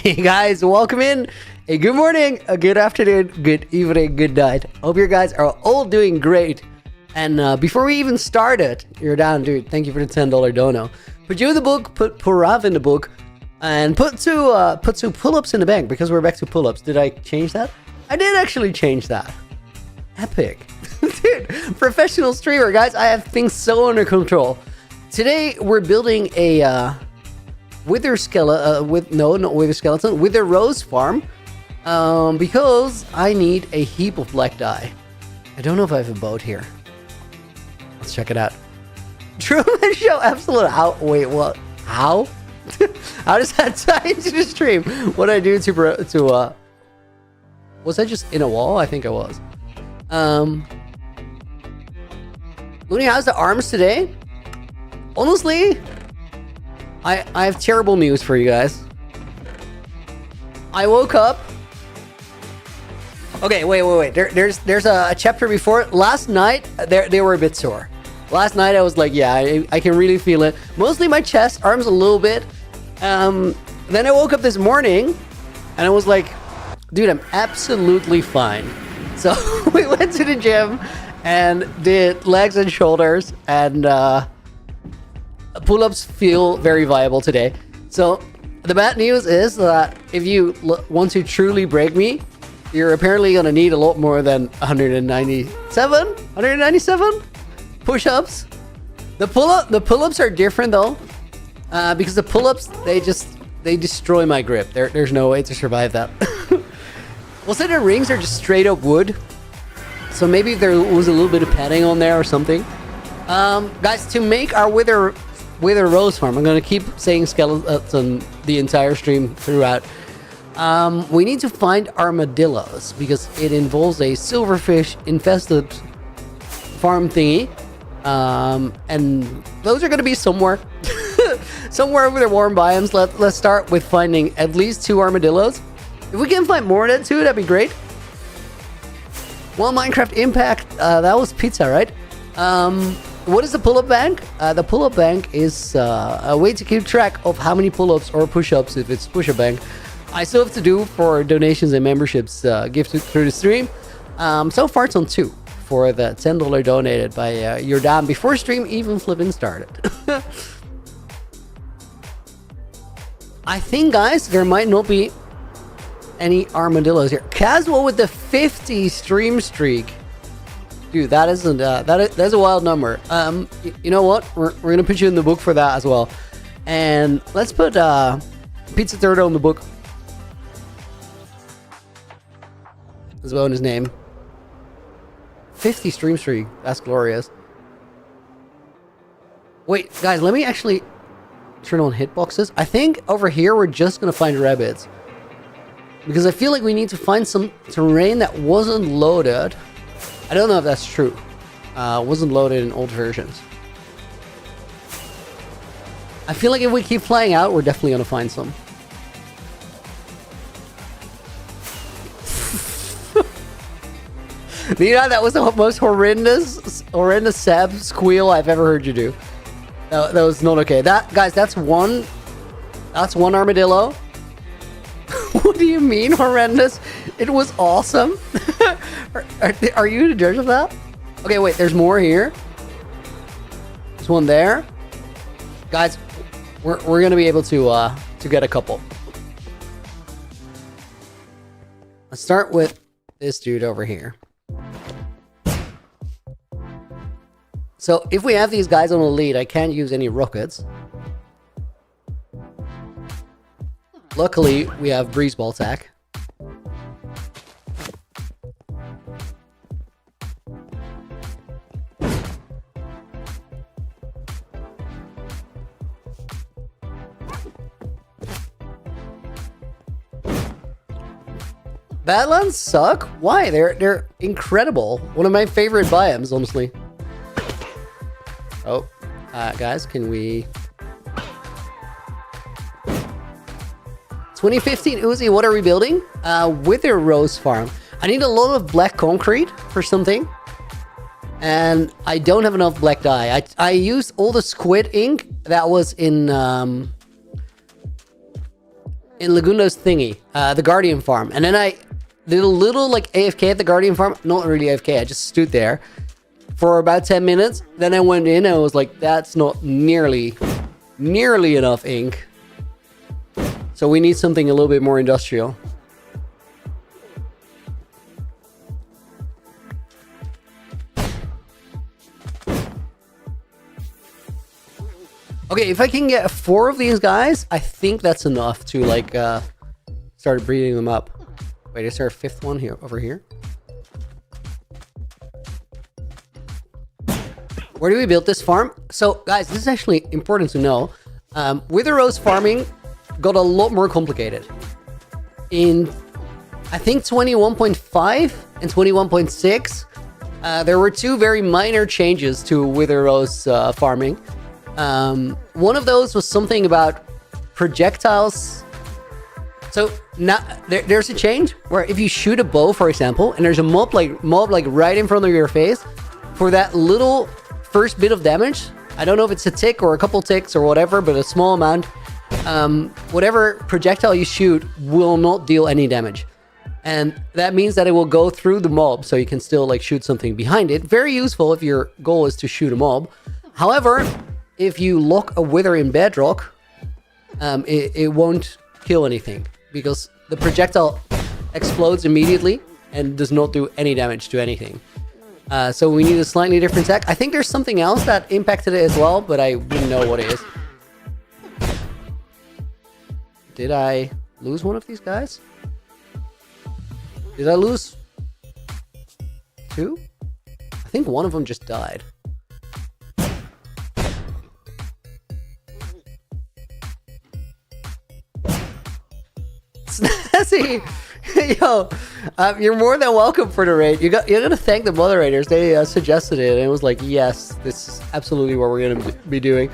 Hey guys, welcome in. A good morning, a good afternoon, good evening, good night. Hope you guys are all doing great. And before we even started, you're down, dude. Thank you for the $10 dono. Put you in the book, put Purav in the book, and put two pull-ups in the bank because we're back to pull-ups. Did I change that? I did actually change that. Epic. Dude, professional streamer, guys. I have things so under control. Today, we're building a wither skeleton, wither rose farm, because I need a heap of black dye. I don't know if I have a boat here. Let's check it out. Truman Show absolute how? Wait, what? How? How does that tie into the stream? What did I do to was I just in a wall? I think I was. Looney, how's the arms today? Honestly, I have terrible news for you guys. I woke up. Okay, wait. There's a chapter before. Last night, they were a bit sore. Last night, I was like, yeah, I can really feel it. Mostly my chest, arms a little bit. Then I woke up this morning, and I was like, dude, I'm absolutely fine. So we went to the gym and did legs and shoulders, and pull-ups feel very viable today. So the bad news is that if you want to truly break me, you're apparently going to need a lot more than 197 push-ups. The pull-ups are different though, because the pull-ups, they destroy my grip. There's no way to survive that. Well, so the rings are just straight up wood, so maybe there was a little bit of padding on there or something. Guys, to make our wither rose farm, I'm going to keep saying skeleton the entire stream throughout. We need to find armadillos because it involves a silverfish infested farm thingy. And those are going to be somewhere somewhere over the warm biomes. Let's start with finding at least 2 armadillos. If we can find more than 2, that'd be great. Well, Minecraft Impact, that was pizza, right? What is the pull-up bank? The pull-up bank is a way to keep track of how many pull-ups or push-ups, if it's push-up bank, I still have to do for donations and memberships gifted through the stream. So far it's on 2 for the $10 donated by Jordan before stream even flipping started. I think, guys, there might not be any armadillos here. Casual with the 50 stream streak. Dude, that isn't that's a wild number. You know what? We're gonna put you in the book for that as well. And let's put Pizza Turtle in the book as well in his name. 50 stream streak. That's glorious. Wait, guys, let me actually turn on hitboxes. I think over here we're just gonna find rabbits, because I feel like we need to find some terrain that wasn't loaded. I don't know if that's true. Wasn't loaded in old versions. I feel like if we keep flying out, we're definitely gonna find some. Nina, that was the most horrendous Sab squeal I've ever heard you do. That was not okay. Guys, that's one armadillo. What do you mean horrendous? It was awesome. Are you the judge of that? Okay, wait, there's more here. There's one there. Guys, we're gonna be able to get a couple. Let's start with this dude over here. So if we have these guys on a lead, I can't use any rockets. Luckily, we have breeze ball attack. Badlands suck? Why? They're incredible. One of my favorite biomes, honestly. Oh, guys, can we... 2015 Uzi, what are we building? Wither Rose Farm. I need a lot of black concrete for something. And I don't have enough black dye. I used all the squid ink that was in in Lagundo's thingy, the Guardian farm. And then I did a little like AFK at the Guardian farm. Not really AFK, I just stood there for about 10 minutes. Then I went in and I was like, that's not nearly enough ink. So we need something a little bit more industrial. Okay, if I can get 4 of these guys, I think that's enough to like start breeding them up. Wait, is there a 5th one here over here? Where do we build this farm? So guys, this is actually important to know. Wither rose farming got a lot more complicated. In, I think 21.5 and 21.6, there were 2 very minor changes to wither rose farming. One of those was something about projectiles. So now there's a change where if you shoot a bow, for example, and there's a mob like right in front of your face, for that little first bit of damage, I don't know if it's a tick or a couple ticks or whatever, but a small amount, whatever projectile you shoot will not deal any damage. And that means that it will go through the mob, so you can still like shoot something behind it. Very useful if your goal is to shoot a mob. However, if you lock a wither in bedrock, it won't kill anything because the projectile explodes immediately and does not do any damage to anything. So we need a slightly different tech. I think there's something else that impacted it as well, but I wouldn't know what it is. Did I lose one of these guys? Did I lose 2? I think one of them just died. Snazzy! Yo, you're more than welcome for the raid. You're gonna thank the moderators. They suggested it, and it was like, yes, this is absolutely what we're gonna be doing.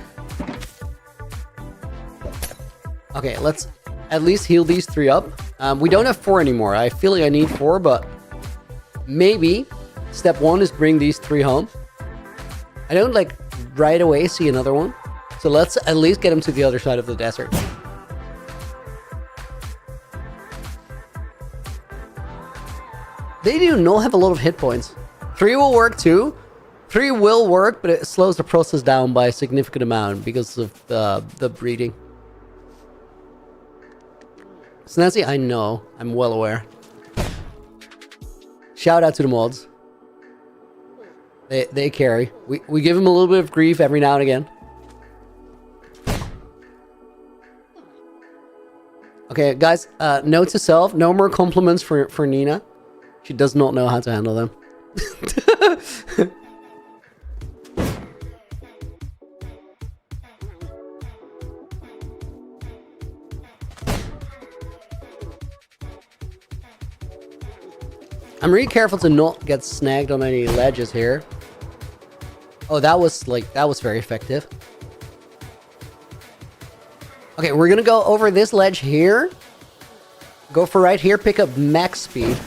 Okay, let's at least heal these 3 up. We don't have 4 anymore. I feel like I need 4, but maybe step 1 is bring these 3 home. I don't like right away see another one, so let's at least get them to the other side of the desert. They do not have a lot of hit points. 3 will work too. 3 will work, but it slows the process down by a significant amount because of the breeding. Snazzy, I know. I'm well aware. Shout out to the mods. They carry. We give them a little bit of grief every now and again. Okay, guys, note to self, no more compliments for Nina. She does not know how to handle them. I'm really careful to not get snagged on any ledges here. Oh, that was very effective. Okay, we're gonna go over this ledge here. Go for right here, pick up max speed.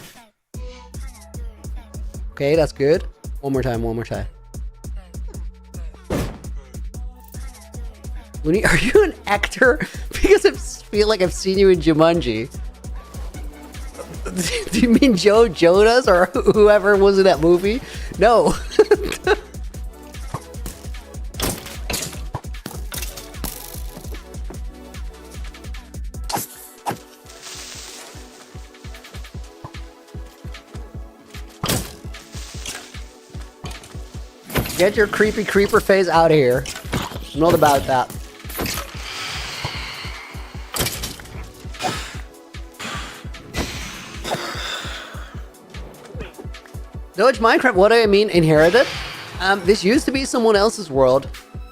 Okay, that's good. One more time. Looney, are you an actor? Because I feel like I've seen you in Jumanji. Do you mean Joe Jonas or whoever was in that movie? No. Get your creepy creeper face out of here. I'm not about that. Doge Minecraft, what do I mean inherited? This used to be someone else's world,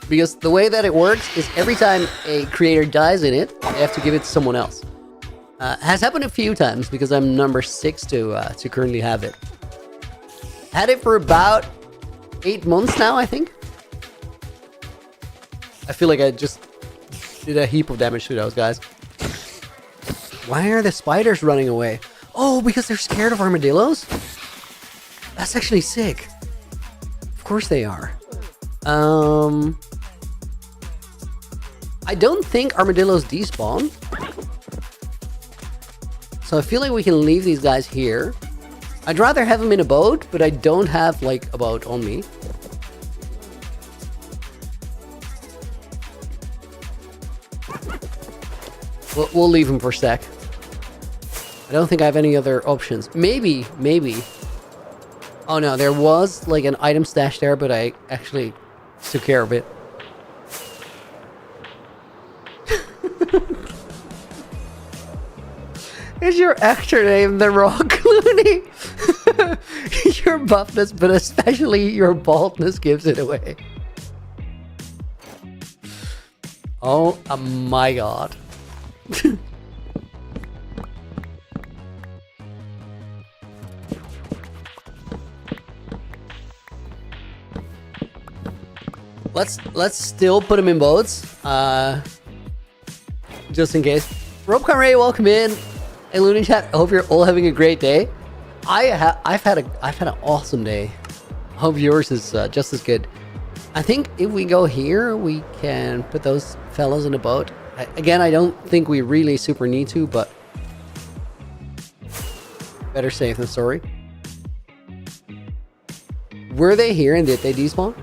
because the way that it works is every time a creator dies in it, they have to give it to someone else. Has happened a few times because I'm number 6 to currently have it. Had it for about 8 months now, I think. I feel like I just did a heap of damage to those guys. Why are the spiders running away? Oh, because they're scared of armadillos? That's actually sick. Of course they are. I don't think armadillos despawn. So I feel like we can leave these guys here. I'd rather have them in a boat, but I don't have like a boat on me. We'll leave them for a sec. I don't think I have any other options. Maybe. Oh no, there was like an item stash there, but I actually took care of it. Is your actor name The Rock Clooney? Your buffness, but especially your baldness, gives it away. Oh my god. Let's still put them in boats, just in case. Rob Conray, welcome in. Hey, Looney Chat. I hope you're all having a great day. I've had an awesome day. Hope yours is just as good. I think if we go here, we can put those fellas in a boat. Again, I don't think we really super need to, but better safe than sorry. Were they here and did they despawn?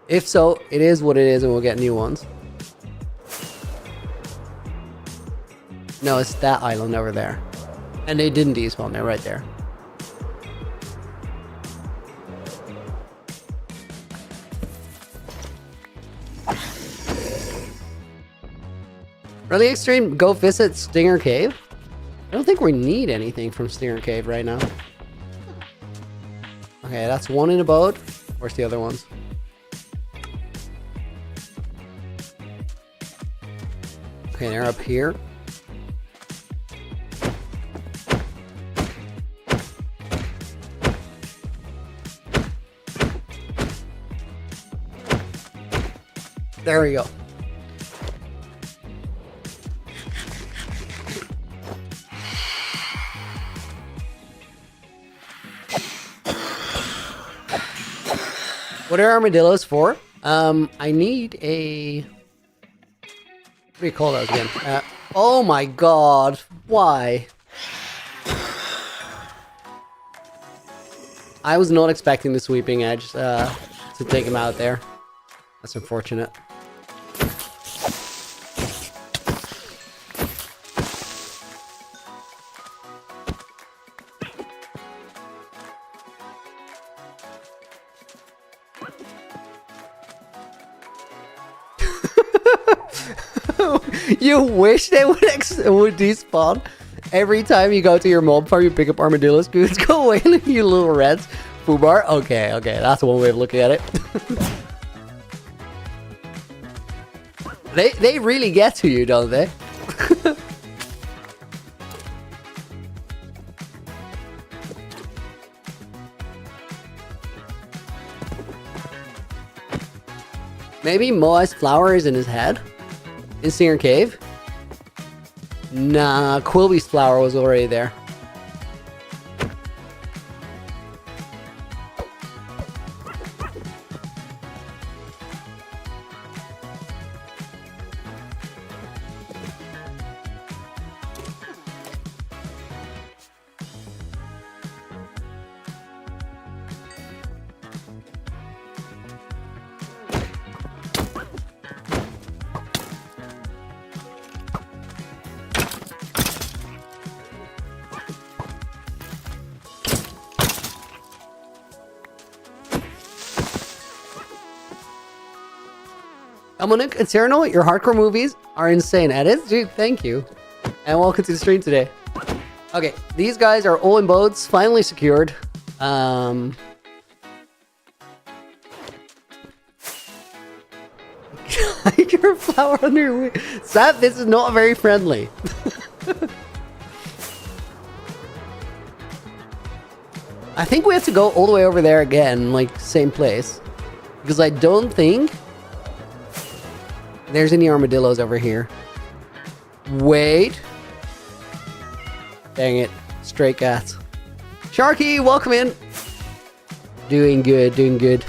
If so, it is what it is and we'll get new ones. No, it's that island over there. And they didn't despawn, they're right there. Really extreme, go visit Stinger Cave? I don't think we need anything from Stinger Cave right now. Okay, that's one in a boat. Where's the other ones? Okay, they're up here. There we go. What are armadillos for? I need a... What do you call those again? Oh my god. Why? I was not expecting the sweeping edge to take him out there. That's unfortunate. You wish they would despawn every time you go to your mob farm. You pick up armadillo scoots. Go away, you little reds. Foobar. Okay, that's one way of looking at it. They really get to you, don't they? Maybe Moai's flower is in his head? In Stinger Cave? Nah, Quilby's flower was already there. Amonik and Cyrano, your hardcore movies are insane. Edits? Dude, thank you. And welcome to the stream today. Okay, these guys are all in boats, finally secured. Your flower under your wing. Sap, this is not very friendly. I think we have to go all the way over there again, like same place. Because I don't think there's any armadillos over here. Wait. Dang it. Stray cats. Sharky, welcome in. Doing good, doing good.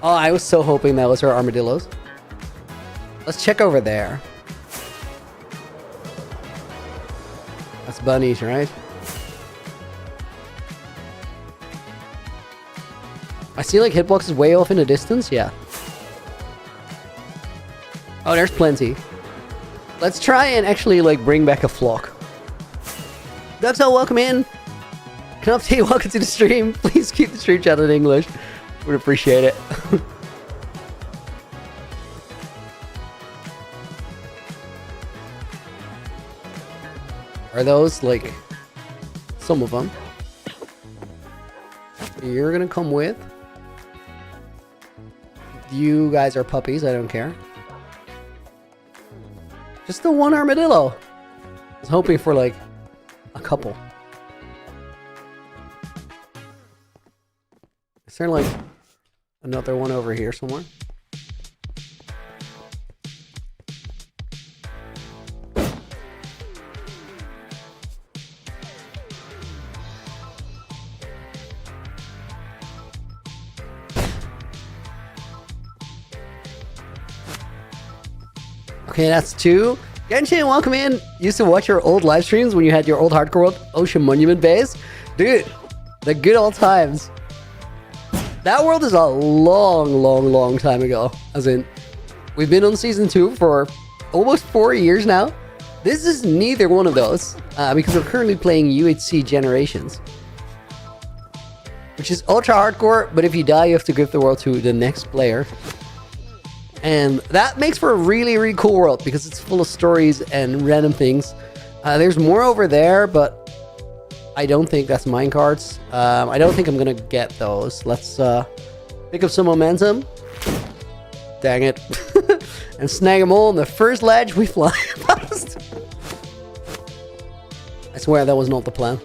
Oh, I was so hoping that was our armadillos. Let's check over there. That's bunnies, right? I see like hitboxes way off in the distance. Yeah. Oh, there's plenty. Let's try and actually like bring back a flock. Duxel, welcome in. Knopty, welcome to the stream. Please keep the stream chat in English. Would appreciate it. Are those like some of them? You're gonna come with. You guys are puppies. I don't care. Just the one armadillo. I was hoping for like a couple. Is there like another one over here somewhere? Okay, that's 2. Genshin, welcome in. Used to watch your old live streams when you had your old Hardcore World Ocean Monument base. Dude, the good old times. That world is a long time ago. As in, we've been on season 2 for almost 4 years now. This is neither one of those, because we're currently playing UHCG Generations, which is ultra hardcore, but if you die, you have to give the world to the next player. And that makes for a really cool world because it's full of stories and random things. There's more over there, but I don't think that's minecarts. I don't think I'm gonna get those. Let's pick up some momentum. Dang it. And snag them all on the first ledge we fly past. I swear that was not the plan.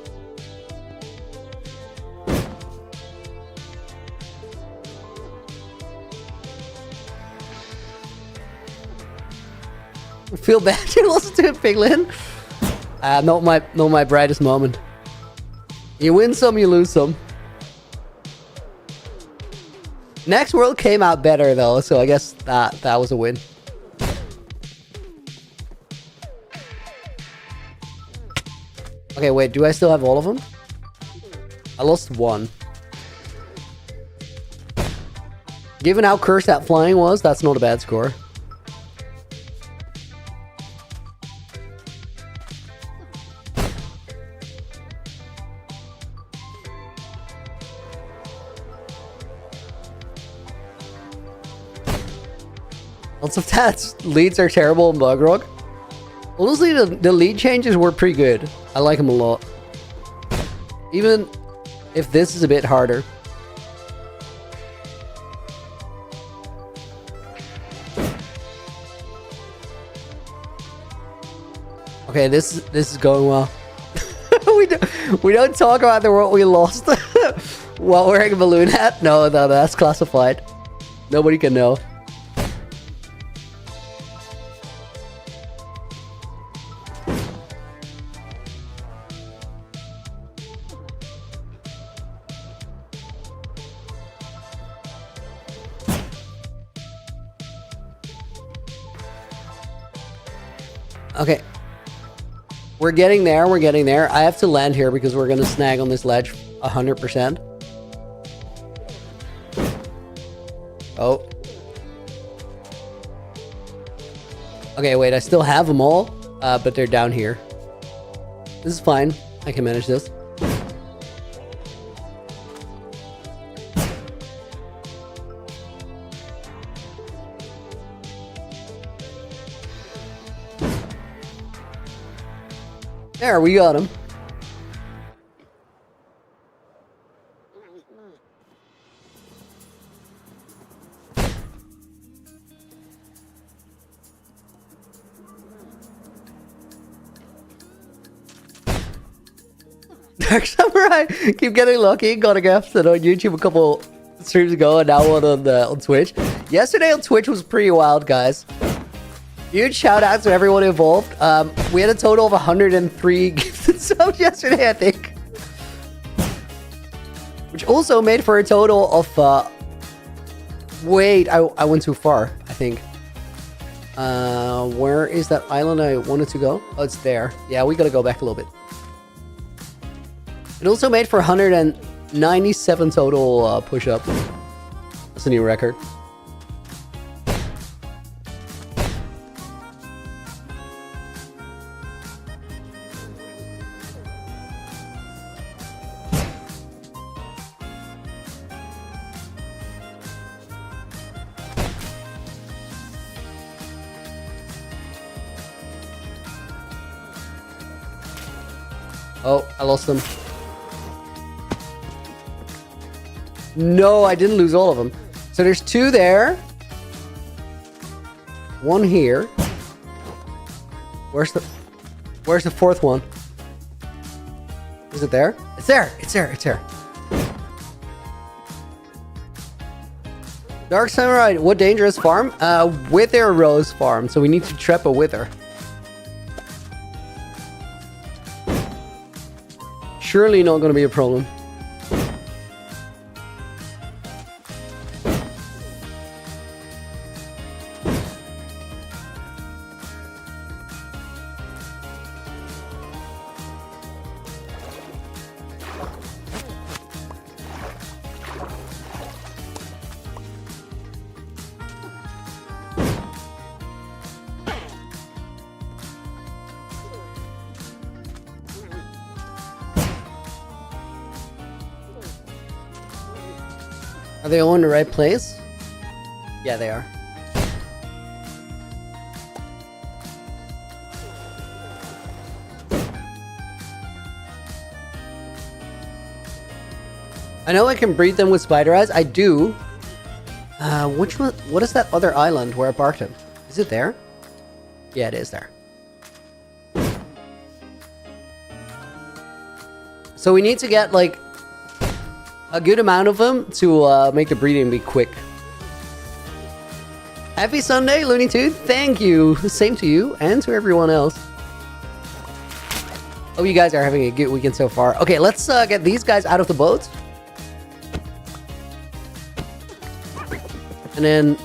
I feel bad you lost to a piglin. Not my brightest moment. You win some, you lose some. Next world came out better though, so I guess that was a win. Okay, wait, do I still have all of them? I lost 1. Given how cursed that flying was, that's not a bad score. Lots of tats. Leads are terrible in Bug Rock. Honestly, the lead changes were pretty good. I like them a lot. Even if this is a bit harder. Okay, this is going well. we don't talk about the world we lost while wearing a balloon hat. No, that's classified. Nobody can know. Okay. We're getting there, we're getting there. I have to land here because we're gonna snag on this ledge 100%. Oh. Okay, wait, I still have them all, but they're down here. This is fine. I can manage this. There, we got him. Dark Samurai, keep getting lucky. Got a gift on YouTube a couple streams ago, and now one on Twitch. Yesterday on Twitch was pretty wild, guys. Huge shout out to everyone involved. We had a total of 103 gifted subs yesterday, I think. Which also made for a total of... wait, I went too far, I think. Where is that island I wanted to go? Oh, it's there. Yeah, we gotta go back a little bit. It also made for 197 total push-ups. That's a new record. Oh, I lost them. No, I didn't lose all of them. So there's 2 there. 1 here. Where's the 4th one? Is it there? It's there. It's there. It's there. Dark Samurai, what dangerous farm? Wither Rose farm. So we need to trap a wither. Surely not going to be a problem. Are they all in the right place? Yeah, they are. I know I can breed them with spider eyes. I do. Which one? What is that other island where I parked him? Is it there? Yeah, it is there. So we need to get like a good amount of them to make the breeding be quick. Happy Sunday, Looney Tooth. Thank you. Same to you and to everyone else. Hope you guys are having a good weekend so far. Okay, let's get these guys out of the boat. And then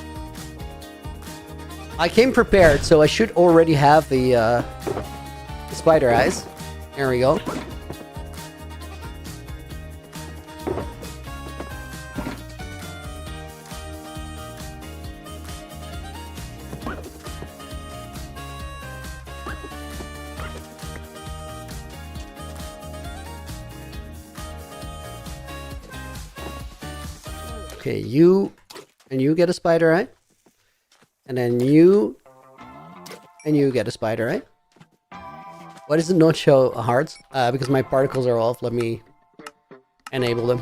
I came prepared, so I should already have the spider eyes. There we go. Okay, you and you get a spider eye. And then you and you get a spider eye. Why does it not show hearts? Because my particles are off. Let me enable them.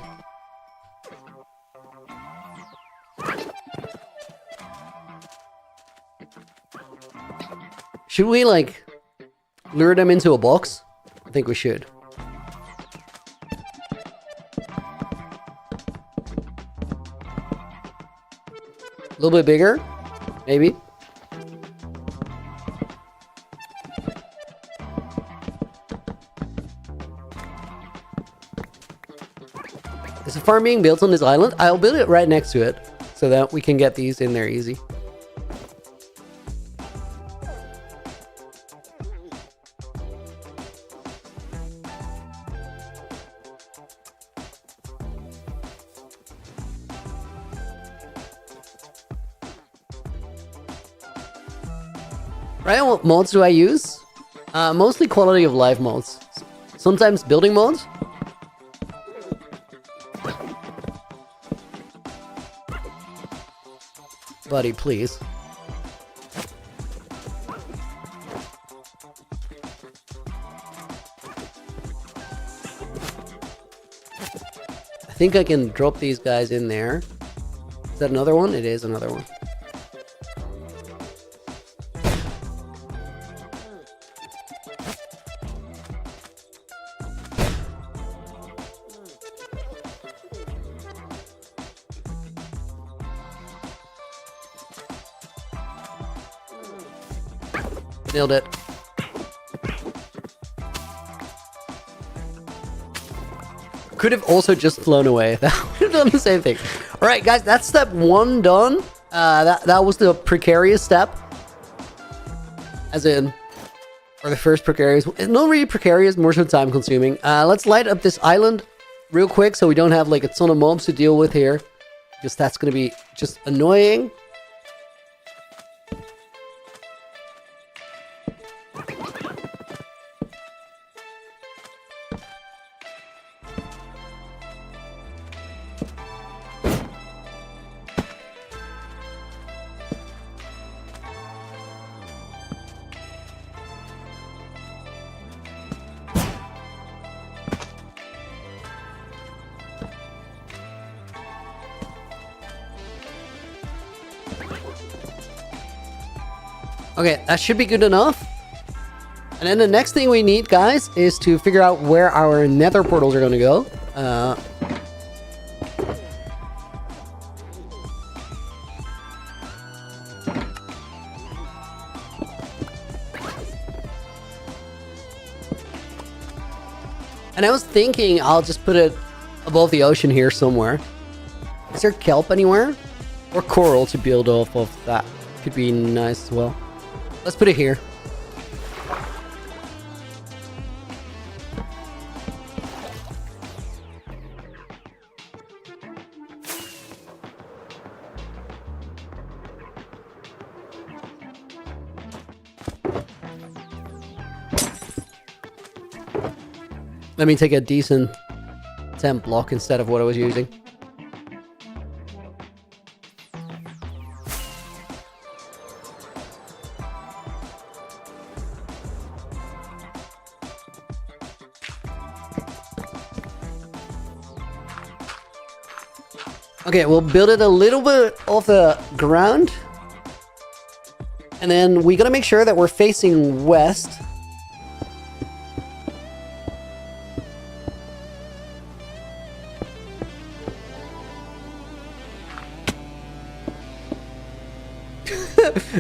Should we like lure them into a box? I think we should. A little bit bigger, maybe. Is a farm being built on this island? I'll build it right next to it so that we can get these in there easy. Right, what mods do I use? Mostly quality of life mods. Sometimes building mods. Buddy, please. I think I can drop these guys in there. Is that another one? It is another one. Nailed it. Could have also just flown away. That would have done the same thing. All right, guys, that's step 1 done. That was the precarious step. As in, or the first precarious. It's not really precarious, more so time consuming. Let's light up this island real quick so we don't have like a ton of mobs to deal with here. Because that's going to be just annoying. Okay, that should be good enough. And then the next thing we need, guys, is to figure out where our nether portals are going to go. And I was thinking I'll just put it above the ocean here somewhere. Is there kelp anywhere? Or coral to build off of that? Could be nice as well. Let's put it here. Let me take a decent temp block instead of what I was using. Okay, we'll build it a little bit off the ground. And then we gotta make sure that we're facing west.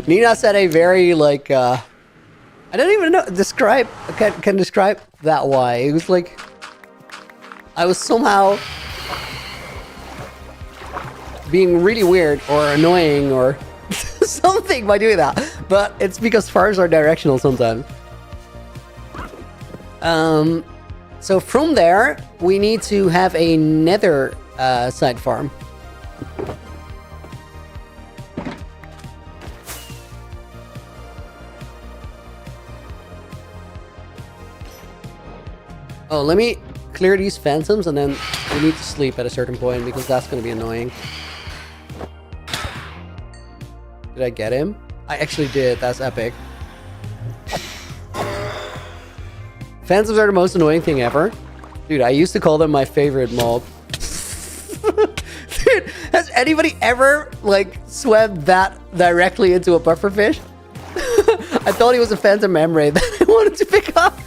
Nina said a very, like, I don't even know, describe, can describe that why. It was like, I was somehow being really weird or annoying or something by doing that. But it's because farms are directional sometimes. So from there, we need to have a nether side farm. Oh, let me clear these phantoms and then we need to sleep at a certain point because that's going to be annoying. Did I get him? I actually did. That's epic. Phantoms are the most annoying thing ever. Dude, I used to call them my favorite mob. Dude, has anybody ever, like, swam that directly into a pufferfish? I thought he was a phantom emerald that I wanted to pick up.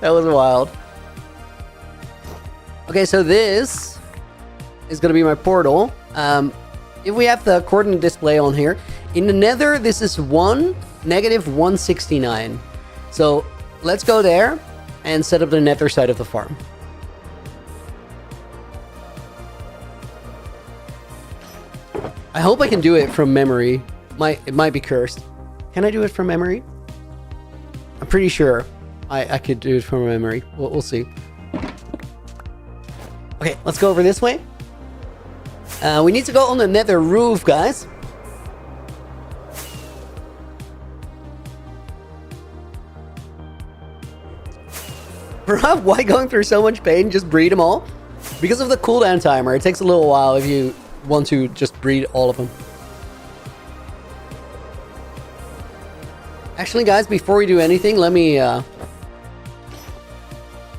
That was wild. Okay, so this is going to be my portal. If we have the coordinate display on here, in the nether, this is -169. So let's go there and set up the nether side of the farm. I hope I can do it from memory. It might be cursed. Can I do it from memory? I'm pretty sure I could do it from memory. We'll see. Okay, let's go over this way. We need to go on the nether roof, guys. Bro, why going through so much pain? Just breed them all? Because of the cooldown timer. It takes a little while if you want to just breed all of them. Actually, guys, before we do anything, let me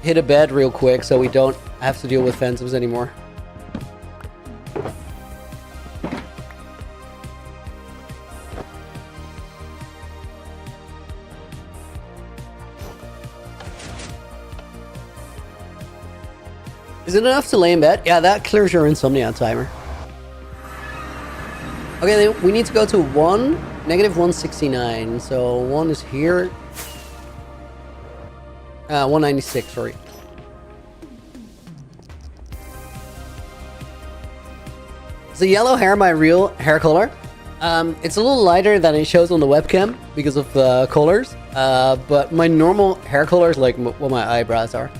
hit a bed real quick so we don't have to deal with phantoms anymore. Is it enough to lay in bed? Yeah, that clears your insomnia timer. Okay, then we need to go to -169. So 1 is here. 196, sorry. Is the yellow hair my real hair color? It's a little lighter than it shows on the webcam because of the colors. But my normal hair color is like what my eyebrows are.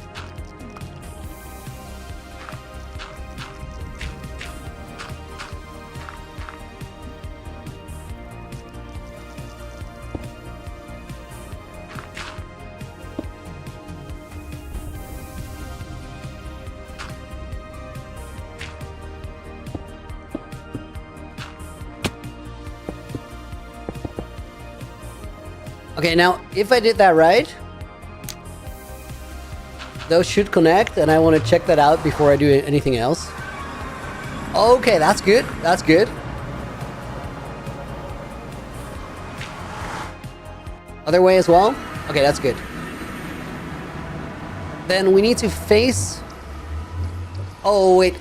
Okay, now if I did that right, those should connect, and I want to check that out before I do anything else. Okay, that's good. That's good. Other way as well? Okay, that's good. Then we need to face... Oh, wait.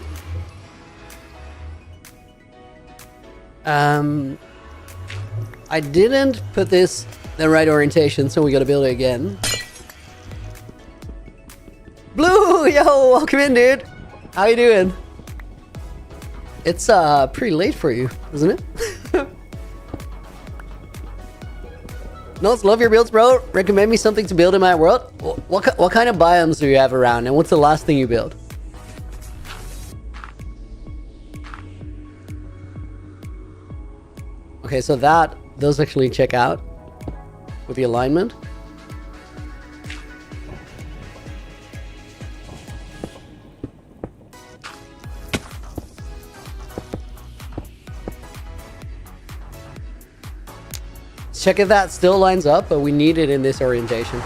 I didn't put this the right orientation, so we gotta build it again. Blue, yo, welcome in, dude. How you doing? It's pretty late for you, isn't it? Notes, love your builds, bro. Recommend me something to build in my world. What kind of biomes do you have around, and what's the last thing you built? Okay, so that does actually check out with the alignment. Check if that still lines up, but we need it in this orientation.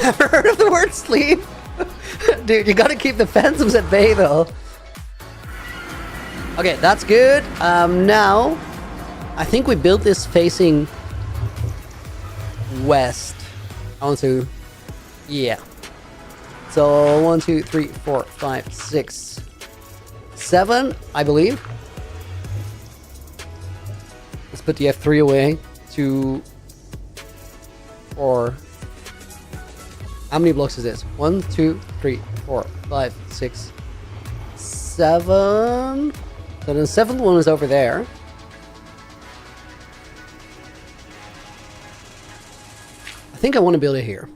Never heard of the word sleep? Dude, you gotta keep the phantoms at bay though. Okay, that's good. Now, I think we built this facing west. I want to, yeah. So 1, 2, 3, 4, 5, 6, 7, I believe. Let's put the F3 away. 2, 4. How many blocks is this? 1, 2, 3, 4, 5, 6, 7. So the 7th one is over there. I think I want to build it here.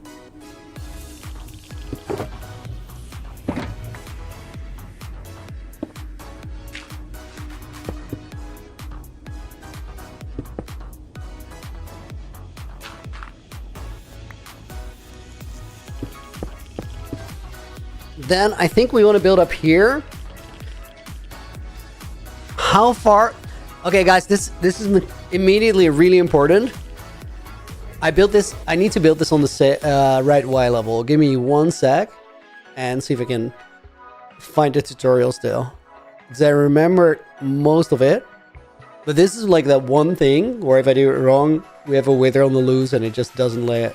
Then I think we want to build up here. How far? Okay, guys, this is immediately really important. I built this. I need to build this on the right Y level. Give me 1 sec and see if I can find the tutorial still, because I remember most of it. But this is like that one thing where if I do it wrong, we have a wither on the loose and it just doesn't work.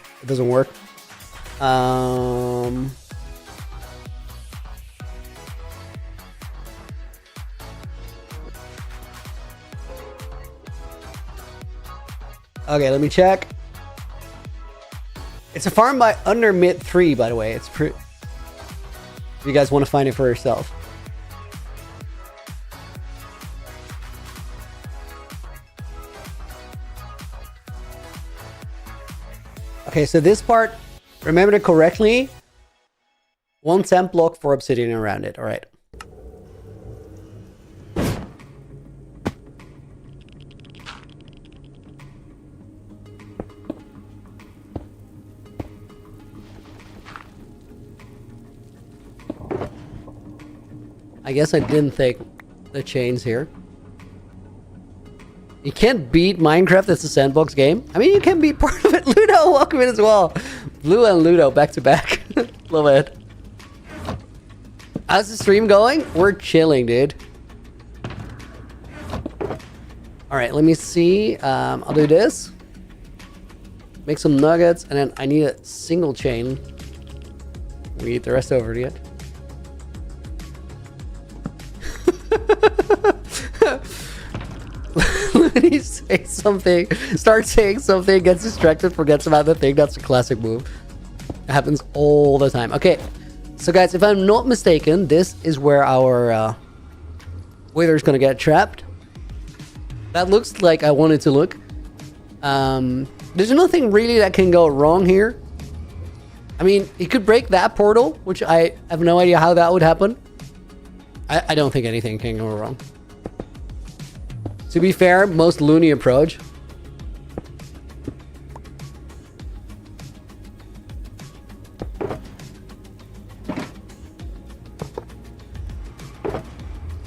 Okay, let me check. It's a farm by under mid 3, by the way. It's pretty. If you guys want to find it for yourself. Okay, so this part, remember it correctly. 1 temp block for obsidian around it. All right. I guess I didn't take the chains here. You can't beat Minecraft as a sandbox game. I mean, you can be part of it. Ludo, welcome in as well. Blue and Ludo back to back. Love it. How's the stream going? We're chilling, dude. All right, let me see. I'll do this. Make some nuggets, and then I need a single chain. We need the rest over yet. When he says something, starts saying something, gets distracted, forgets about the thing. That's a classic move. It happens all the time. Okay, So guys, if I'm not mistaken, this is where our wither's gonna get trapped. That looks like I want it to look. There's nothing really that can go wrong here. I mean, it could break that portal, which I have no idea how that would happen. I don't think anything can go wrong. To be fair, most loony approach.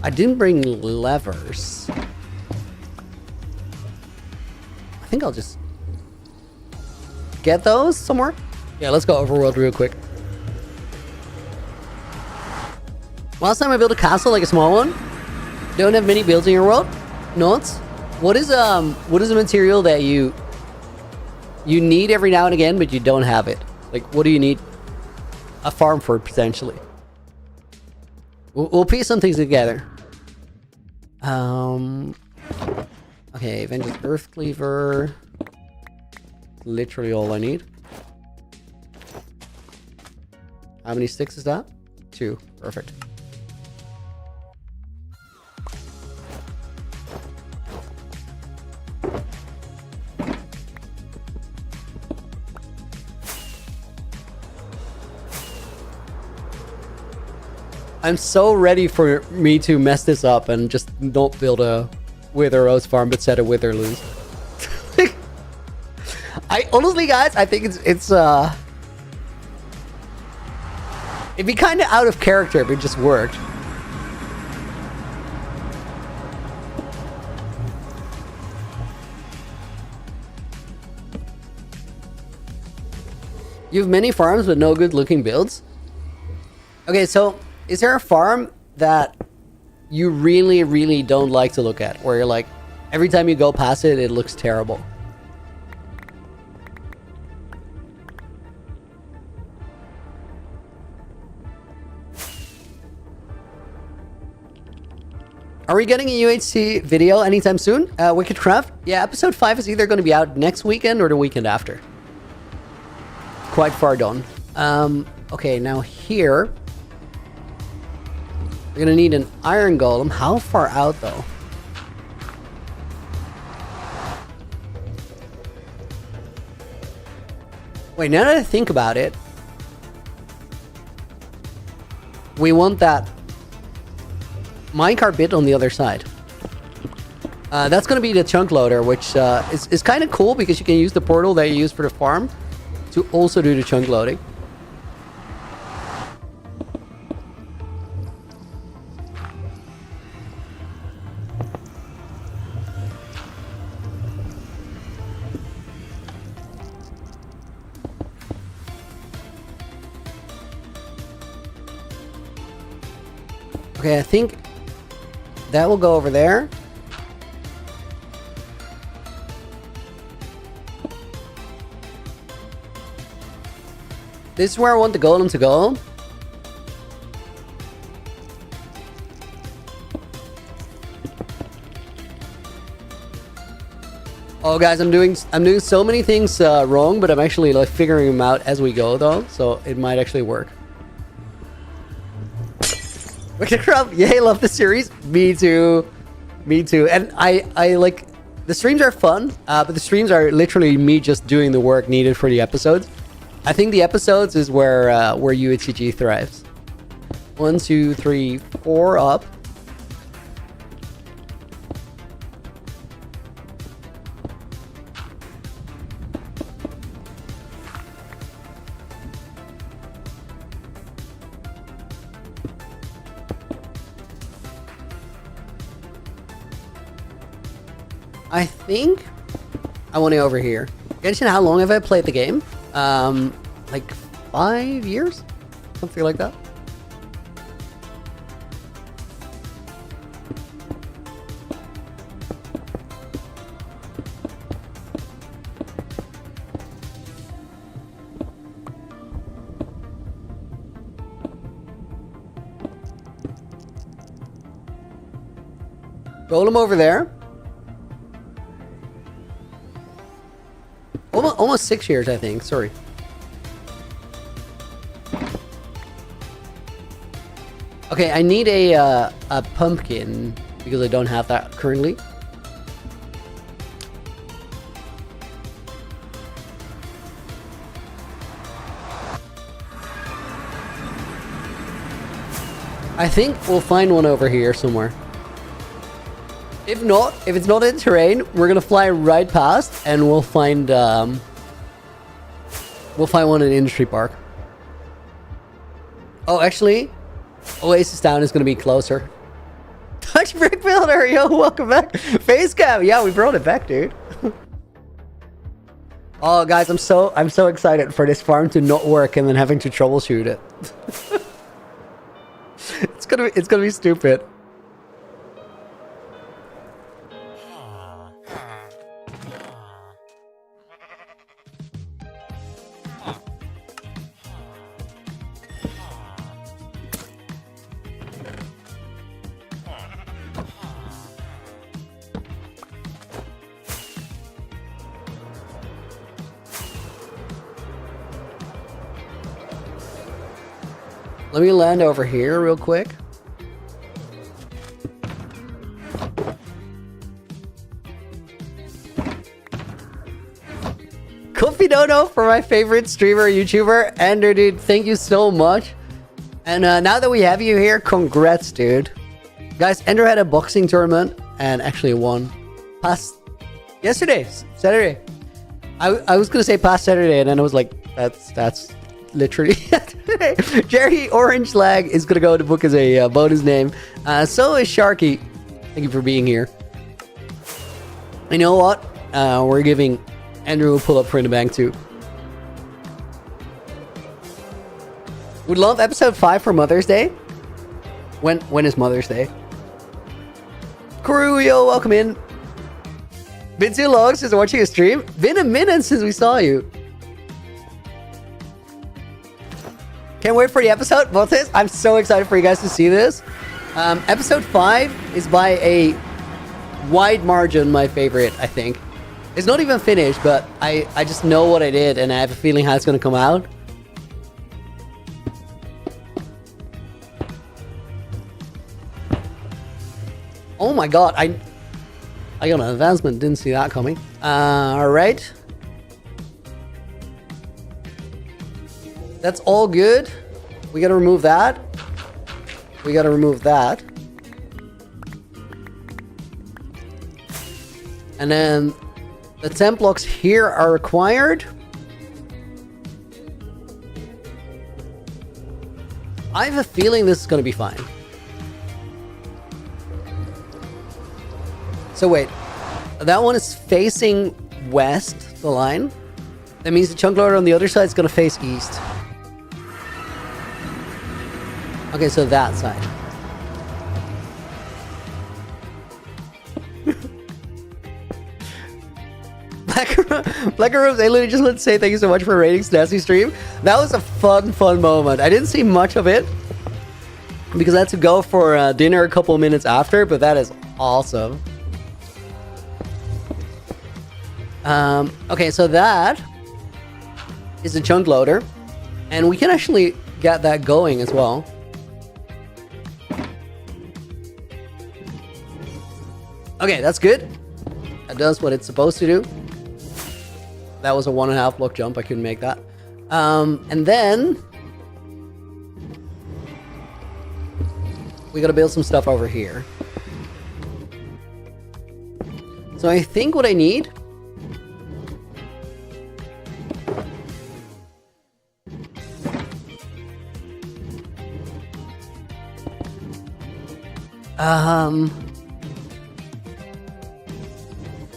I didn't bring levers. I think I'll just get those somewhere. Yeah, let's go overworld real quick. Last time I built a castle, like a small one. Don't have many builds in your world? Not? What is a material that you need every now and again, but you don't have it? Like, what do you need a farm for, potentially? We'll piece some things together. Okay, Vengeance Earth Cleaver. Literally all I need. How many sticks is that? 2. Perfect. I'm so ready for me to mess this up and just not build a Wither Rose farm, but set a Wither Lose. I honestly, guys, I think it'd be kind of out of character if it just worked. You have many farms but no good looking builds? Okay, so is there a farm that you really, really don't like to look at? Where you're like, every time you go past it, it looks terrible? Are we getting a UHC video anytime soon? Wicked Craft? Yeah, episode 5 is either going to be out next weekend or the weekend after. Quite far done. Okay, now here we're gonna need an iron golem. How far out though? Wait, now that I think about it, we want that minecart bit on the other side. That's gonna be the chunk loader, which is kind of cool because you can use the portal that you use for the farm to also do the chunk loading. Okay, I think that will go over there. This is where I want the golem to go. Oh, guys, I'm doing so many things wrong, but I'm actually like figuring them out as we go, though, so it might actually work. Wicked Crop, yay, love the series. Me too. Me too. And I like, the streams are fun, but the streams are literally me just doing the work needed for the episodes. I think the episodes is where UHCG thrives. 1, 2, 3, 4 up. I think I want it over here. Genshin, how long have I played the game? Like 5 years? Something like that. Roll him over there. Almost 6 years, I think. Sorry. Okay, I need a pumpkin because I don't have that currently. I think we'll find one over here somewhere. If not, if it's not in terrain, we're gonna fly right past and we'll find one in Industry Park. Oh, actually, Oasis Town is gonna be closer. Touch Brick Builder, yo, welcome back. Facecam, yeah, we brought it back, dude. Oh, guys, I'm so excited for this farm to not work and then having to troubleshoot it. It's gonna be stupid. Let me land over here real quick. Coffee Dono for my favorite streamer, YouTuber. Ender, dude, thank you so much. And now that we have you here, congrats, dude. Guys, Ender had a boxing tournament and actually won. Past yesterday, Saturday. I was gonna say past Saturday, and then I was like, that's literally today. Jerry Orange Lag is gonna go to book as a bonus name. So is Sharky. Thank you for being here. You know what? We're giving Andrew a pull-up for in the bank too. Would love episode 5 for Mother's Day. When is Mother's Day? Kuruyo, welcome in. Been too long since watching a stream. Been a minute since we saw you. Can't wait for the episode. Botes, I'm so excited for you guys to see this. Episode 5 is by a wide margin my favorite, I think. It's not even finished, but I just know what I did and I have a feeling how it's going to come out. Oh my god, I got an advancement, didn't see that coming. Alright. That's all good. We gotta remove that. We gotta remove that. And then the temp blocks here are required. I have a feeling this is gonna be fine. So wait, that one is facing west, the line. That means the chunk loader on the other side is gonna face east. Okay, so that side. Blacker Rooms, they literally just want to say thank you so much for rating Snazzy stream. That was a fun moment. I didn't see much of it because I had to go for dinner a couple minutes after, but that is awesome. Okay, so that is a chunk loader, and we can actually get that going as well. Okay, that's good. That does what it's supposed to do. That was a 1.5 block jump. I couldn't make that. And then we gotta build some stuff over here. So I think what I need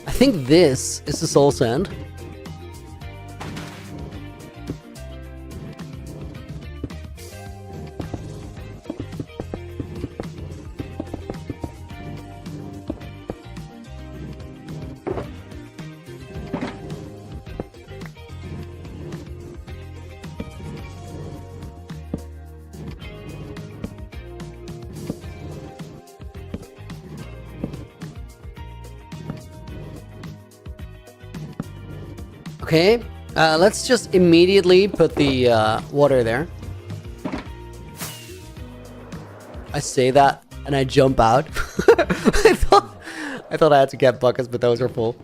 I think this is the soul sand. Okay, let's just immediately put the water there. I say that and I jump out. I thought I had to get buckets, but those are full.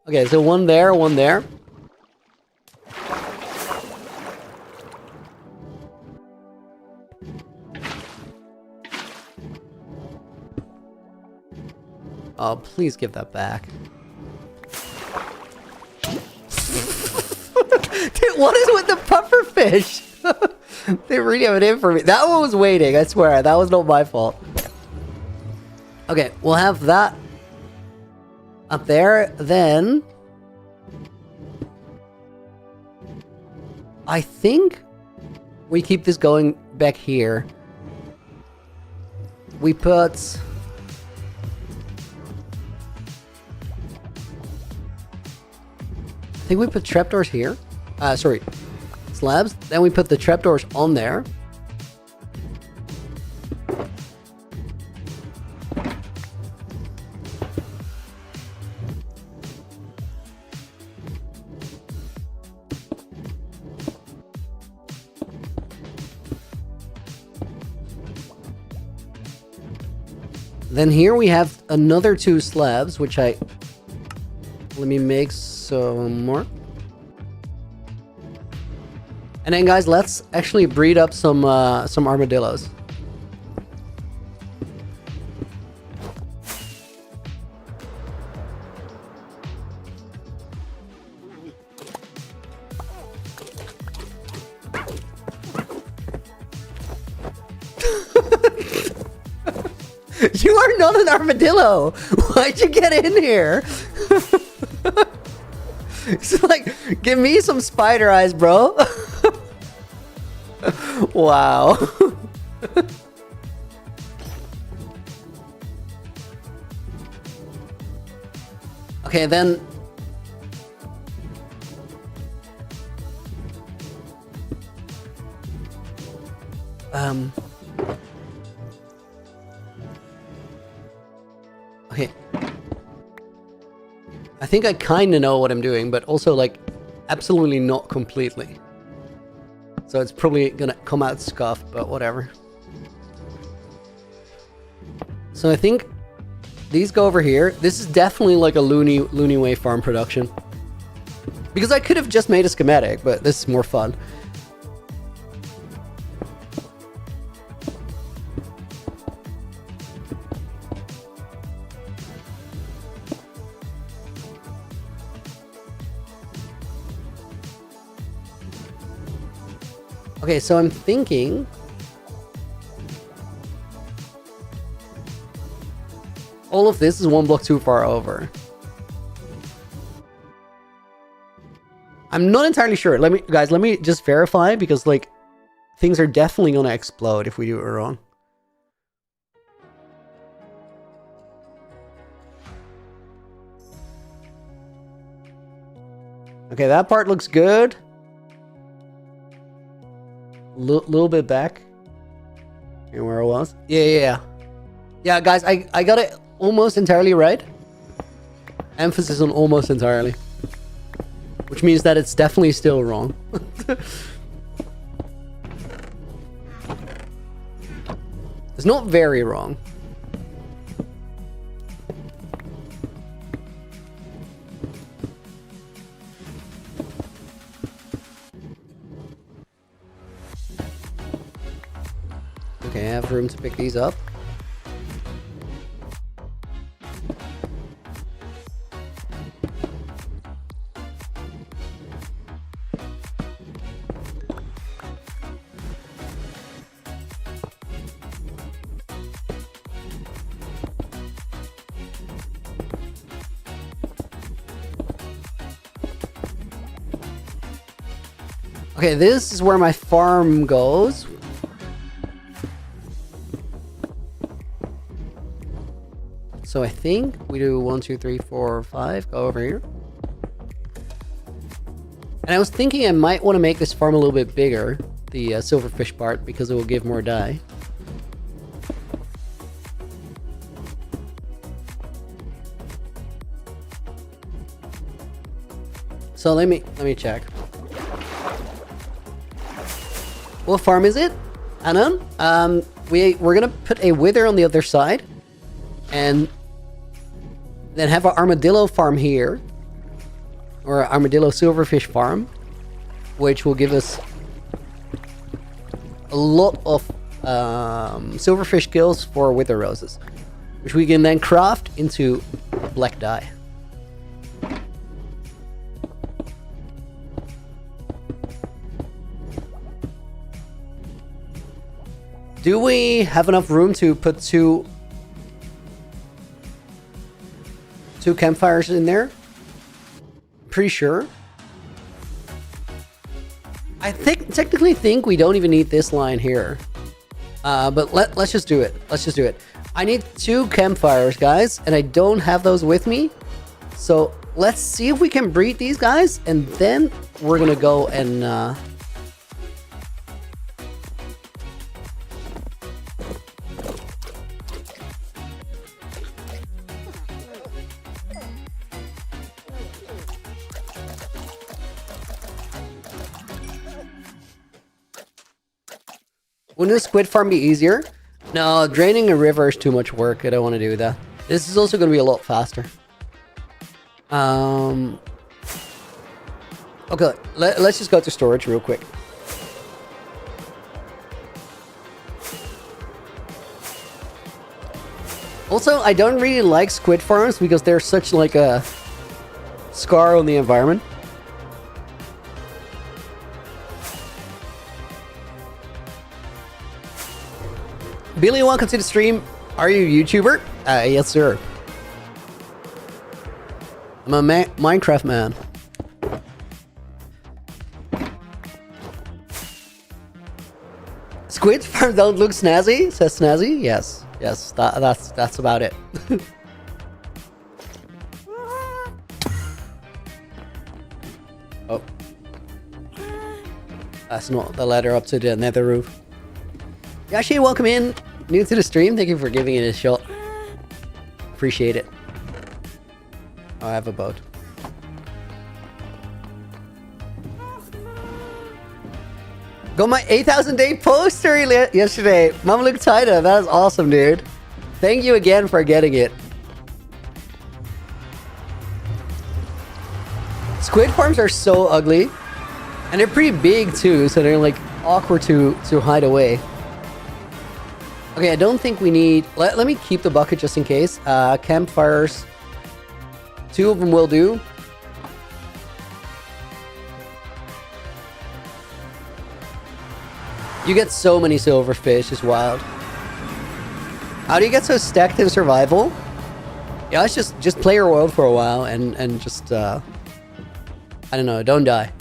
Okay, so one there, one there. Oh, please give that back. Dude, what is with the pufferfish? They really have it in for me. That one was waiting, I swear. That was not my fault. Okay, we'll have that up there. Then I think we keep this going back here. We put... I think we put trapdoors here. Sorry, slabs. Then we put the trapdoors on there. Then here we have another 2 slabs, which I... Let me make some more. And then guys, let's actually breed up some armadillos. You are not an armadillo! Why'd you get in here? It's like, give me some spider eyes, bro. Wow. Okay, then... Okay. I think I kind of know what I'm doing, but also, like, absolutely not completely. So it's probably gonna come out scuffed, but whatever. So I think these go over here. This is definitely like a loony way farm production. Because I could have just made a schematic, but this is more fun. Okay, so I'm thinking... all of this is 1 block too far over. I'm not entirely sure. Let me just verify, because, like, things are definitely gonna explode if we do it wrong. Okay, that part looks good. Little bit back. And where it was. Yeah, guys, I got it almost entirely right. Emphasis on almost entirely. Which means that it's definitely still wrong. It's not very wrong. Okay, I have room to pick these up. Okay, this is where my farm goes. So I think we do 1, 2, 3, 4, 5. Go over here. And I was thinking I might want to make this farm a little bit bigger, the silverfish part, because it will give more dye. So let me check. What farm is it, Anon? we're gonna put a wither on the other side, and then have an armadillo farm here, or an armadillo silverfish farm, which will give us a lot of silverfish gills for wither roses, which we can then craft into black dye. Do we have enough room to put two campfires in there? Pretty sure. I technically think we don't even need this line here. But let's just do it. Let's just do it. I need 2 campfires, guys, and I don't have those with me. So let's see if we can breed these guys, and then we're gonna go and wouldn't a squid farm be easier? No, draining a river is too much work. I don't want to do that. This is also going to be a lot faster. Okay, let's just go to storage real quick. Also, I don't really like squid farms because they're such like a scar on the environment. Billy, welcome to the stream. Are you a YouTuber? Yes, sir. I'm a Minecraft man. Squid farms don't look snazzy, says Snazzy. Yes, yes, that's about it. Oh, that's not the ladder up to the nether roof. Yashi, welcome in. New to the stream. Thank you for giving it a shot. Appreciate it. Oh, I have a boat. Got my 8,000 day poster yesterday. Mamaluk Taida. That is awesome, dude. Thank you again for getting it. Squid farms are so ugly. And they're pretty big too, so they're like awkward to hide away. Okay, I don't think we need... Let me keep the bucket just in case. Campfires. 2 of them will do. You get so many silverfish, it's wild. How do you get so stacked in survival? Yeah, let's just play your world for a while and just... I don't know, don't die.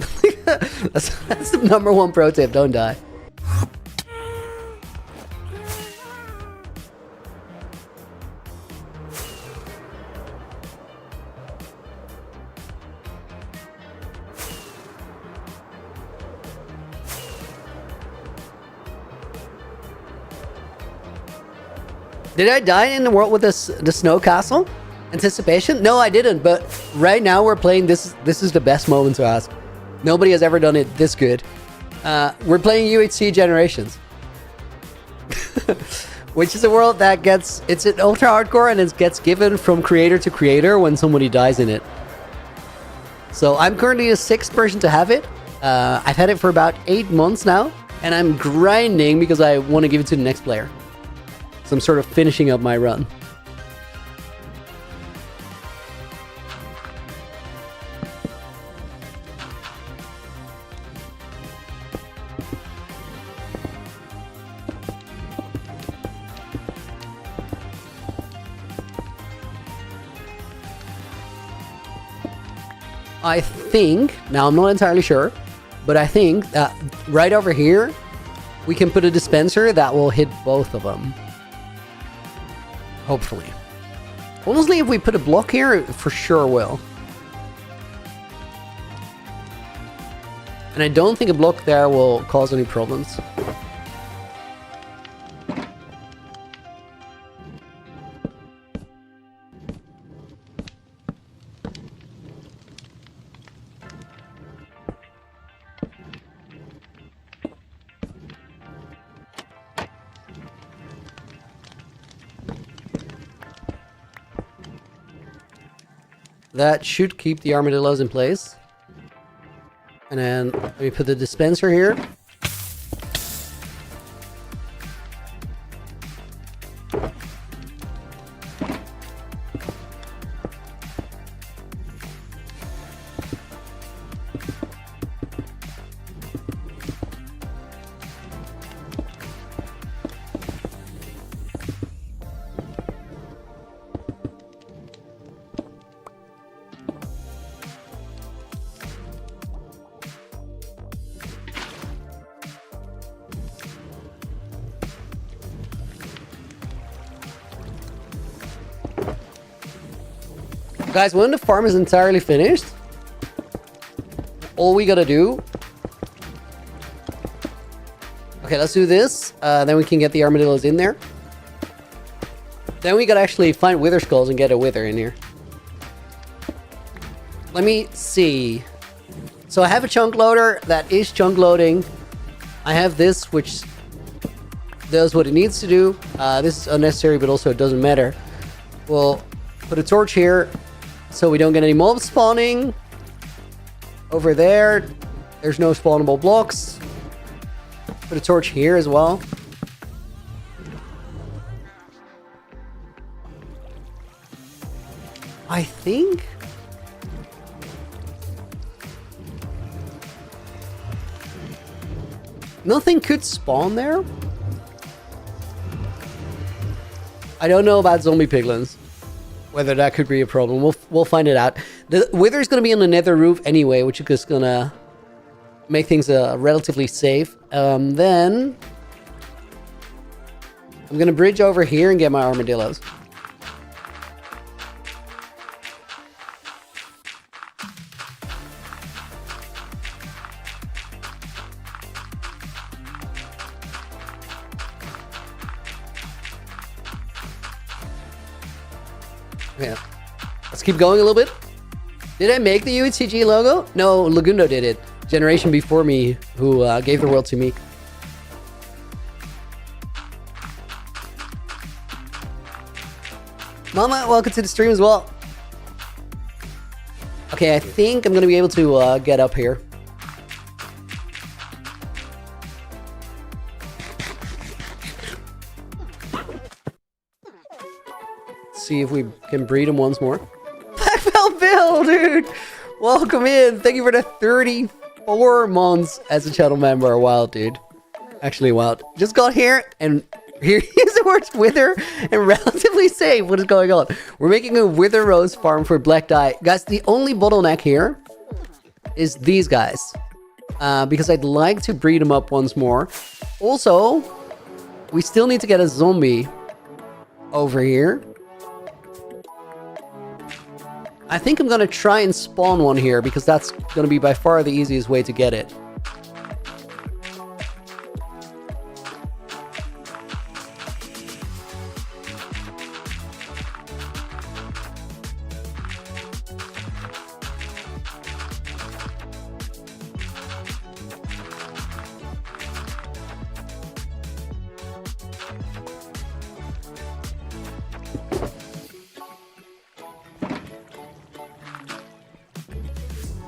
that's the #1 pro tip, don't die. Did I die in the world with the snow castle? Anticipation? No, I didn't. But right now we're playing this. This is the best moment to ask. Nobody has ever done it this good. We're playing UHCG Generations, which is a world that gets... It's an ultra hardcore and it gets given from creator to creator when somebody dies in it. So I'm currently the 6th person to have it. I've had it for about 8 months now, and I'm grinding because I want to give it to the next player. So I'm sort of finishing up my run. I think, now I'm not entirely sure, but I think that right over here, we can put a dispenser that will hit both of them. Hopefully. Honestly, if we put a block here, it for sure will. And I don't think a block there will cause any problems. That should keep the armadillos in place. And then let me put the dispenser here. Guys, when the farm is entirely finished, all we gotta do... Okay, let's do this. Then we can get the armadillos in there. Then we gotta actually find wither skulls and get a wither in here. Let me see. So I have a chunk loader that is chunk loading. I have this, which does what it needs to do. This is unnecessary, but also it doesn't matter. We'll put a torch here so we don't get any mobs spawning. Over there, there's no spawnable blocks. Put a torch here as well. I think... nothing could spawn there. I don't know about zombie piglins. Whether that could be a problem. We'll find it out. The wither's going to be on the nether roof anyway, which is just going to make things relatively safe. Then I'm going to bridge over here and get my armadillos. Yeah. Let's keep going a little bit. Did I make the UHCG logo? No, Lagundo did it. Generation before me, who gave the world to me. Mama, welcome to the stream as well. Okay, I think I'm going to be able to get up here. See if we can breed him once more. Black Belt Bill, dude! Welcome in. Thank you for the 34 months as a channel member. Wild, dude. Actually, wild. Just got here, and here is the word wither and relatively safe. What is going on? We're making a wither rose farm for black dye. Guys, the only bottleneck here is these guys. Because I'd like to breed them up once more. Also, we still need to get a zombie over here. I think I'm going to try and spawn one here because that's going to be by far the easiest way to get it.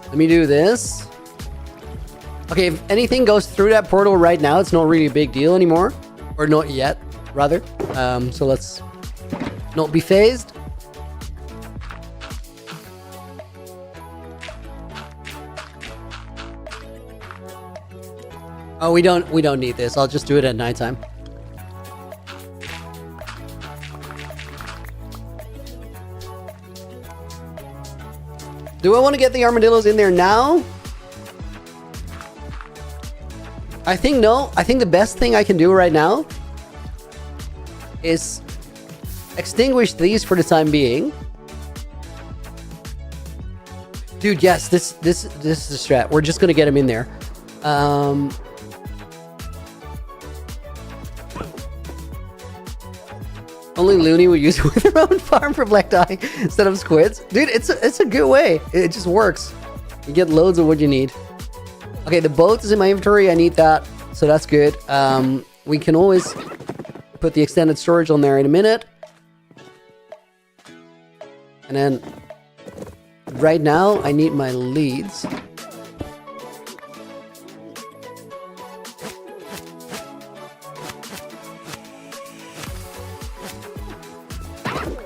Let me do this. Okay, if anything goes through that portal right now, it's not really a big deal anymore. Or not yet, rather. So let's not be phased. Oh, we don't need this. I'll just do it at nighttime. Do I want to get the armadillos in there now? I think no. I think the best thing I can do right now is extinguish these for the time being. Dude, yes, this is a strat. We're just gonna get them in there. Only Looney would use it with their own farm for black dye instead of squids. Dude, it's a good way. It just works. You get loads of what you need. Okay, the boat is in my inventory. I need that, so that's good. We can always put the extended storage on there in a minute. And then right now I need my leads.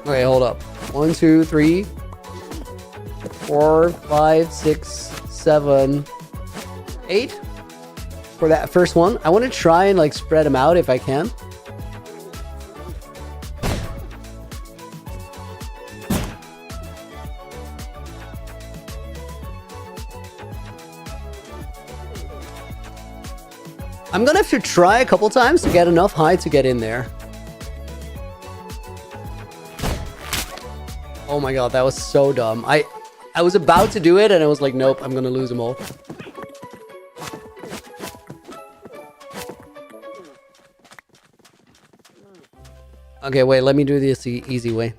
Okay, hold up. 1, 2, 3, 4, 5, 6, 7, 8 for that first one. I want to try and like spread them out if I can. I'm gonna have to try a couple times to get enough height to get in there. Oh my god, that was so dumb. I was about to do it and I was like, nope, I'm gonna lose them all. Okay, wait, let me do this the easy way.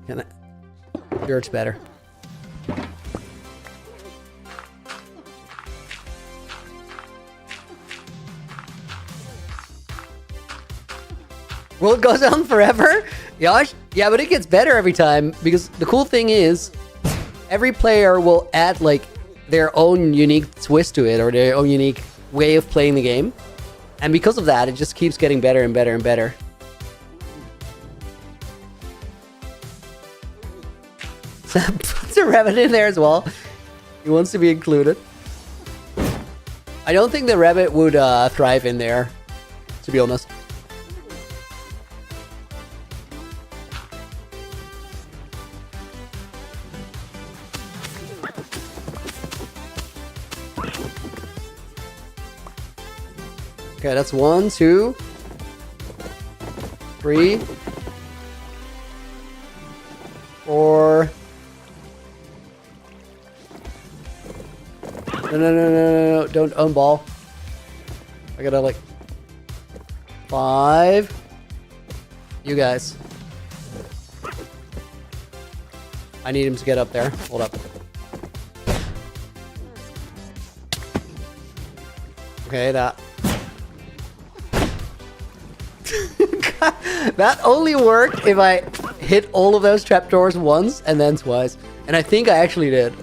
Can I? Sure, it's better. Will it goes on forever? Yosh? Yeah, but it gets better every time because the cool thing is every player will add like their own unique twist to it or their own unique way of playing the game. And because of that, it just keeps getting better and better and better. Sam puts a rabbit in there as well. He wants to be included. I don't think the rabbit would thrive in there, to be honest. Okay, that's 1, 2, 3, 4. No, don't unball. I gotta like 5. You guys. I need him to get up there. Hold up. Okay, that. That only worked if I hit all of those trapdoors once and then twice. And I think I actually did.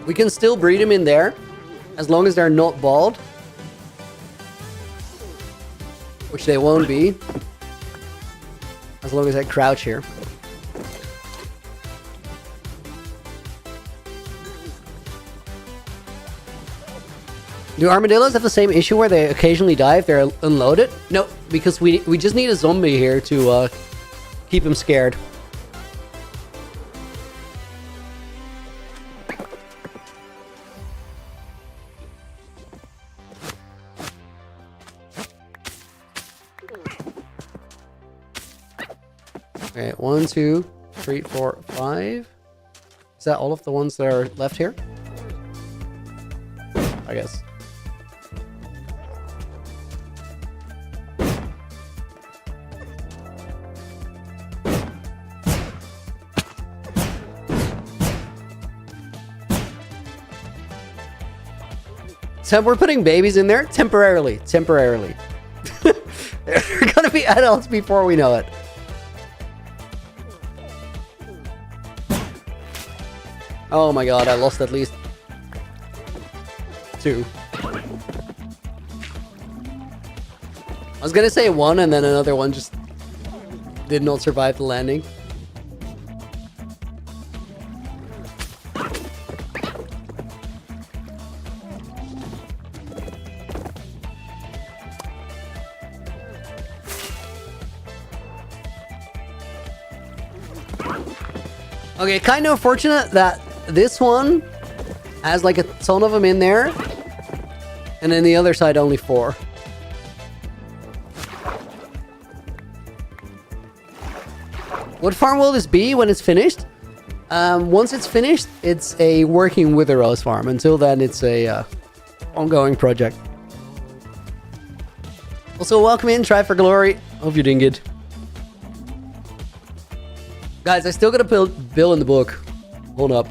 We can still breed them in there as long as they're not bald. Which they won't be. As long as I crouch here. Do armadillos have the same issue where they occasionally die if they're unloaded? No, because we just need a zombie here to keep them scared. Okay, 1, 2, 3, 4, 5. Is that all of the ones that are left here? I guess. So we're putting babies in there temporarily. Temporarily. They're gonna be adults before we know it. Oh my god, I lost at least 2. I was gonna say 1 and then another one just did not survive the landing. Okay, kind of unfortunate that this one has like a ton of them in there, and then the other side only 4. What farm will this be when it's finished? Once it's finished, it's a working wither rose farm. Until then, it's a ongoing project. Also, welcome in, Try for Glory. Hope you're doing good. Guys, I still gotta build Bill in the book. Hold up.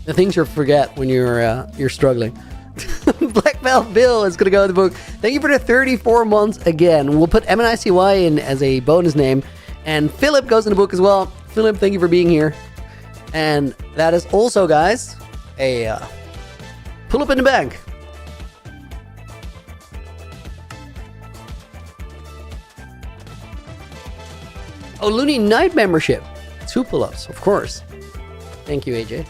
The things you forget when you're struggling. Black Belt Bill is gonna go in the book. Thank you for the 34 months again. We'll put MNICY in as a bonus name. And Philip goes in the book as well. Philip, thank you for being here. And that is also, guys, a pull up in the bank. Oh, Looney Night membership. 2 pull-ups, of course. Thank you, AJ.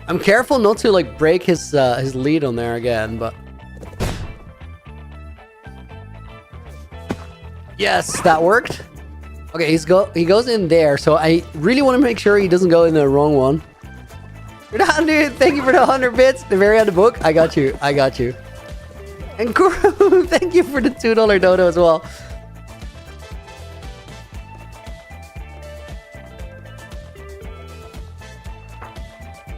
I'm careful not to like break his lead on there again, but yes, that worked. Okay, he goes in there, so I really want to make sure he doesn't go in the wrong one. Dude, thank you for the 100 bits. The very end of the book. I got you. And Guru, thank you for the $2 dodo as well.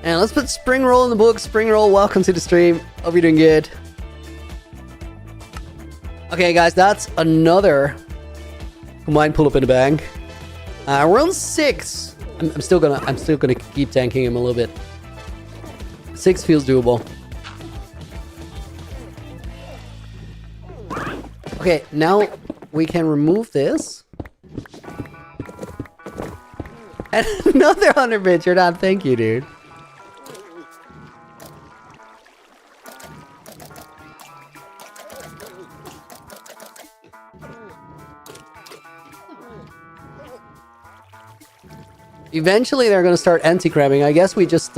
And let's put Spring Roll in the book. Spring Roll, welcome to the stream. Hope you're doing good. Okay, guys, that's another combined pull up in the bank. We're on 6. I'm still gonna keep tanking him a little bit. 6 feels doable. Okay, now we can remove this. And another 100 bits. You're not. Thank you, dude. Eventually, they're going to start anti-crabbing. I guess we just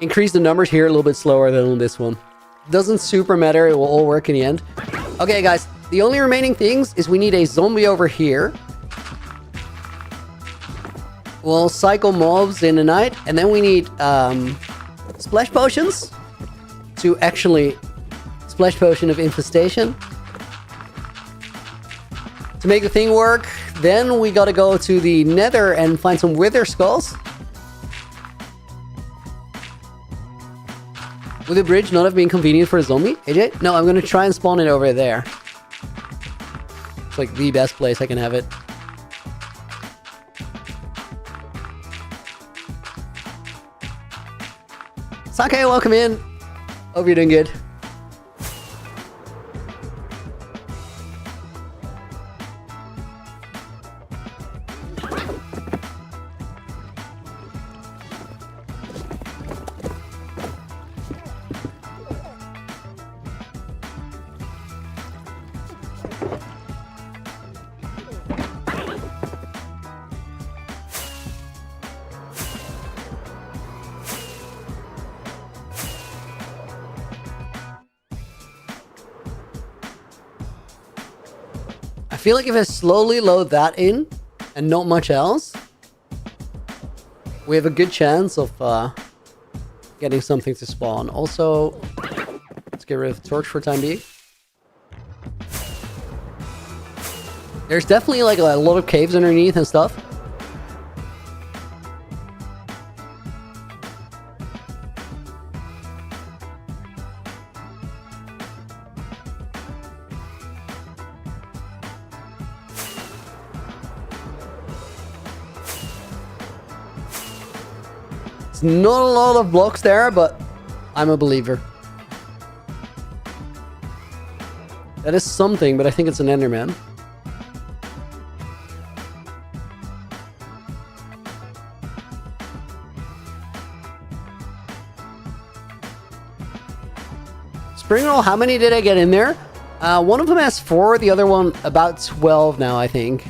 increase the numbers here a little bit slower than on this one. Doesn't super matter. It will all work in the end. Okay, guys. The only remaining things is we need a zombie over here. We'll cycle mobs in the night. And then we need splash potions to actually splash potion of infestation. To make the thing work, then we gotta go to the nether and find some wither skulls. Would the bridge not have been convenient for a zombie, AJ? No, I'm gonna try and spawn it over there. It's like the best place I can have it. Sake, welcome in. Hope you're doing good. I feel like if I slowly load that in and not much else, we have a good chance of getting something to spawn. Also, let's get rid of torch for time being. There's definitely like a lot of caves underneath and stuff. Not a lot of blocks there, but I'm a believer. That is something, but I think it's an Enderman. Spring roll, how many did I get in there? One of them has 4, the other one about 12 now, I think.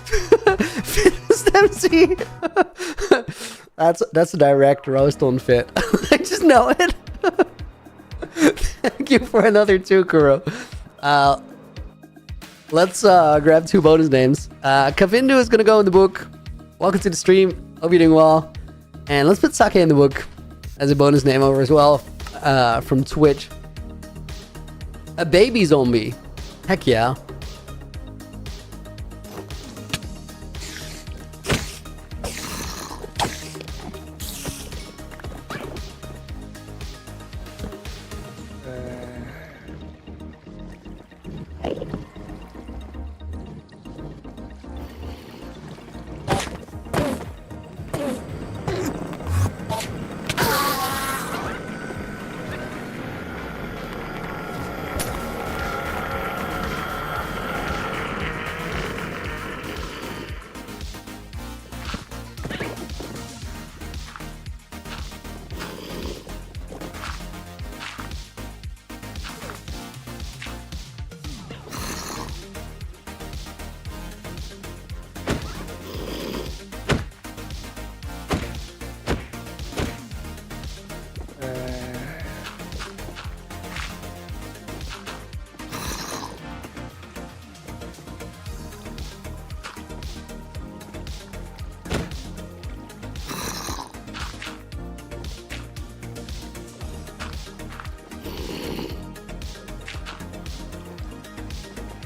Fitness MC. That's a direct roast on Fit. I just know it. Thank you for another 2, Kuro. Let's grab 2 bonus names. Kavindu is gonna go in the book. Welcome to the stream. Hope you're doing well. And let's put Sake in the book. as a bonus name over as well from Twitch. A baby zombie. Heck yeah.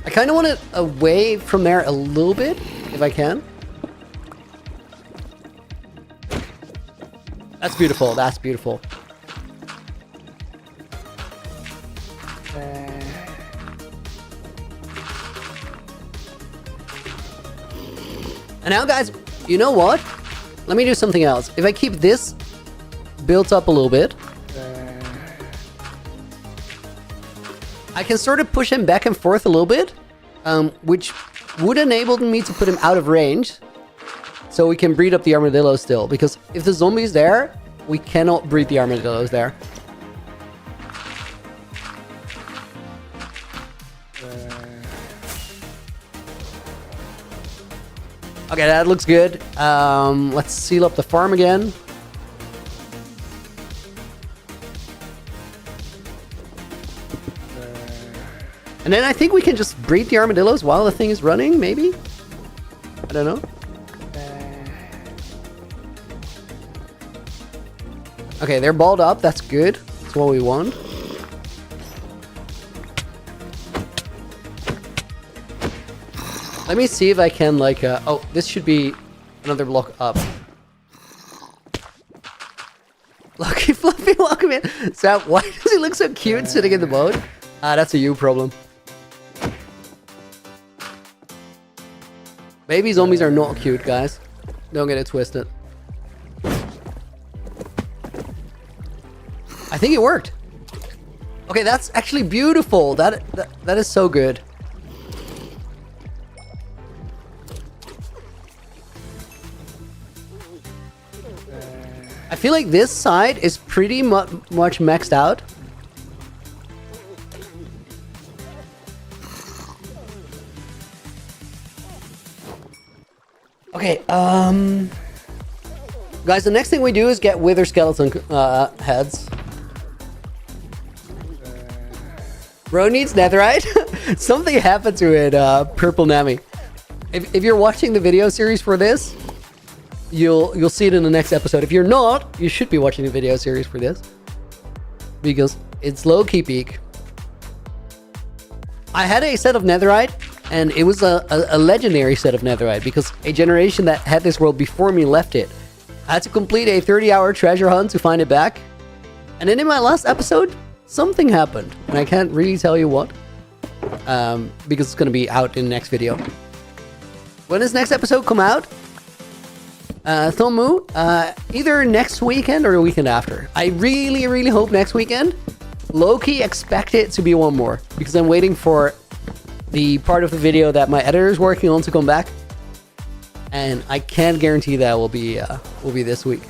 I kind of want it away from there a little bit, if I can. That's beautiful. That's beautiful. And now, guys, you know what? Let me do something else. If I keep this built up a little bit, I can sort of push him back and forth a little bit, which would enable me to put him out of range, so we can breed up the armadillos still. Because if the zombie's there, we cannot breed the armadillos there. Okay, that looks good. Let's seal up the farm again. And then I think we can just breed the armadillos while the thing is running, maybe? I don't know. Okay, they're balled up. That's good. That's what we want. Let me see if I can, like... oh, this should be another block up. Lucky Fluffy, welcome in. So, why does he look so cute sitting in the boat? That's a you problem. Baby zombies are not cute, guys. Don't get it twisted. I think it worked. Okay, that's actually beautiful. That is so good. I feel like this side is pretty much maxed out. Okay, guys, the next thing we do is get wither skeleton heads. Bro needs netherite. Something happened to it, Purple Nami. If you're watching the video series for this, you'll see it in the next episode. If you're not, you should be watching the video series for this, because it's low-key peak. I had a set of netherite, and it was a legendary set of netherite, because a generation that had this world before me left it. I had to complete a 30-hour treasure hunt to find it back. And then in my last episode, something happened. And I can't really tell you what. Because it's going to be out in the next video. When does next episode come out? Thomu, either next weekend or the weekend after. I really, really hope next weekend. Low-key expect it to be one more, because I'm waiting for the part of the video that my editor is working on to come back, and I can't guarantee that will be this week.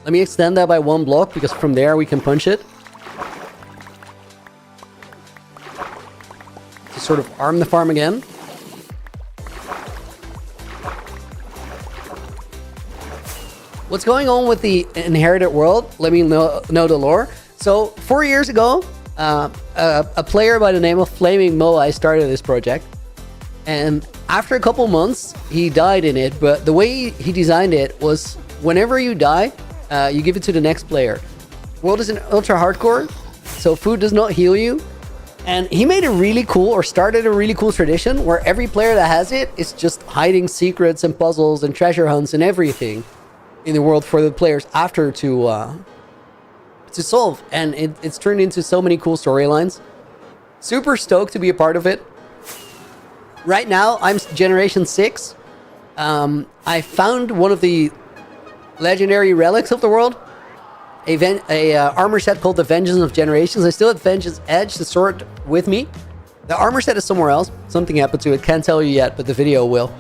Let me extend that by 1 block, because from there we can punch it to sort of arm the farm again. What's going on with the inherited world? Let me know the lore. So 4 years ago, a player by the name of Flaming Moai started this project. And after a couple months, he died in it. But the way he designed it was whenever you die, you give it to the next player. World is an ultra hardcore, so food does not heal you. And he made a really cool, or started a really cool tradition where every player that has it is just hiding secrets and puzzles and treasure hunts and everything in the world for the players after to solve. And it's turned into so many cool storylines. Super stoked to be a part of it. Right now, I'm Generation 6. I found one of the legendary relics of the world. A armor set called the Vengeance of Generations. I still have Vengeance Edge, the sword, with me. The armor set is somewhere else. Something happened to it. Can't tell you yet, but the video will.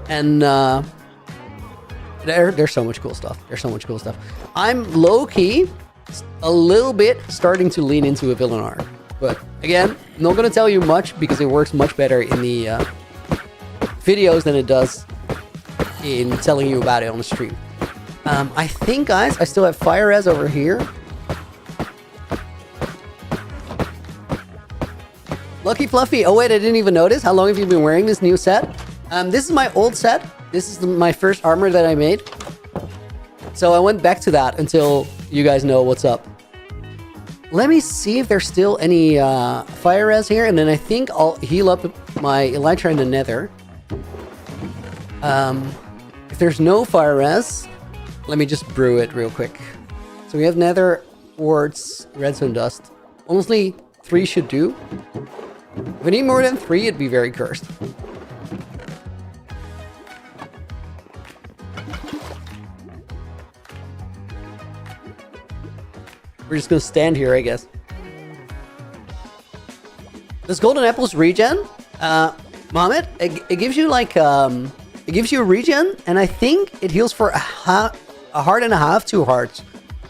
And there's so much cool stuff. There's so much cool stuff. I'm low-key a little bit starting to lean into a villain arc. But again, not going to tell you much because it works much better in the videos than it does in telling you about it on the stream. I think, guys, I still have fire res over here. Lucky Fluffy. Oh, wait, I didn't even notice. How long have you been wearing this new set? This is my old set. This is my first armor that I made. So I went back to that until you guys know what's up. Let me see if there's still any fire res here. And then I think I'll heal up my Elytra in the nether. If there's no fire res... Let me just brew it real quick. So we have nether, quartz, redstone dust. Honestly, 3 should do. If I need more than 3, it'd be very cursed. We're just gonna stand here, I guess. Does golden apples regen? Mohammed, it gives you like it gives you a regen, and I think it heals for a heart and a half, 2 hearts,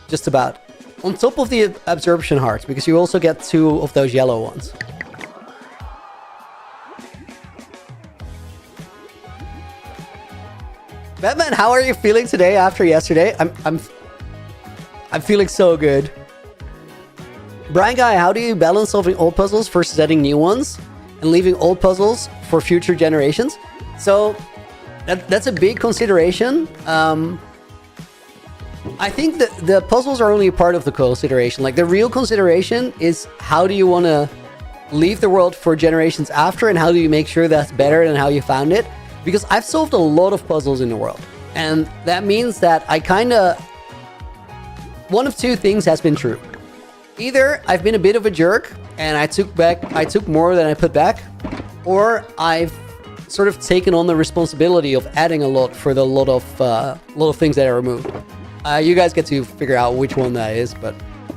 just about. On top of the absorption hearts, because you also get 2 of those yellow ones. Batman, how are you feeling today after yesterday? I'm feeling so good. Brian Guy, how do you balance solving old puzzles versus adding new ones and leaving old puzzles for future generations? So that's a big consideration. I think that the puzzles are only a part of the consideration. Like, the real consideration is how do you want to leave the world for generations after, and how do you make sure that's better than how you found it? Because I've solved a lot of puzzles in the world, and that means that I kind of... One of 2 things has been true. Either I've been a bit of a jerk and I took more than I put back, or I've sort of taken on the responsibility of adding a lot for the lot of things that I removed. You guys get to figure out which one that is, but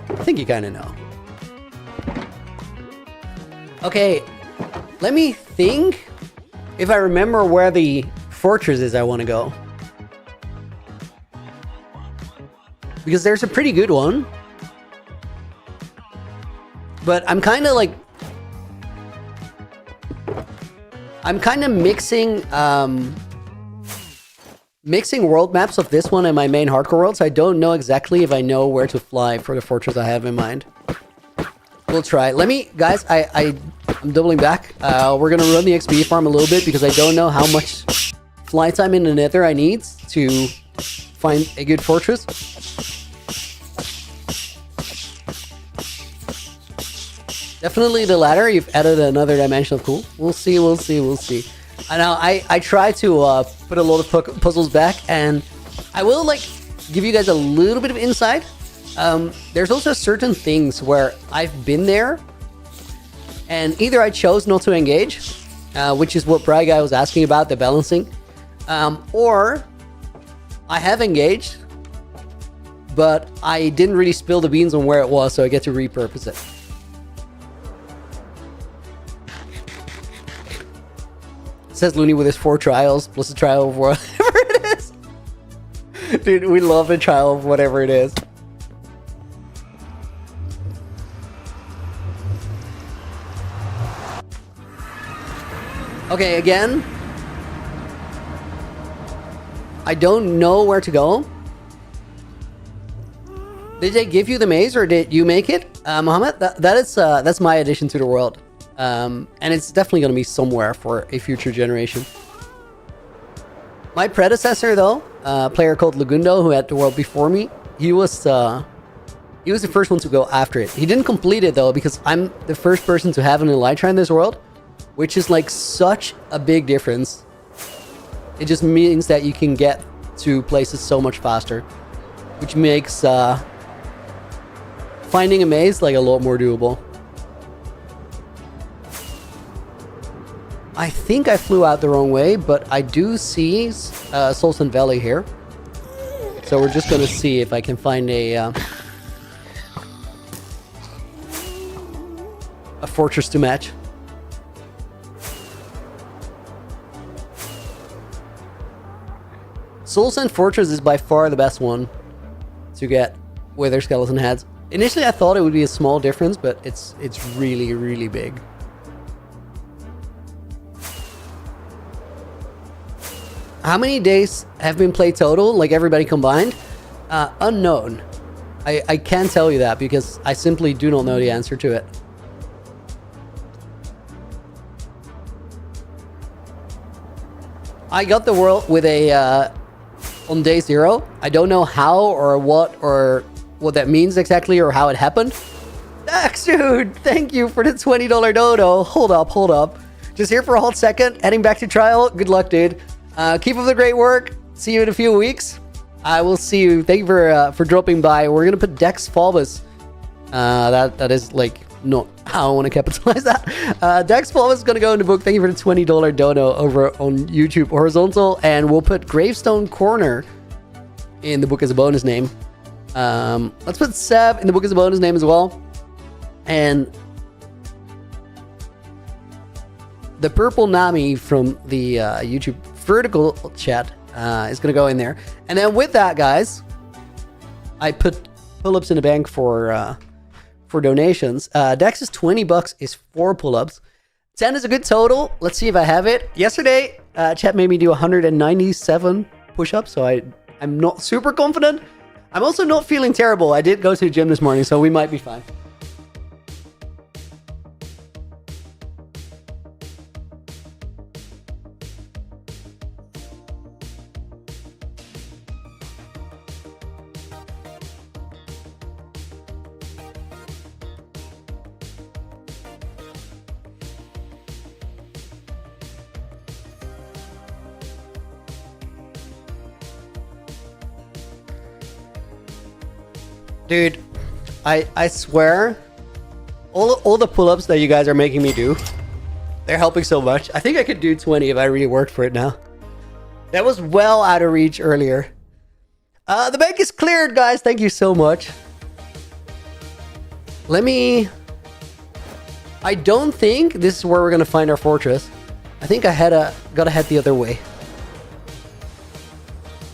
I think you kind of know. Okay, let me think if I remember where the fortress is I want to go. Because there's a pretty good one. But I'm kind of like... I'm kind of mixing world maps of this one and my main hardcore world, so I don't know exactly if I know where to fly for the fortress I have in mind. We'll try. Let me... Guys, I'm doubling back. We're going to run the XP farm a little bit because I don't know how much flight time in the nether I need to find a good fortress. Definitely the latter. You've added another dimension of cool. We'll see. I know I try to put a lot of puzzles back, and I will like give you guys a little bit of insight. There's also certain things where I've been there, and either I chose not to engage, which is what Bry Guy was asking about, the balancing, or I have engaged, but I didn't really spill the beans on where it was, so I get to repurpose it. Says Looney with his 4 trials plus the trial of whatever it is. Dude, we love the trial of whatever it is. Okay, again, I don't know where to go. Did they give you the maze, or did you make it, Mohammed? That's my addition to the world. And it's definitely going to be somewhere for a future generation. My predecessor, though, a player called Lagundo, who had the world before me, he was the first one to go after it. He didn't complete it, though, because I'm the first person to have an Elytra in this world, which is like such a big difference. It just means that you can get to places so much faster, which makes finding a maze like a lot more doable. I think I flew out the wrong way, but I do see Solston Valley here. So we're just going to see if I can find a fortress to match. Solston Fortress is by far the best one to get Wither Skeleton heads. Initially I thought it would be a small difference, but it's really, really big. How many days have been played total, like everybody combined? Unknown. I can't tell you that because I simply do not know the answer to it. I got the world with a on day 0. I don't know how or what that means exactly or how it happened. Dax, dude, thank you for the $20 dodo. Hold up. Just here for a hot second, heading back to trial. Good luck, dude. Keep up the great work. See you in a few weeks. I will see you. Thank you for dropping by. We're gonna put Dex Fulbus. That is like not how I want to capitalize that. Dex Fulbus is gonna go in the book. Thank you for the $20 dono over on YouTube Horizontal, and we'll put Gravestone Corner in the book as a bonus name. Let's put Seb in the book as a bonus name as well, and the purple Nami from the YouTube vertical chat is going to go in there. And then with that, guys, I put pull-ups in the bank for donations. Dex is $20 is 4 pull-ups. 10 is a good total. Let's see if I have it. Yesterday, chat made me do 197 push-ups, so I'm not super confident. I'm also not feeling terrible. I did go to the gym this morning, so we might be fine. Dude, I swear, all the pull-ups that you guys are making me do, they're helping so much. I think I could do 20 if I really worked for it now. That was well out of reach earlier. The bank is cleared, guys. Thank you so much. I don't think this is where we're going to find our fortress. I think I gotta head the other way.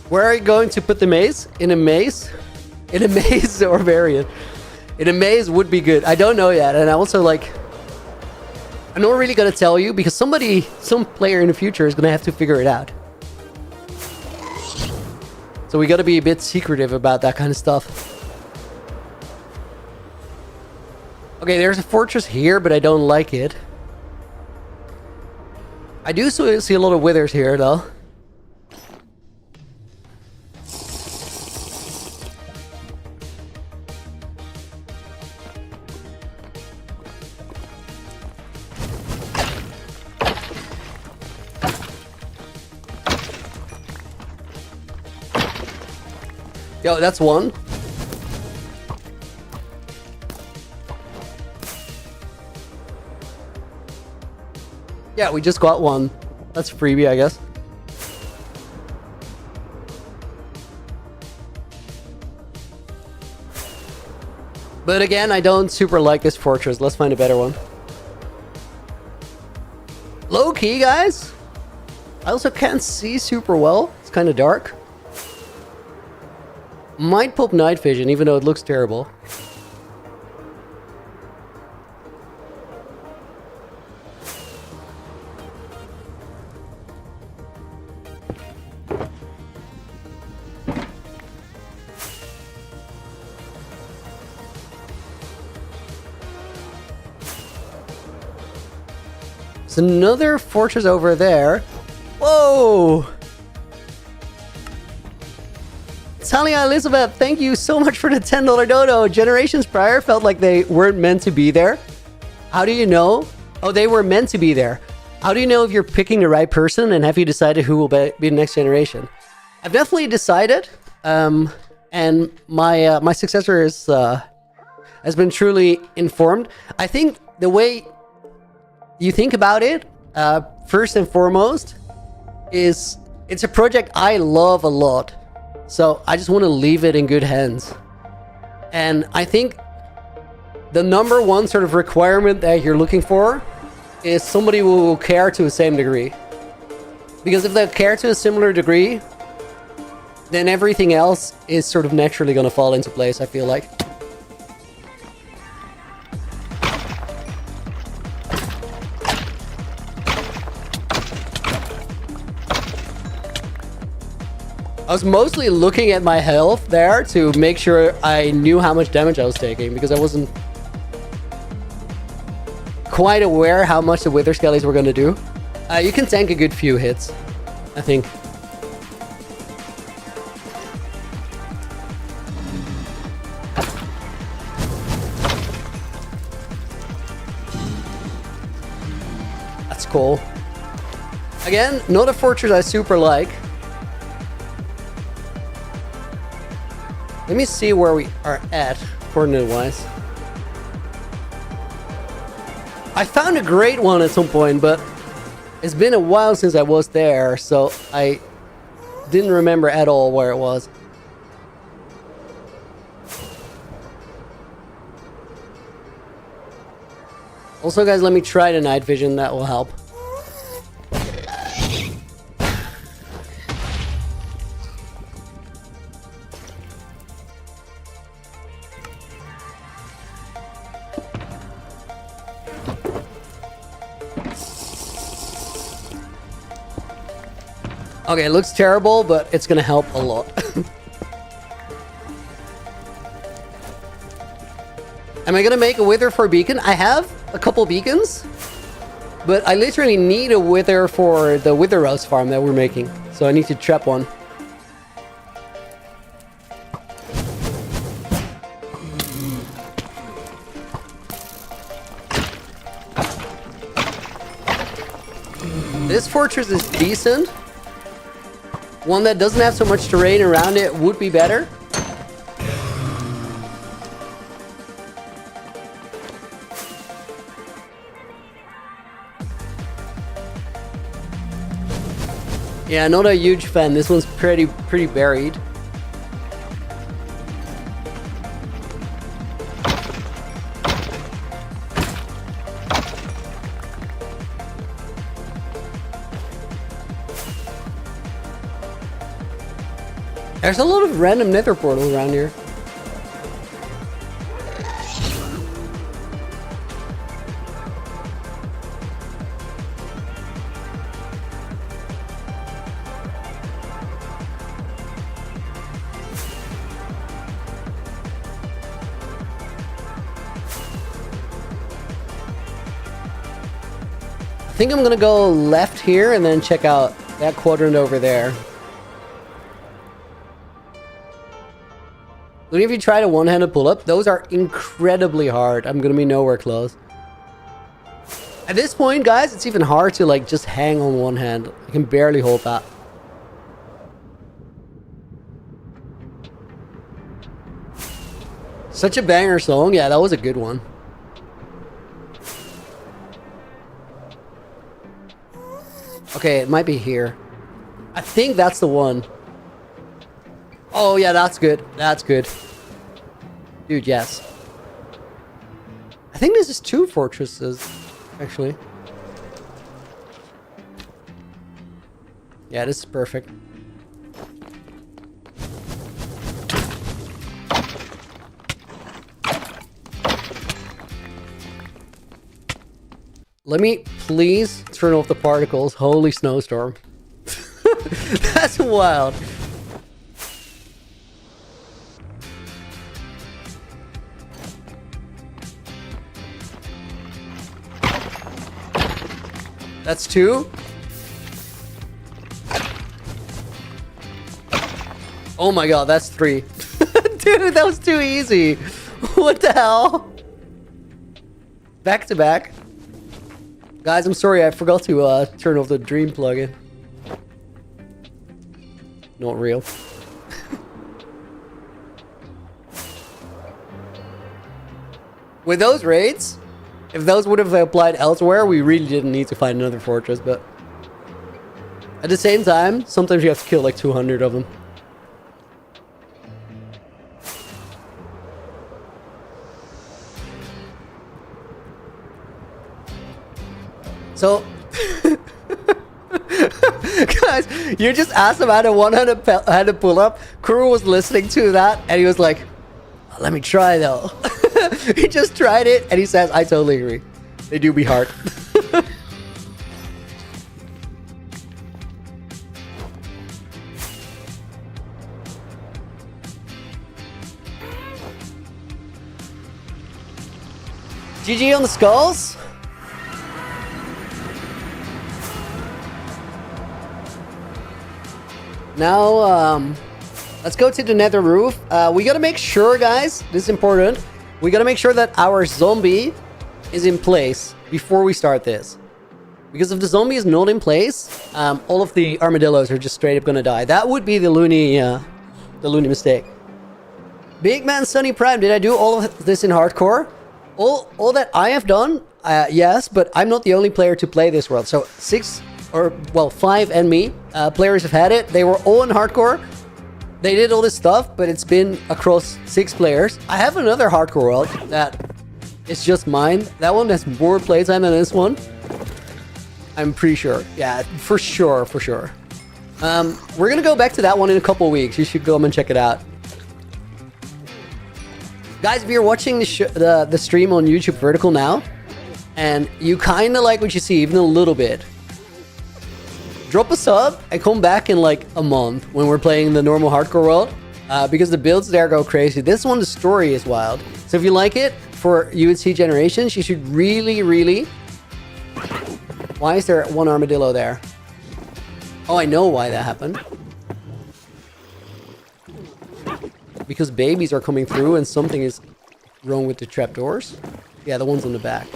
Where are you going to put the maze? In a maze? In a maze or variant? In a maze would be good. I don't know yet. And I also I'm not really going to tell you because some player in the future is going to have to figure it out. So we got to be a bit secretive about that kind of stuff. Okay, there's a fortress here, but I don't like it. I do see a lot of withers here, though. Yo, that's one. Yeah, we just got one. That's a freebie, I guess. But again, I don't super like this fortress. Let's find a better one. Low key, guys. I also can't see super well. It's kind of dark. Might pop night vision, even though it looks terrible. There's another fortress over there. Whoa! Talia Elizabeth, thank you so much for the $10 dono. Generations prior felt like they weren't meant to be there. How do you know? Oh, they were meant to be there. How do you know if you're picking the right person, and have you decided who will be the next generation? I've definitely decided, and my successor has been truly informed. I think the way you think about it, first and foremost, is it's a project I love a lot. So I just want to leave it in good hands. And I think the number one sort of requirement that you're looking for is somebody who will care to the same degree. Because if they care to a similar degree, then everything else is sort of naturally going to fall into place, I feel like. I was mostly looking at my health there to make sure I knew how much damage I was taking, because I wasn't quite aware how much the Wither Skellies were going to do. You can tank a good few hits, I think. That's cool. Again, not a fortress I super like. Let me see where we are at, coordinate-wise. I found a great one at some point, but it's been a while since I was there, so I didn't remember at all where it was. Also, guys, let me try the night vision. That will help. Okay, it looks terrible, but it's gonna help a lot. Am I gonna make a wither for a beacon? I have a couple beacons, but I literally need a wither for the wither rose farm that we're making. So I need to trap one. This fortress is decent. One that doesn't have so much terrain around it would be better. Yeah, not a huge fan. This one's pretty buried. There's a lot of random nether portals around here. I think I'm gonna go left here and then check out that quadrant over there. Look, if you try to one-handed pull-up, those are incredibly hard. I'm gonna be nowhere close. At this point, guys, it's even hard to like just hang on one hand. I can barely hold that. Such a banger song. Yeah, that was a good one. Okay, it might be here. I think that's the one. Oh, yeah, that's good. That's good. Dude, yes. I think this is 2 fortresses, actually. Yeah, this is perfect. Let me please turn off the particles. Holy snowstorm. That's wild. That's 2. Oh my god, that's 3. Dude, that was too easy. What the hell? Back to back. Guys, I'm sorry, I forgot to turn off the Dream plugin. Not real. With those raids, if those would have applied elsewhere, we really didn't need to find another fortress, but at the same time, sometimes you have to kill like 200 of them. So, guys, you just asked him how to 100 pull up. Kuro was listening to that, and he was like, "Let me try though." He just tried it, and he says, "I totally agree. They do be hard." GG on the skulls. Now, let's go to the nether roof. We gotta make sure, guys, this is important. We gotta make sure that our zombie is in place before we start this. Because if the zombie is not in place, all of the armadillos are just straight up gonna die. That would be the loony mistake. Big man Sunny Prime, did I do all of this in hardcore? All that I have done, yes, but I'm not the only player to play this world. So 5 and me, players have had it. They were all in hardcore. They did all this stuff, but it's been across 6 players. I have another hardcore world that is just mine. That one has more playtime than this one. I'm pretty sure. Yeah, for sure. We're gonna go back to that one in a couple weeks. You should go and check it out. Guys, if you're watching the stream on YouTube Vertical now, and you kind of like what you see, even a little bit, drop a sub and come back in like a month when we're playing the normal hardcore world, because the builds there go crazy. This one, the story is wild. So if you like it for UHCG Generations, you should really... Why is there one armadillo there? Oh, I know why that happened. Because babies are coming through and something is wrong with the trapdoors. Yeah, the ones on the back.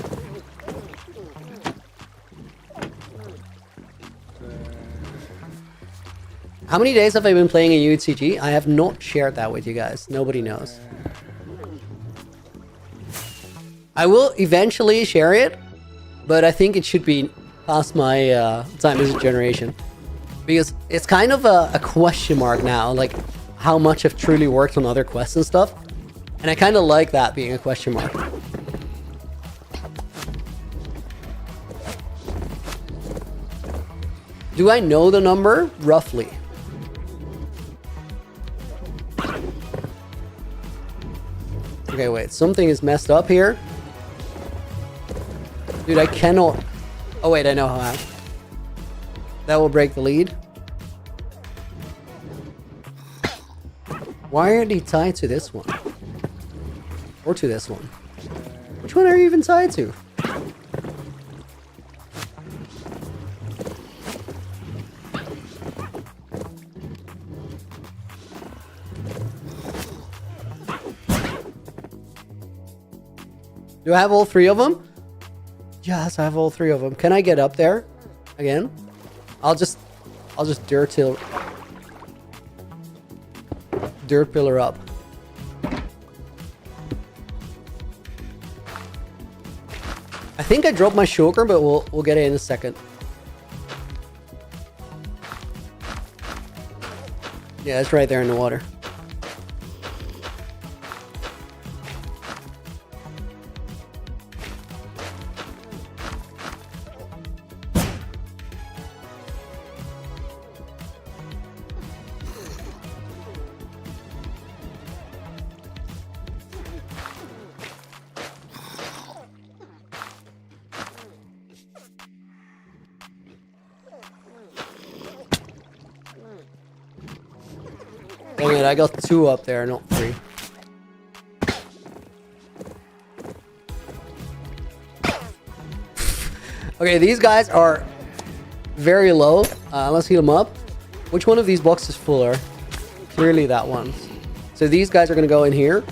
How many days have I been playing in UHCG? I have not shared that with you guys. Nobody knows. I will eventually share it, but I think it should be past my time as a generation. Because it's kind of a question mark now, like how much I've truly worked on other quests and stuff. And I kind of like that being a question mark. Do I know the number? Roughly. Okay, wait. Something is messed up here. Dude, I cannot... Oh, wait. I know how. That will break the lead. Why are they tied to this one? Or to this one? Which one are you even tied to? Do I have all 3 of them? Yes, I have all 3 of them. Can I get up there again? I'll just dirt pillar up. I think I dropped my shulker, but we'll get it in a second. Yeah, it's right there in the water. Dang it, I got 2 up there, not 3. Okay, these guys are very low. Let's heat them up. Which one of these blocks is fuller? Clearly that one. So these guys are gonna go in here.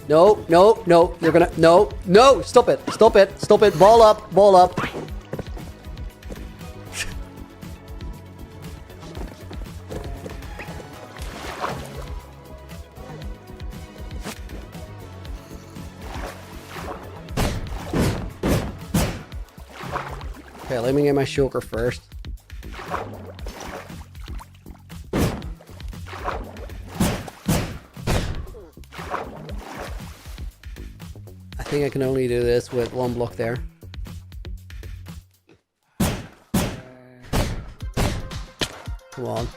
No, no, no. You're gonna no, no. Stop it. Stop it. Stop it. Ball up. Ball up. Okay, let me get my shulker first. I think I can only do this with one block there. Come on.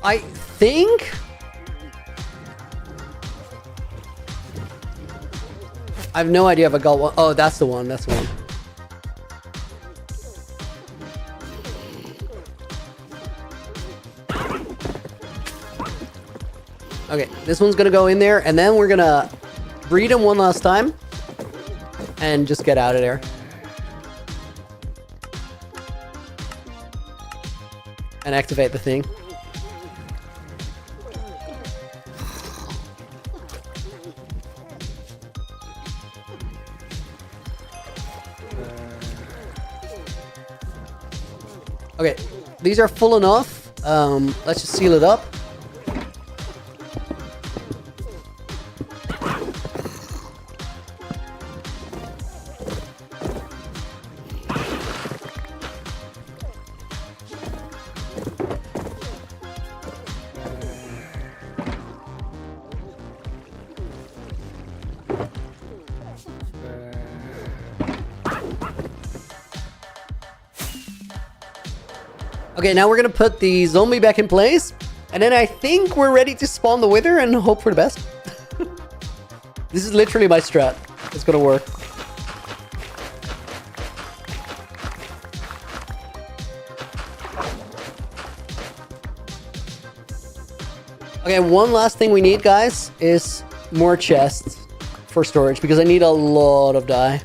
I think I have no idea if I got one. Oh, that's the one. That's the one. Okay, this one's gonna go in there, and then we're gonna breed him one last time and just get out of there. And activate the thing. Okay, these are full enough. Let's just seal it up. Okay, now we're gonna put the zombie back in place, and then I think we're ready to spawn the wither and hope for the best. This is literally my strat. It's gonna work. Okay, one last thing we need, guys, is more chests for storage, because I need a lot of dye.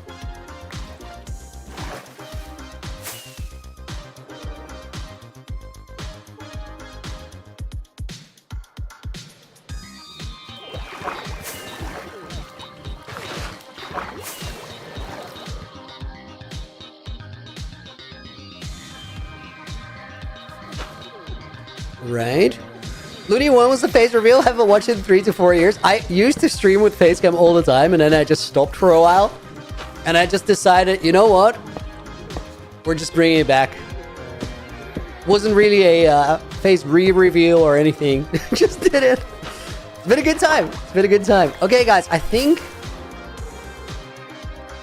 Right. Looney, when was the face reveal? Haven't watched it in 3 to 4 years. I used to stream with facecam all the time, and then I just stopped for a while. And I just decided, you know what? We're just bringing it back. Wasn't really a face re-reveal or anything. Just did it. It's been a good time. It's been a good time. Okay, guys, I think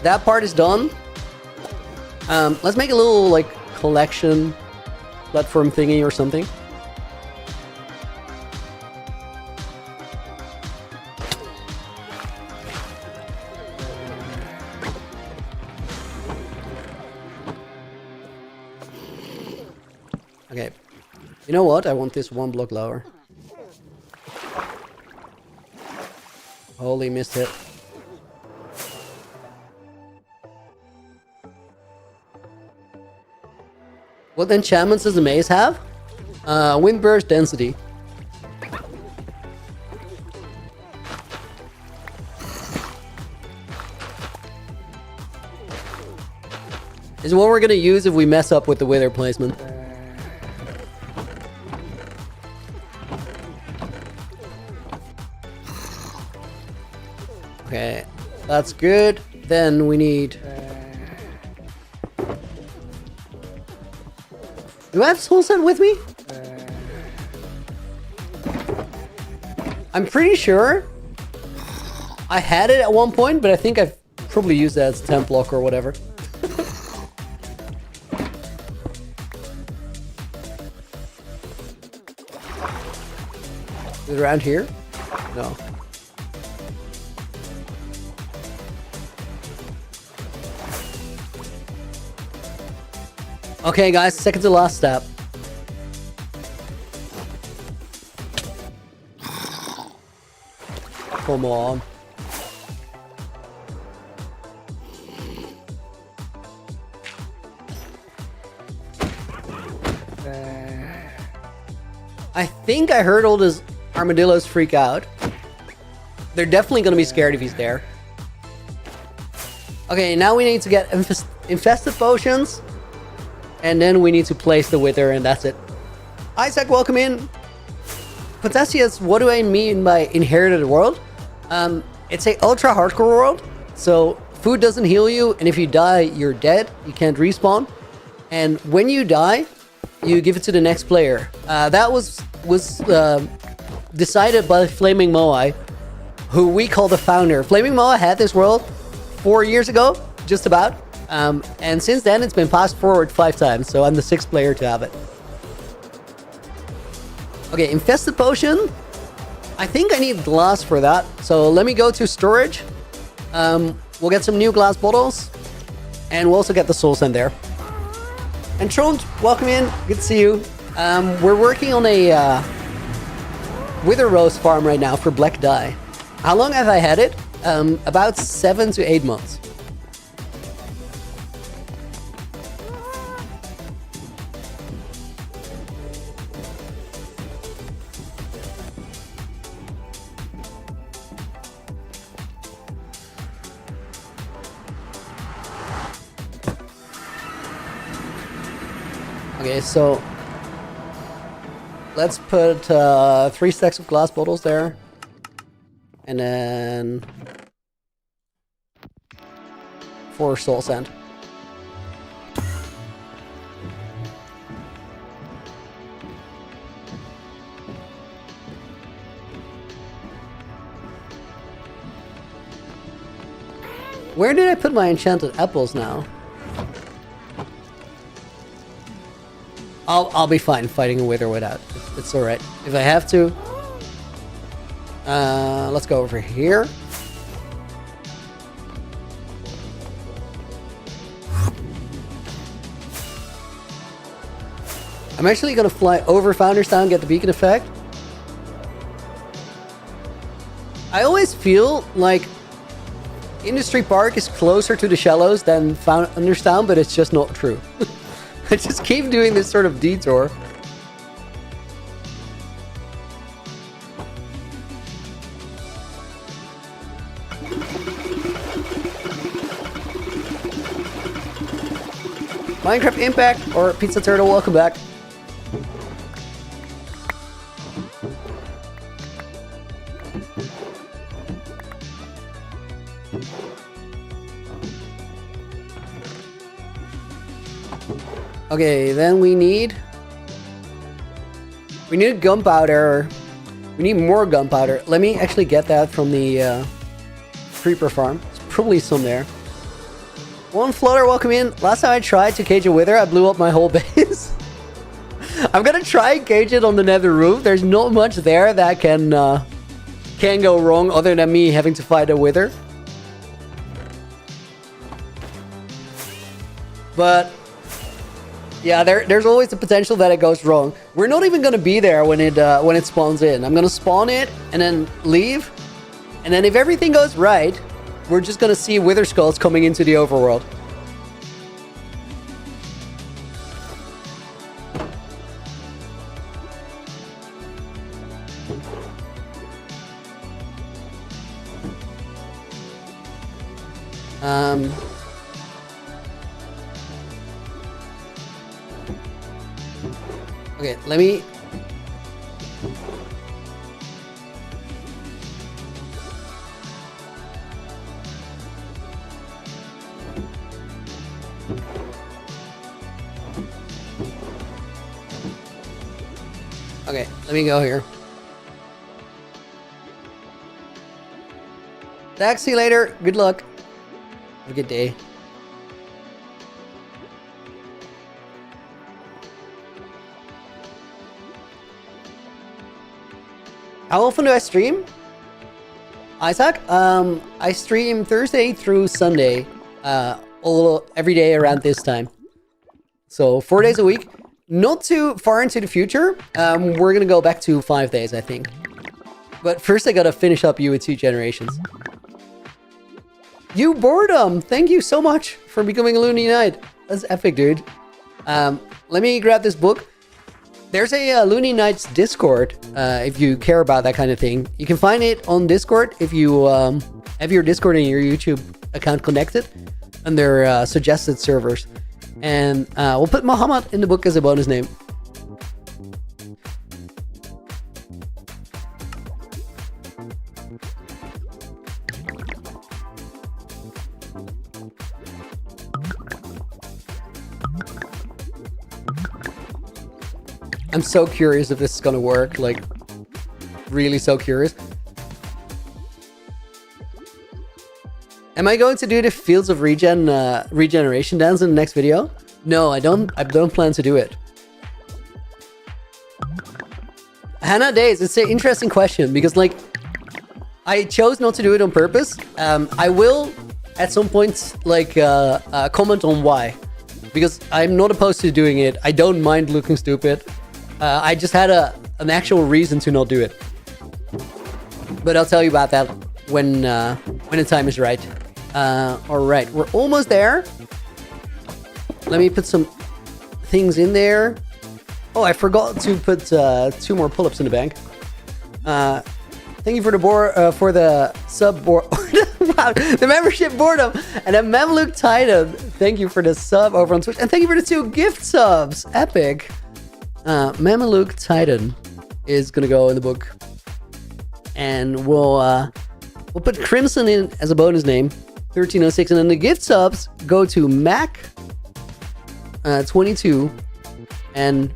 that part is done. Let's make a little, like, collection platform thingy or something. Okay, you know what? I want this one block lower. Holy, missed it. What enchantments does the maze have? Wind burst density. Is what we're gonna use if we mess up with the wither placement. Okay, that's good. Then we need... Do I have soul set with me? I'm pretty sure I had it at one point, but I think I've probably used that as temp block or whatever. Is it around here? No. Okay, guys, second to last step. Come on. I think I heard all those armadillos freak out. They're definitely going to be scared if he's there. Okay, now we need to get infested potions. And then we need to place the wither, and that's it. Isaac, welcome in. Potassius, what do I mean by inherited world? It's a ultra hardcore world. So food doesn't heal you, and if you die, you're dead. You can't respawn. And when you die, you give it to the next player. That was decided by Flaming Moai, who we call the founder. Flaming Moai had this world 4 years ago, just about. And since then, it's been passed forward 5 times, so I'm the 6th player to have it. Okay, infested potion. I think I need glass for that, so let me go to storage. We'll get some new glass bottles, and we'll also get the soul sand there. And Trond, welcome in. Good to see you. We're working on a wither rose farm right now for black dye. How long have I had it? About 7 to 8 months. Okay, so let's put 3 stacks of glass bottles there. And then 4 soul sand. Where did I put my enchanted apples now? I'll be fine fighting a wither without. It's alright. If I have to. Let's go over here. I'm actually gonna fly over Founders Town, get the beacon effect. I always feel like Industry Park is closer to the Shallows than Founders Town, but it's just not true. I just keep doing this sort of detour. Minecraft Impact or Pizza Turtle, welcome back. Okay, then we need gunpowder. We need more gunpowder. Let me actually get that from the creeper farm. There's probably some there. One floater, welcome in. Last time I tried to cage a wither, I blew up my whole base. I'm gonna try and cage it on the nether roof. There's not much there that can go wrong other than me having to fight a wither. But yeah, there's always the potential that it goes wrong. We're not even gonna be there when it spawns in. I'm gonna spawn it and then leave, and then if everything goes right, we're just gonna see wither skulls coming into the overworld. Okay, let me... Okay, let me go here. Taxi later. Good luck. Have a good day. How often do I stream? Isaac? I stream Thursday through Sunday, every day around this time. So 4 days a week. Not too far into the future. We're gonna go back to 5 days, I think. But first I gotta finish up UHCG Generations. You Boredom! Thank you so much for becoming a Looney Knight. That's epic, dude. Let me grab this book. There's a Looney Knights Discord, if you care about that kind of thing. You can find it on Discord if you have your Discord and your YouTube account connected under suggested servers. And we'll put Muhammad in the book as a bonus name. I'm so curious if this is gonna work, like, really so curious. Am I going to do the Fields of Regeneration dance in the next video? No, I don't plan to do it. Hannah Days, it's an interesting question because, like, I chose not to do it on purpose. I will at some point, like, comment on why. Because I'm not opposed to doing it. I don't mind looking stupid. I just had an actual reason to not do it. But I'll tell you about that when the time is right. Alright, we're almost there. Let me put some things in there. Oh, I forgot to put 2 more pull-ups in the bank. Thank you for the sub board. Wow, the membership Boredom and a Mamluk Titan. Thank you for the sub over on Twitch, and thank you for the 2 gift subs. Epic. Mamluk Titan is gonna go in the book, and we'll put Crimson in as a bonus name, 1306, and then the gift subs go to Mac 22 and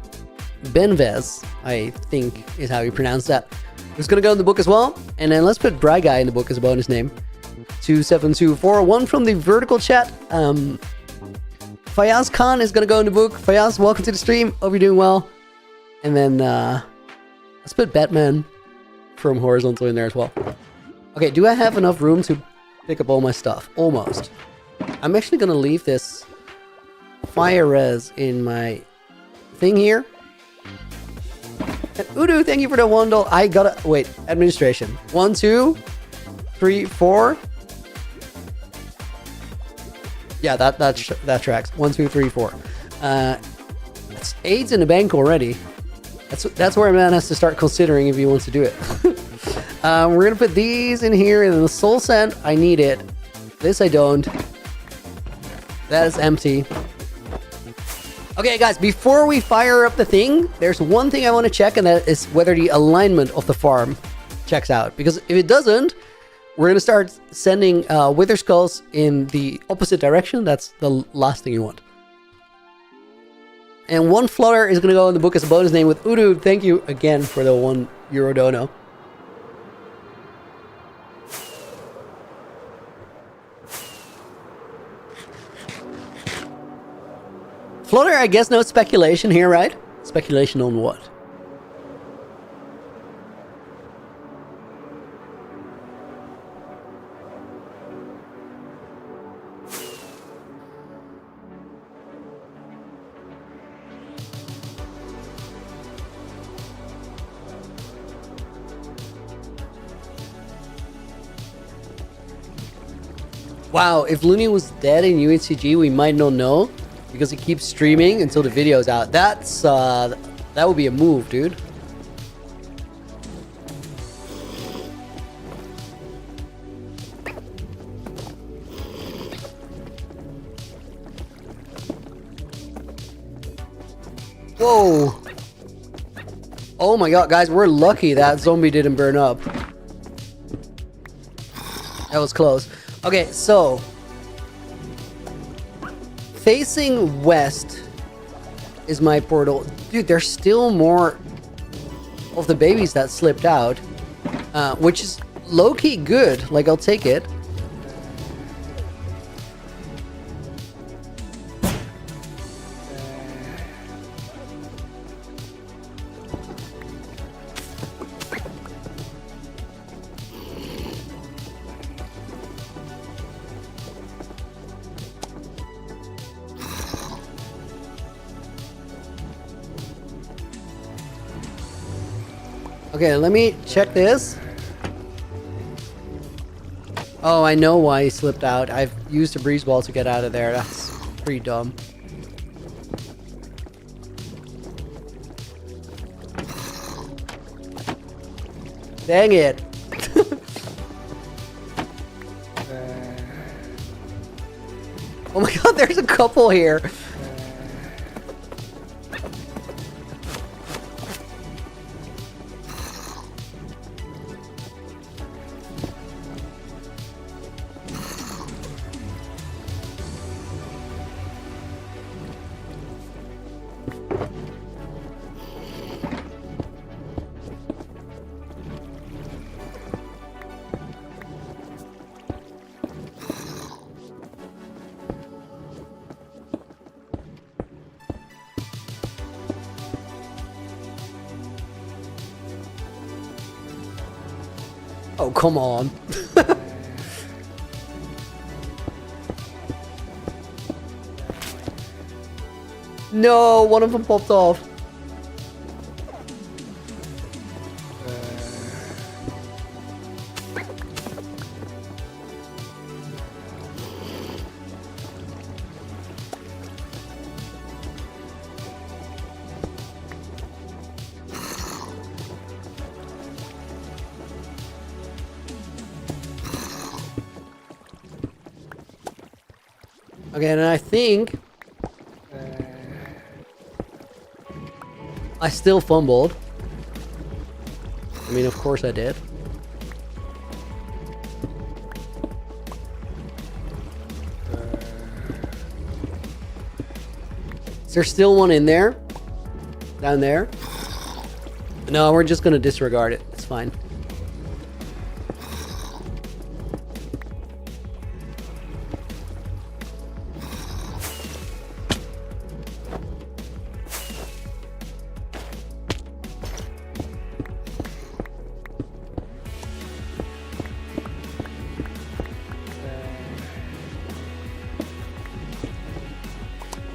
Benvez, I think is how you pronounce that. It's gonna go in the book as well, and then let's put Bry Guy in the book as a bonus name, 27241 from the vertical chat. Fayaz Khan is gonna go in the book. Fayaz, welcome to the stream. Hope you're doing well. And then let's put Batman from horizontal in there as well. Okay, do I have enough room to pick up all my stuff? Almost. I'm actually gonna leave this fire res in my thing here. And Udu, thank you for the $1. I gotta wait. Administration. 1, 2, 3, 4. Yeah, that tracks. 1, 2, 3, 4. That's 8 in the bank already. That's where a man has to start considering if he wants to do it. We're gonna put these in here, and then the soul sand, I need it. This I don't. That is empty. Okay, guys, before we fire up the thing, there's one thing I want to check, and that is whether the alignment of the farm checks out. Because if it doesn't, we're gonna start sending wither skulls in the opposite direction. That's the last thing you want. And 1 flutter is going to go in the book as a bonus name with Udu. Thank you again for the €1 dono. Flutter, I guess no speculation here, right? Speculation on what? Wow, if Looney was dead in UHCG, we might not know because he keeps streaming until the video's out. That's that would be a move, dude. Whoa. Oh my god, guys, we're lucky that zombie didn't burn up. That was close. Okay, so facing west is my portal. Dude, there's still more of the babies that slipped out, which is low-key good. Like, I'll take it. Okay, let me check this. Oh, I know why he slipped out. I've used a breeze ball to get out of there. That's pretty dumb. Dang it. Oh my god, there's a couple here. Oh, come on. No, one of them popped off. Okay, and I think I still fumbled. I mean, of course I did. Is there still one in there? Down there? No, we're just gonna disregard it. It's fine.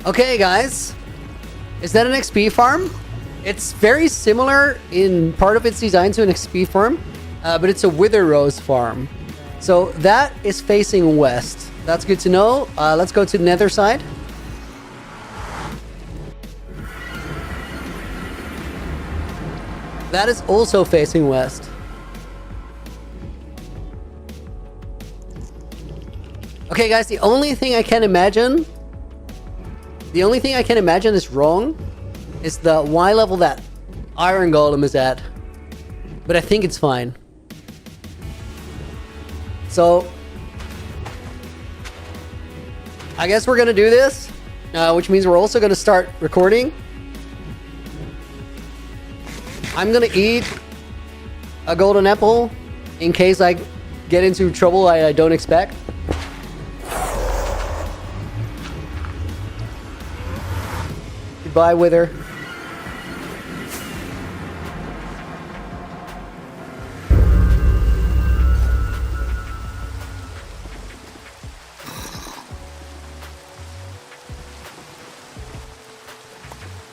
Okay, guys. Is that an XP farm? It's very similar in part of its design to an XP farm, but it's a Wither Rose farm. So that is facing west. That's good to know. Let's go to the nether side. That is also facing west. Okay, guys, the only thing I can imagine is wrong is the Y level that Iron Golem is at. But I think it's fine. So I guess we're gonna do this, which means we're also gonna start recording. I'm gonna eat a golden apple in case I get into trouble I don't expect. Goodbye, Wither.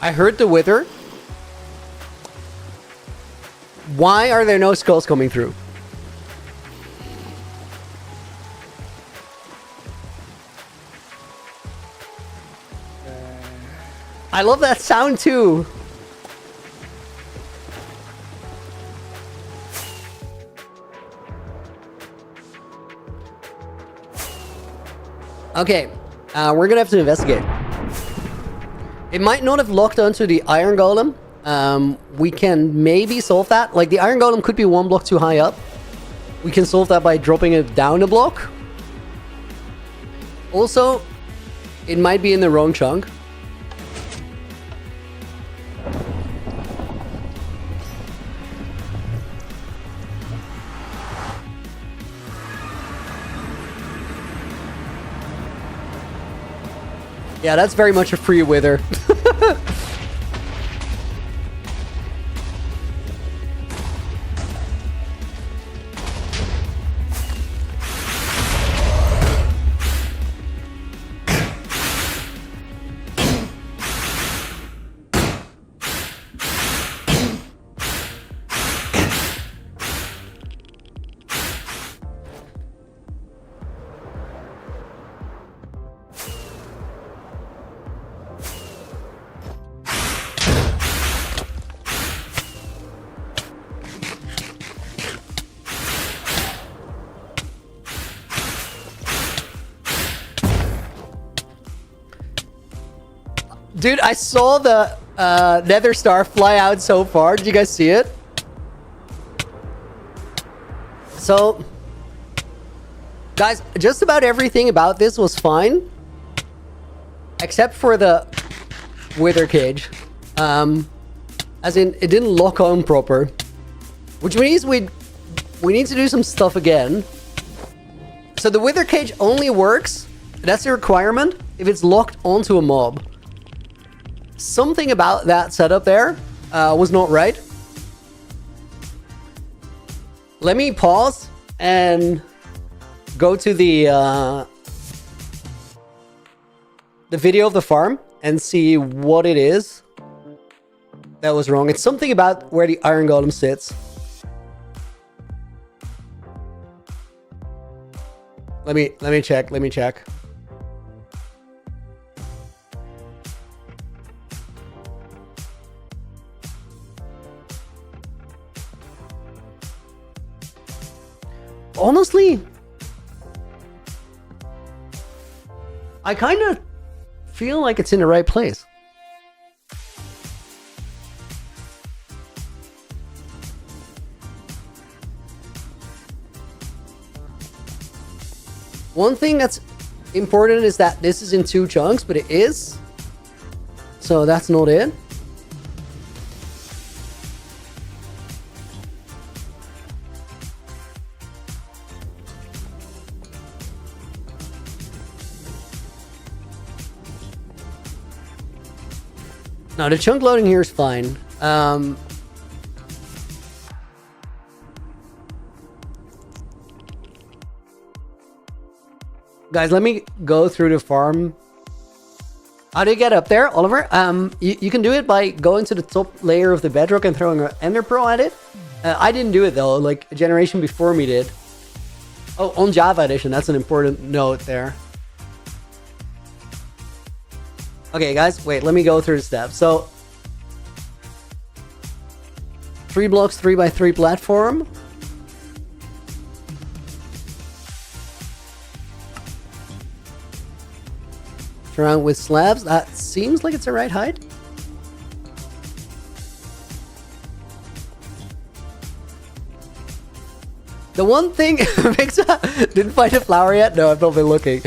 I heard the Wither. Why are there no skulls coming through? I love that sound too. Okay, we're gonna have to investigate. It might not have locked onto the Iron Golem. We can maybe solve that. Like, the Iron Golem could be one block too high up. We can solve that by dropping it down a block. Also, it might be in the wrong chunk. Yeah, that's very much a free Wither. Dude, I saw the nether star fly out so far. Did you guys see it? So, guys, just about everything about this was fine. Except for the wither cage. As in, it didn't lock on proper. Which means we need to do some stuff again. So the wither cage only works, that's the requirement, if it's locked onto a mob. Something about that setup there was not right. Let me pause and go to the video of the farm and see what it is that was wrong. It's something about where the iron golem sits. Let me check. Honestly, I kind of feel like it's in the right place. One thing that's important is that this is in 2 chunks, but it is. So that's not it. Now the chunk loading here is fine. Guys, let me go through the farm. How do you get up there, Oliver? You can do it by going to the top layer of the bedrock and throwing an ender pearl at it. I didn't do it though, like a generation before me did. Oh, on Java edition, that's an important note there. Okay, guys, wait, let me go through the steps. So, 3 blocks, 3x3 platform. Around with slabs. That seems like it's the right height. The one thing didn't find a flower yet. No, I've not been looking.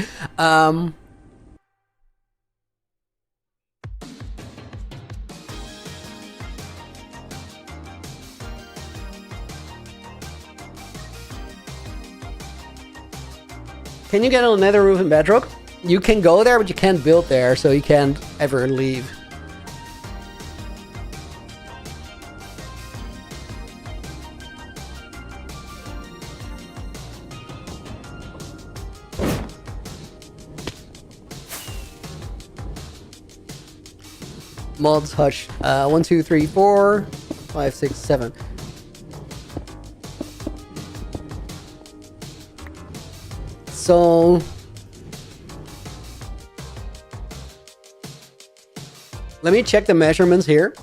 Can you get on nether roof in bedrock? You can go there, but you can't build there, so you can't ever leave. Mods hush. 1, 2, 3, 4, 5, 6, 7. So let me check the measurements here.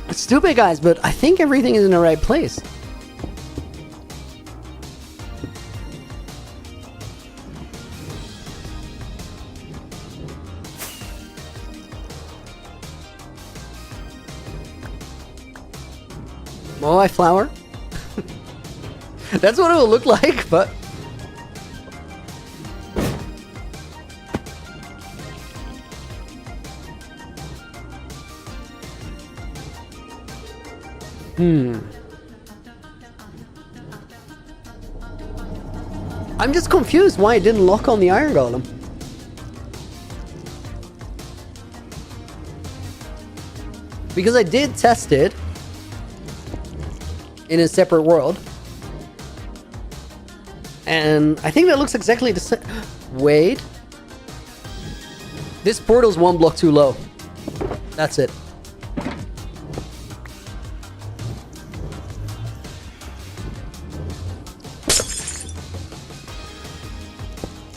It's stupid, guys, but I think everything is in the right place. Oh, I flower. That's what it will look like, but... I'm just confused why it didn't lock on the iron golem. Because I did test it in a separate world. And I think that looks exactly the same. Wait. This portal's 1 block too low. That's it.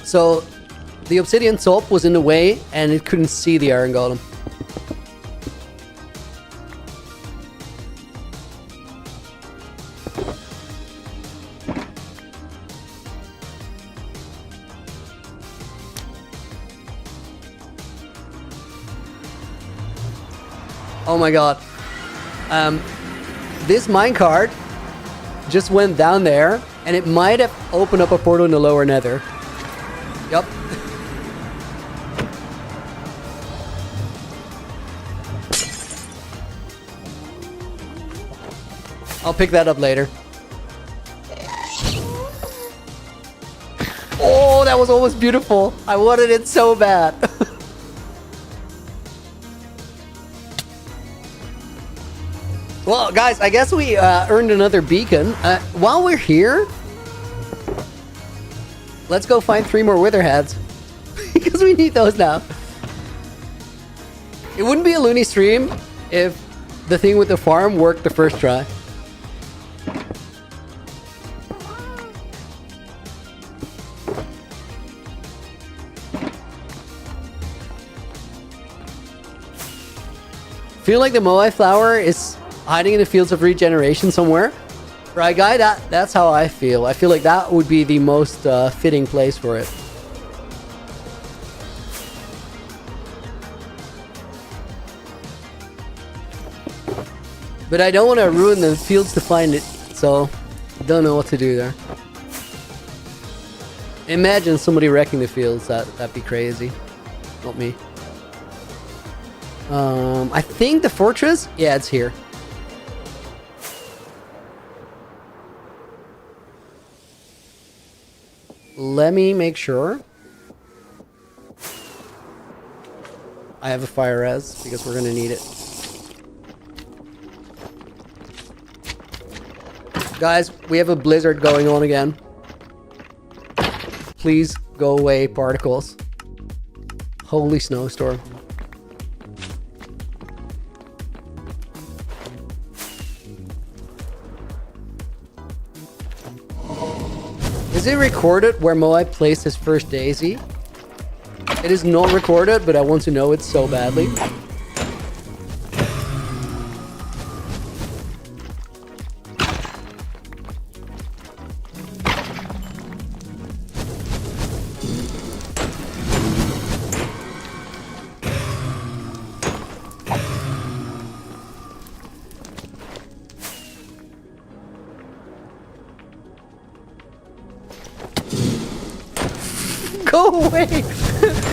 So The obsidian soap was in the way and it couldn't see the iron golem. Oh my god. This minecart just went down there and it might have opened up a portal in the lower nether. Yup. I'll pick that up later. Oh, that was almost beautiful. I wanted it so bad. Well, guys, I guess we earned another beacon. While we're here, let's go find 3 more witherheads. Because we need those now. It wouldn't be a loony stream if the thing with the farm worked the first try. Feel like the Moai flower is hiding in the fields of regeneration somewhere. Right, guy? That's how I feel. I feel like that would be the most fitting place for it. But I don't want to ruin the fields to find it, so don't know what to do there. Imagine somebody wrecking the fields. That'd be crazy. Not me. I think the fortress? Yeah, it's here. Let me make sure. I have a fire res because we're gonna need it. Guys, we have a blizzard going on again. Please go away, particles. Holy snowstorm. Is it recorded where Moai placed his first daisy? It is not recorded, but I want to know it so badly. Go away!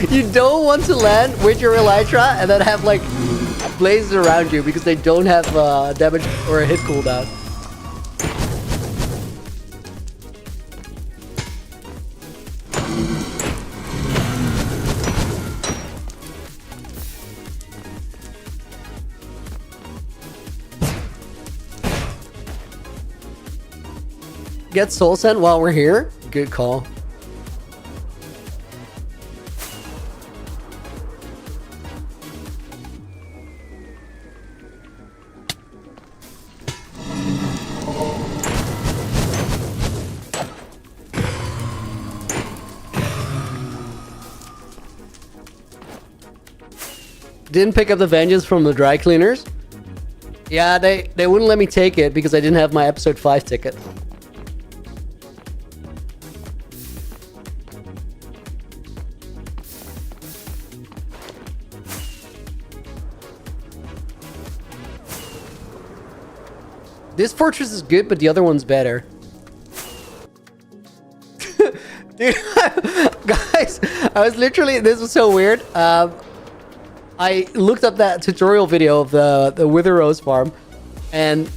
You don't want to land with your elytra and then have like blazes around you because they don't have damage or a hit cooldown. Get soul sent while we're here? Good call. Didn't pick up the vengeance from the dry cleaners. Yeah, they wouldn't let me take it because I didn't have my episode 5 ticket. This fortress is good, but the other one's better. Dude, guys, I was literally, this was so weird. I looked up that tutorial video of the Wither Rose farm, and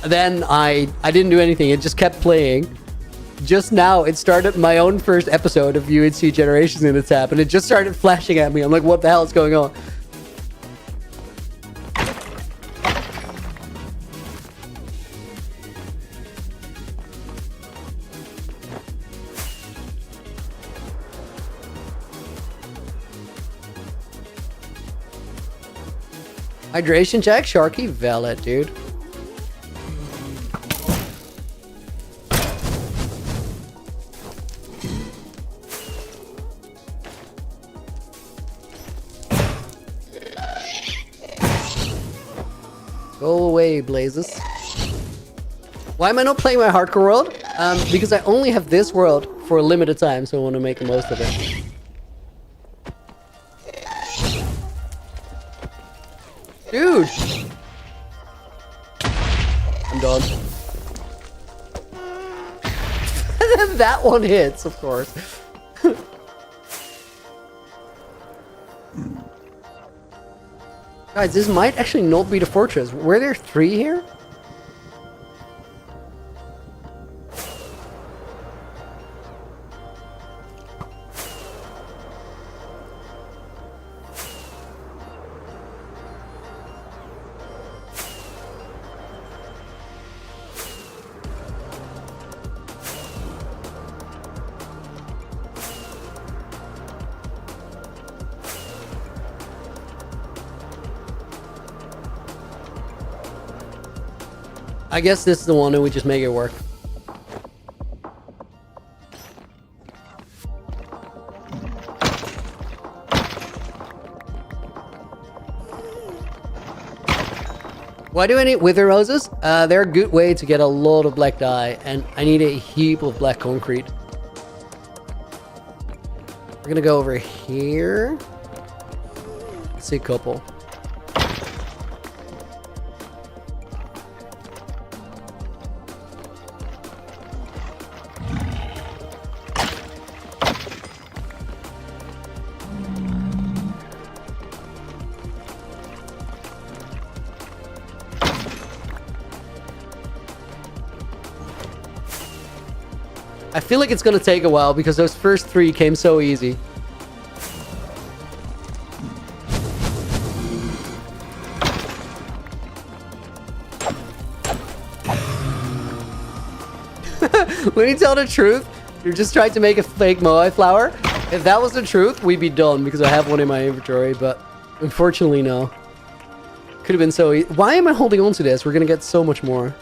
then I didn't do anything. It just kept playing. Just now, it started my own first episode of UHCG Generations in the tab, and it just started flashing at me. I'm like, what the hell is going on? Hydration check, Sharky, valid, dude. away, Blazes. Why am I not playing my hardcore world? Because I only have this world for a limited time, so I want to make the most of it. Dude! I'm done. And then that one hits, of course. Guys, this might actually not be the fortress. Were there 3 here? I guess this is the one and we just make it work. Why do I need wither roses? They're a good way to get a lot of black dye, and I need a heap of black concrete. We're gonna go over here. Let's see a couple. I feel like it's gonna take a while because those first 3 came so easy. When you tell the truth, you're just trying to make a fake moai flower. If that was the truth, we'd be done because I have one in my inventory, but unfortunately no. Could have been so easy. Why am I holding on to this? We're gonna get so much more.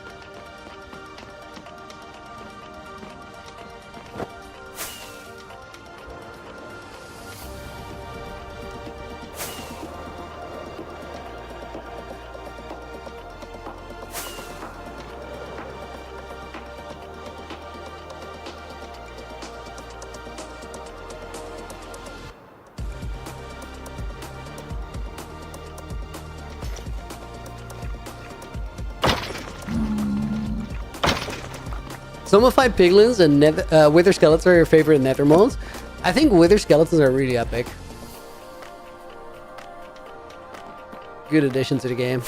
Zombified piglins and wither skeletons are your favorite nether modes. I think wither skeletons are really epic. Good addition to the game.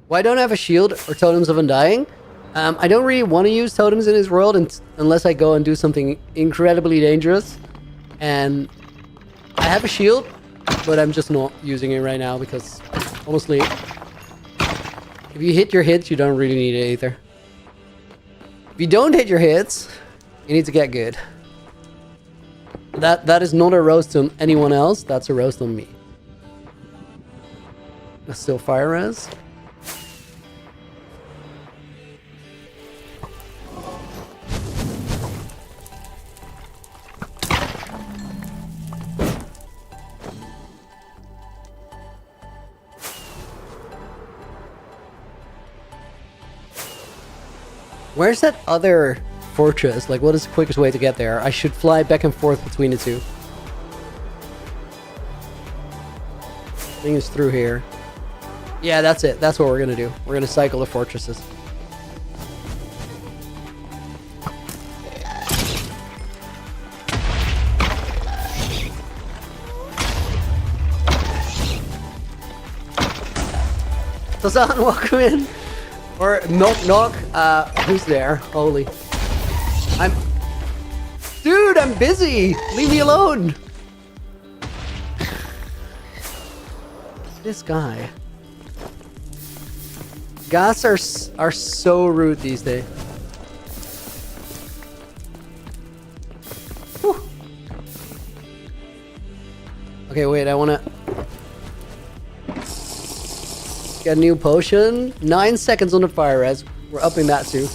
Why don't I have a shield or totems of undying? I don't really want to use totems in this world unless I go and do something incredibly dangerous. And I have a shield, but I'm just not using it right now because, honestly, if you hit your hits, you don't really need it either. If you don't hit your hits, you need to get good. That is not a roast on anyone else, that's a roast on me. That's still fire res. Where's that other fortress? Like, what is the quickest way to get there? I should fly back and forth between the two. I think it's through here. Yeah, that's it. That's what we're gonna do. We're gonna cycle the fortresses. Tazan, welcome in. Or knock knock. Who's there? Holy. Dude, I'm busy. Leave me alone. This guy. Gas are so rude these days. Whew. Okay, wait, I wanna get a new potion. 9 seconds on the fire res. We're upping that too.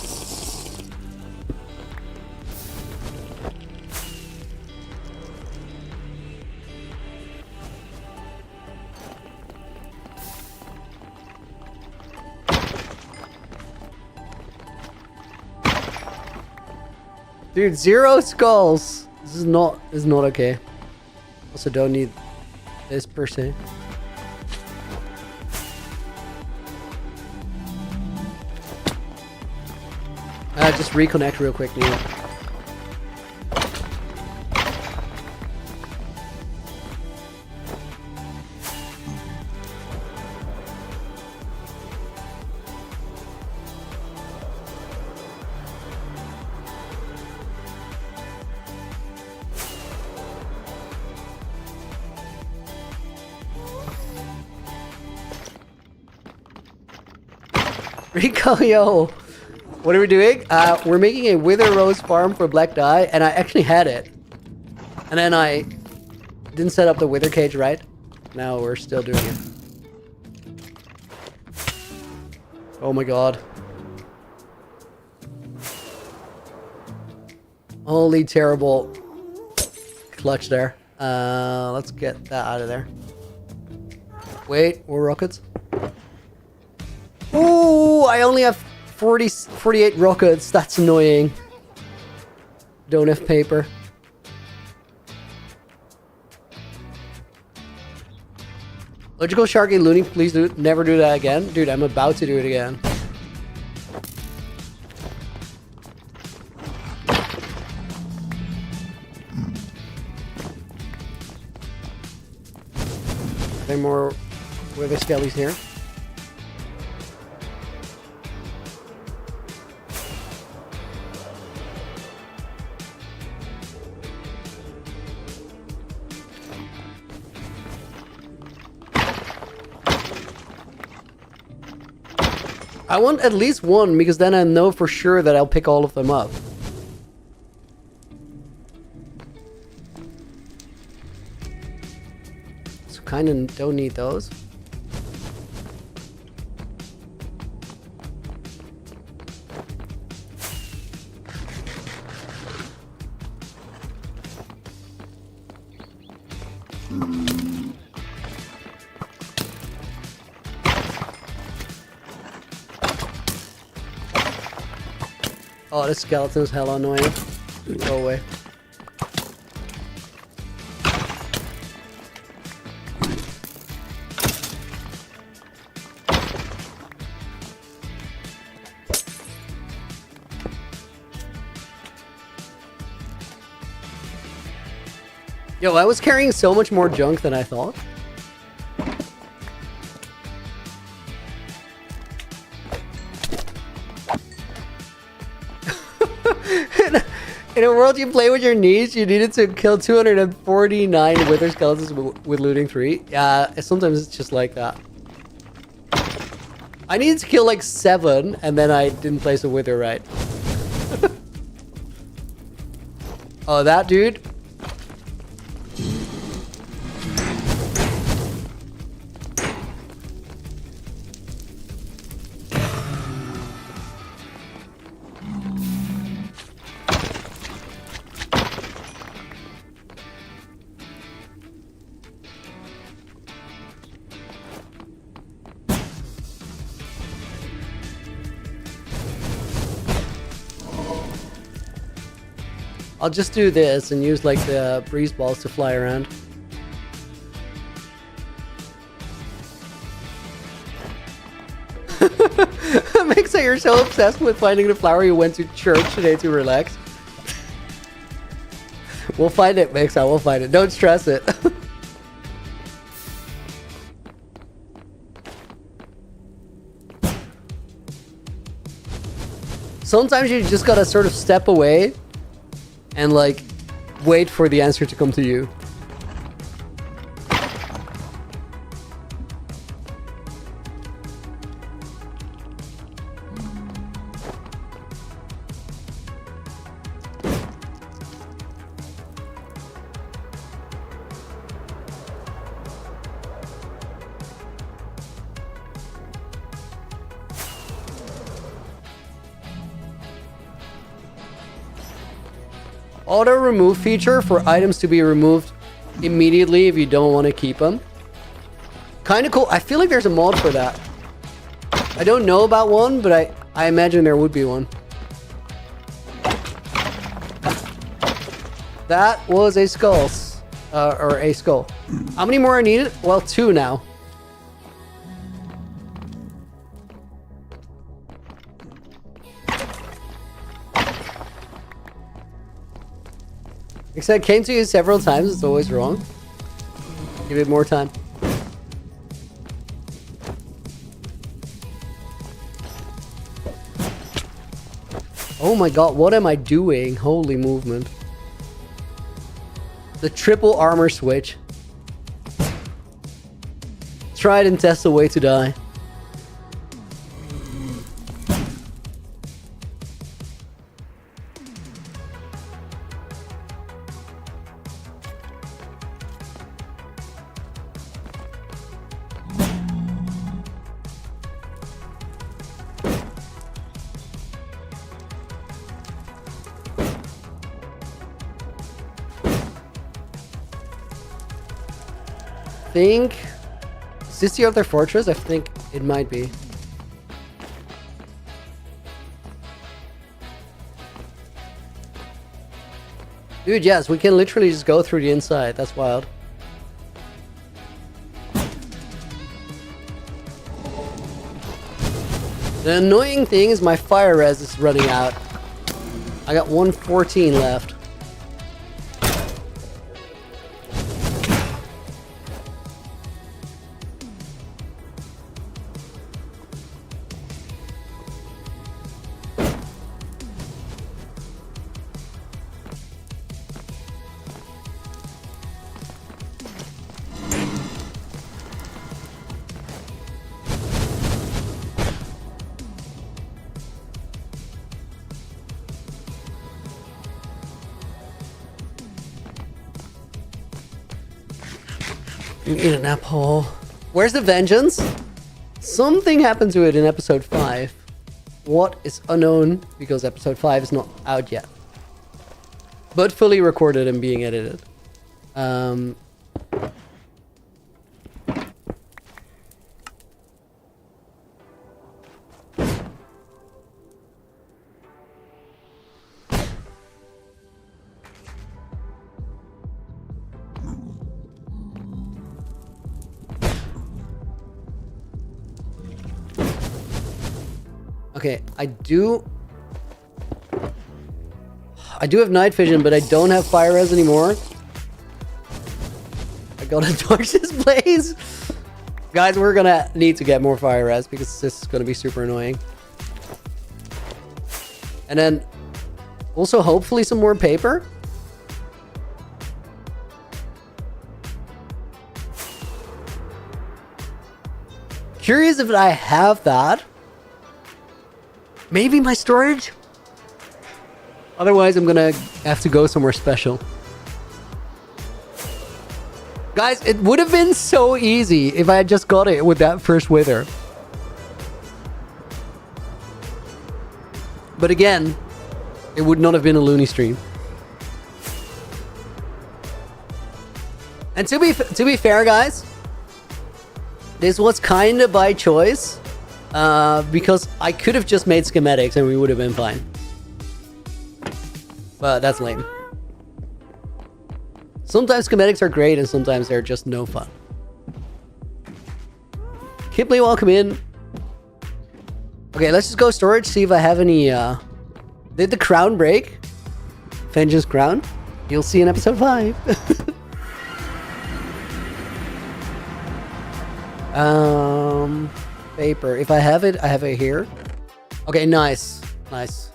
Dude, 0 skulls. This is not okay. Also don't need this per se. Just reconnect real quick, Neil. Rico, yo, what are we doing? We're making a Wither Rose farm for Black Dye, and I actually had it. And then I didn't set up the Wither cage right. Now we're still doing it. Oh my god. Holy terrible clutch there. Let's get that out of there. Wait, more rockets? Ooh, I only have 48 rockets. That's annoying. Don't have paper. Logical Sharky looting, please never do that again. Dude, I'm about to do it again. Are there more wither skellies here? I want at least one, because then I know for sure that I'll pick all of them up. So kind of don't need those. Oh, this skeleton is hella annoying. Go away. Yo, I was carrying so much more junk than I thought. In a world you play with your knees, you needed to kill 249 wither skeletons with looting 3. Yeah, sometimes it's just like that. I needed to kill like 7, and then I didn't place a wither right. Oh, that dude. I'll just do this and use like the breeze balls to fly around. Makes it you're so obsessed with finding the flower you went to church today to relax. We'll find it, Mixer. We'll find it. Don't stress it. Sometimes you just gotta sort of step away and like wait for the answer to come to you. Auto remove feature for items to be removed immediately if you don't want to keep them. Kind of cool. I feel like there's a mod for that. I don't know about one, but I imagine there would be one. That was a skull. Or a skull. How many more are needed? Well, 2 now. Except came to you several times, it's always wrong. Give it more time. Oh my god, what am I doing? Holy movement. The triple armor switch. Try it and test the way to die. Think, is this the other fortress? I think it might be. Dude, yes, we can literally just go through the inside. That's wild. The annoying thing is my fire res is running out. I got 114 left. In an apple. Where's the vengeance? Something happened to it in episode 5. What is unknown because episode 5 is not out yet. But fully recorded and being edited. Okay, I do have night vision, but I don't have fire res anymore. I gotta torch this blaze. Guys, we're gonna need to get more fire res because this is gonna be super annoying. And then also hopefully some more paper. Curious if I have that. Maybe my storage? Otherwise, I'm gonna have to go somewhere special. Guys, it would have been so easy if I had just got it with that first wither. But again, it would not have been a loony stream. And to be fair, guys, this was kind of by choice. Because I could have just made schematics and we would have been fine. But that's lame. Sometimes schematics are great and sometimes they're just no fun. Kipley, welcome in. Okay, let's just go storage, see if I have any... Did the crown break? Vengeance crown? You'll see in episode 5. Paper. If I have it, I have it here. Okay, nice. Nice.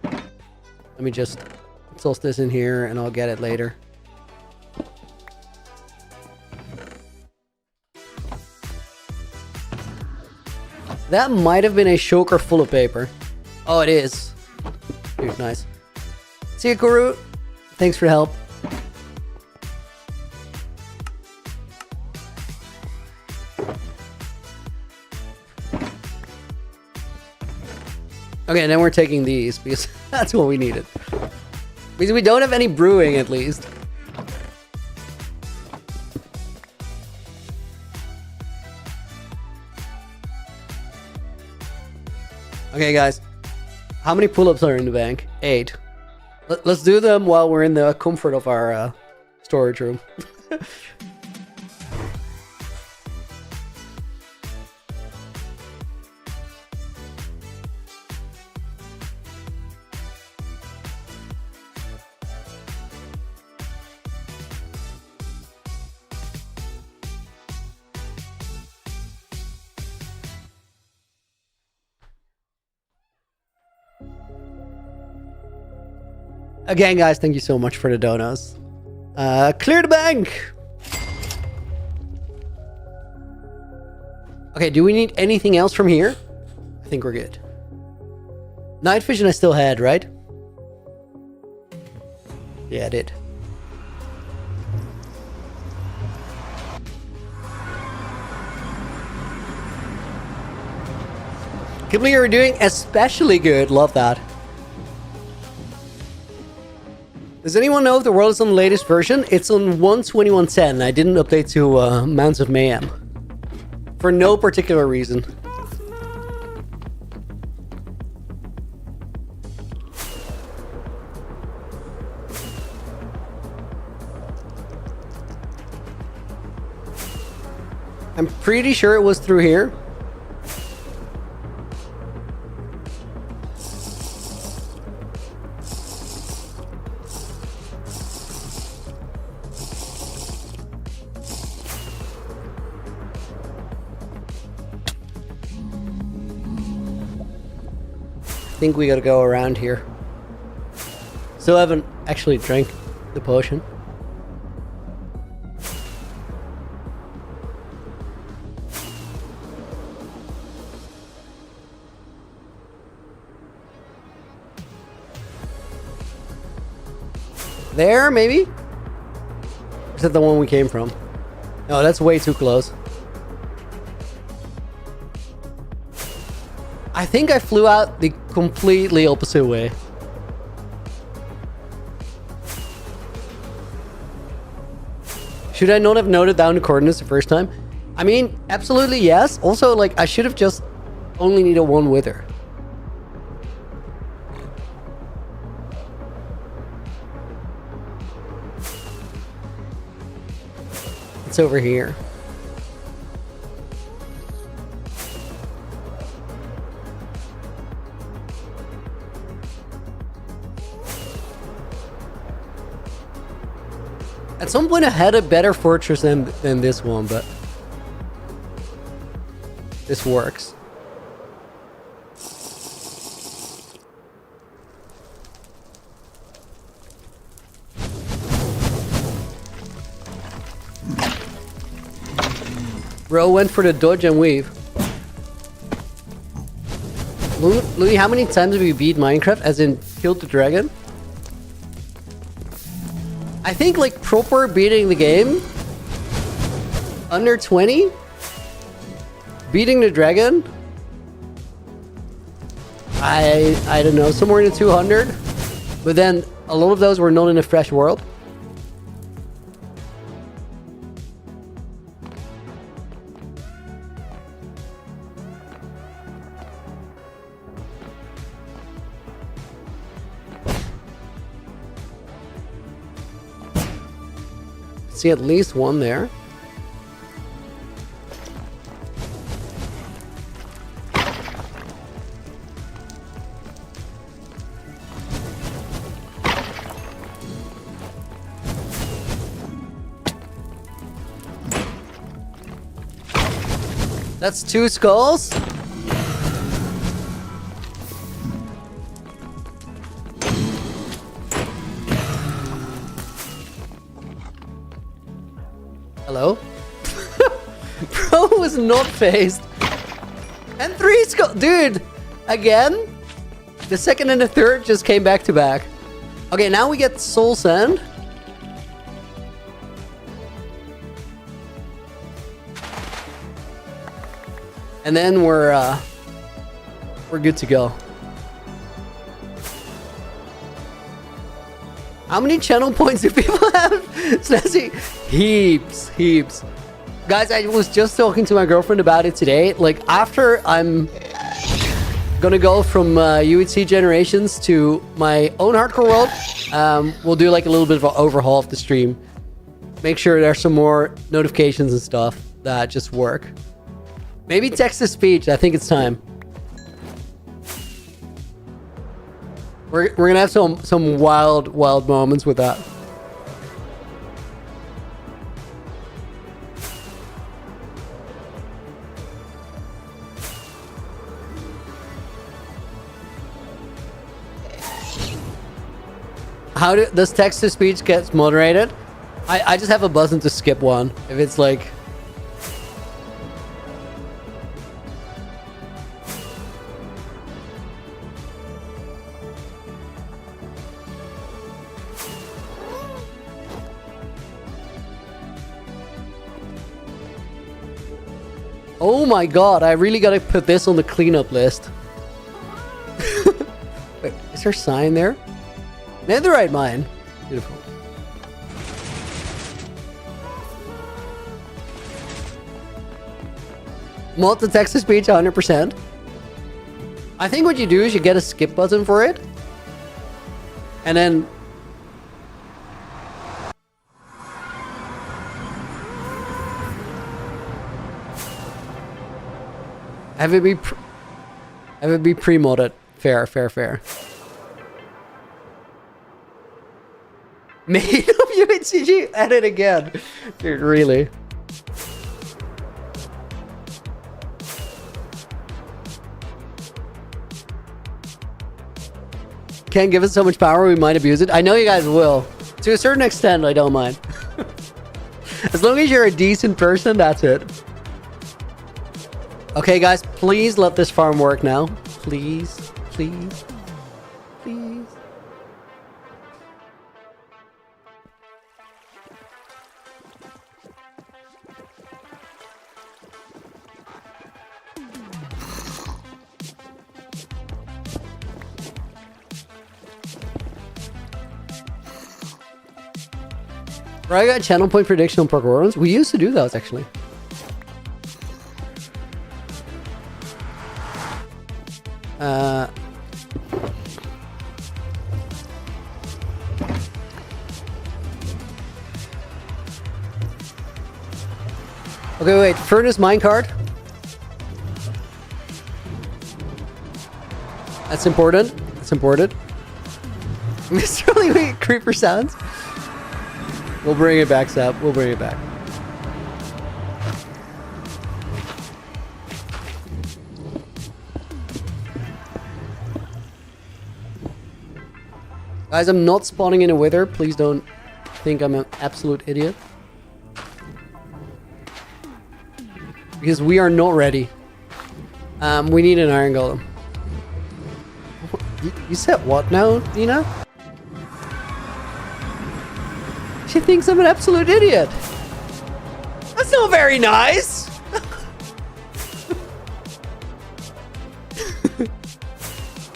Let me just toss this in here and I'll get it later. That might have been a choker full of paper. Oh, it is. Dude, nice. See you, Kuru. Thanks for the help. Okay, then we're taking these because that's what we needed. Because we don't have any brewing at least. Okay, guys. How many pull-ups are in the bank? 8. Let's do them while we're in the comfort of our storage room. Again, guys, thank you so much for the donuts. Clear the bank! Okay, do we need anything else from here? I think we're good. Night vision I still had, right? Yeah, I did. Can't believe you're doing especially good. Love that. Does anyone know if the world is on the latest version? It's on 121.10. I didn't update to Mounds of Mayhem. For no particular reason. I'm pretty sure it was through here. I think we gotta go around here. Still haven't actually drank the potion. There, maybe? Or is that the one we came from? No, that's way too close. I think I flew out the completely opposite way. Should I not have noted down the coordinates the first time? I mean, absolutely yes. Also, like, I should have just only needed one wither. It's over here. At some point I had a better fortress than this one, but this works. Bro went for the dodge and weave. Louis, how many times have you beat Minecraft as in killed the dragon? I think like proper beating the game under 20, beating the dragon, I don't know, somewhere in the 200, but then a lot of those were not in a fresh world. See at least one there. That's 2 skulls. Hello? Bro was not phased. And 3 skulls. Dude, again? The second and the third just came back to back. Okay, now we get soul sand. And then we're good to go. How many channel points do people have? Snazzy, heaps. Guys, I was just talking to my girlfriend about it today. Like, after I'm gonna go from UHCG Generations to my own hardcore world. We'll do like a little bit of an overhaul of the stream. Make sure there's some more notifications and stuff that just work. Maybe text to speech. I think it's time. We're gonna have some wild moments with that. How does text to speech get moderated? I just have a button to skip one if it's like. Oh my god, I really gotta put this on the cleanup list. Wait, is there a sign there? Netherite mine. Beautiful. Mod the text to speech 100%. I think what you do is you get a skip button for it. And then... have it be pre-modded. Fair. Made of UHCG? Edit again. Dude, really? Can't give us so much power, we might abuse it. I know you guys will. To a certain extent, I don't mind. As long as you're a decent person, that's it. Okay, guys, please let this farm work now. Please. I got channel point prediction on parkour runs. We used to do those actually. Okay, wait. Furnace minecart. That's important. Mr. Lee, creeper sounds. We'll bring it back, Sap. We'll bring it back. Guys, I'm not spawning in a wither. Please don't think I'm an absolute idiot. Because we are not ready. We need an iron golem. You said what now, Nina? She thinks I'm an absolute idiot. That's not very nice.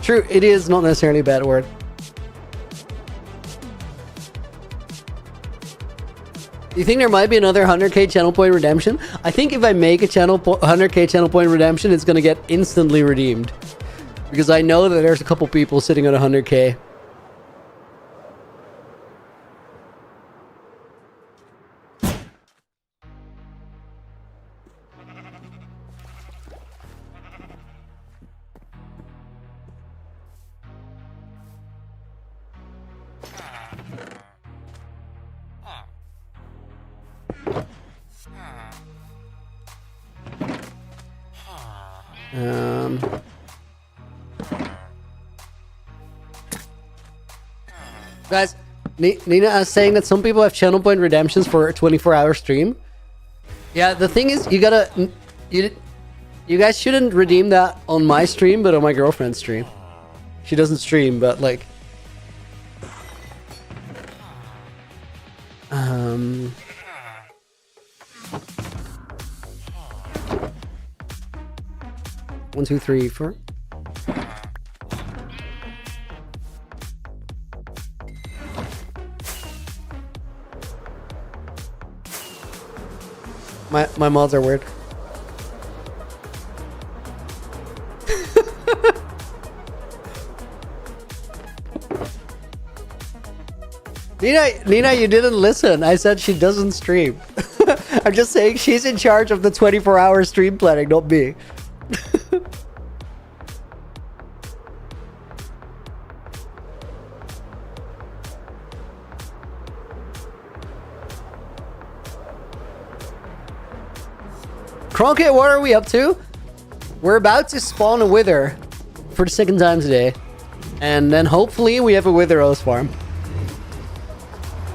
True, it is not necessarily a bad word. You think there might be another 100k channel point redemption? I think if I make a 100k channel point redemption, it's going to get instantly redeemed. Because I know that there's a couple people sitting on 100k. Guys, Nina is saying that some people have channel point redemptions for a 24-hour stream. Yeah, the thing is, you gotta... You guys shouldn't redeem that on my stream, but on my girlfriend's stream. She doesn't stream, but like... One, two, three, four. My mods are weird. Nina, you didn't listen. I said she doesn't stream. I'm just saying she's in charge of the 24-hour stream planning, not me. Cronkite, what are we up to? We're about to spawn a wither for the second time today. And then hopefully we have a wither rose farm.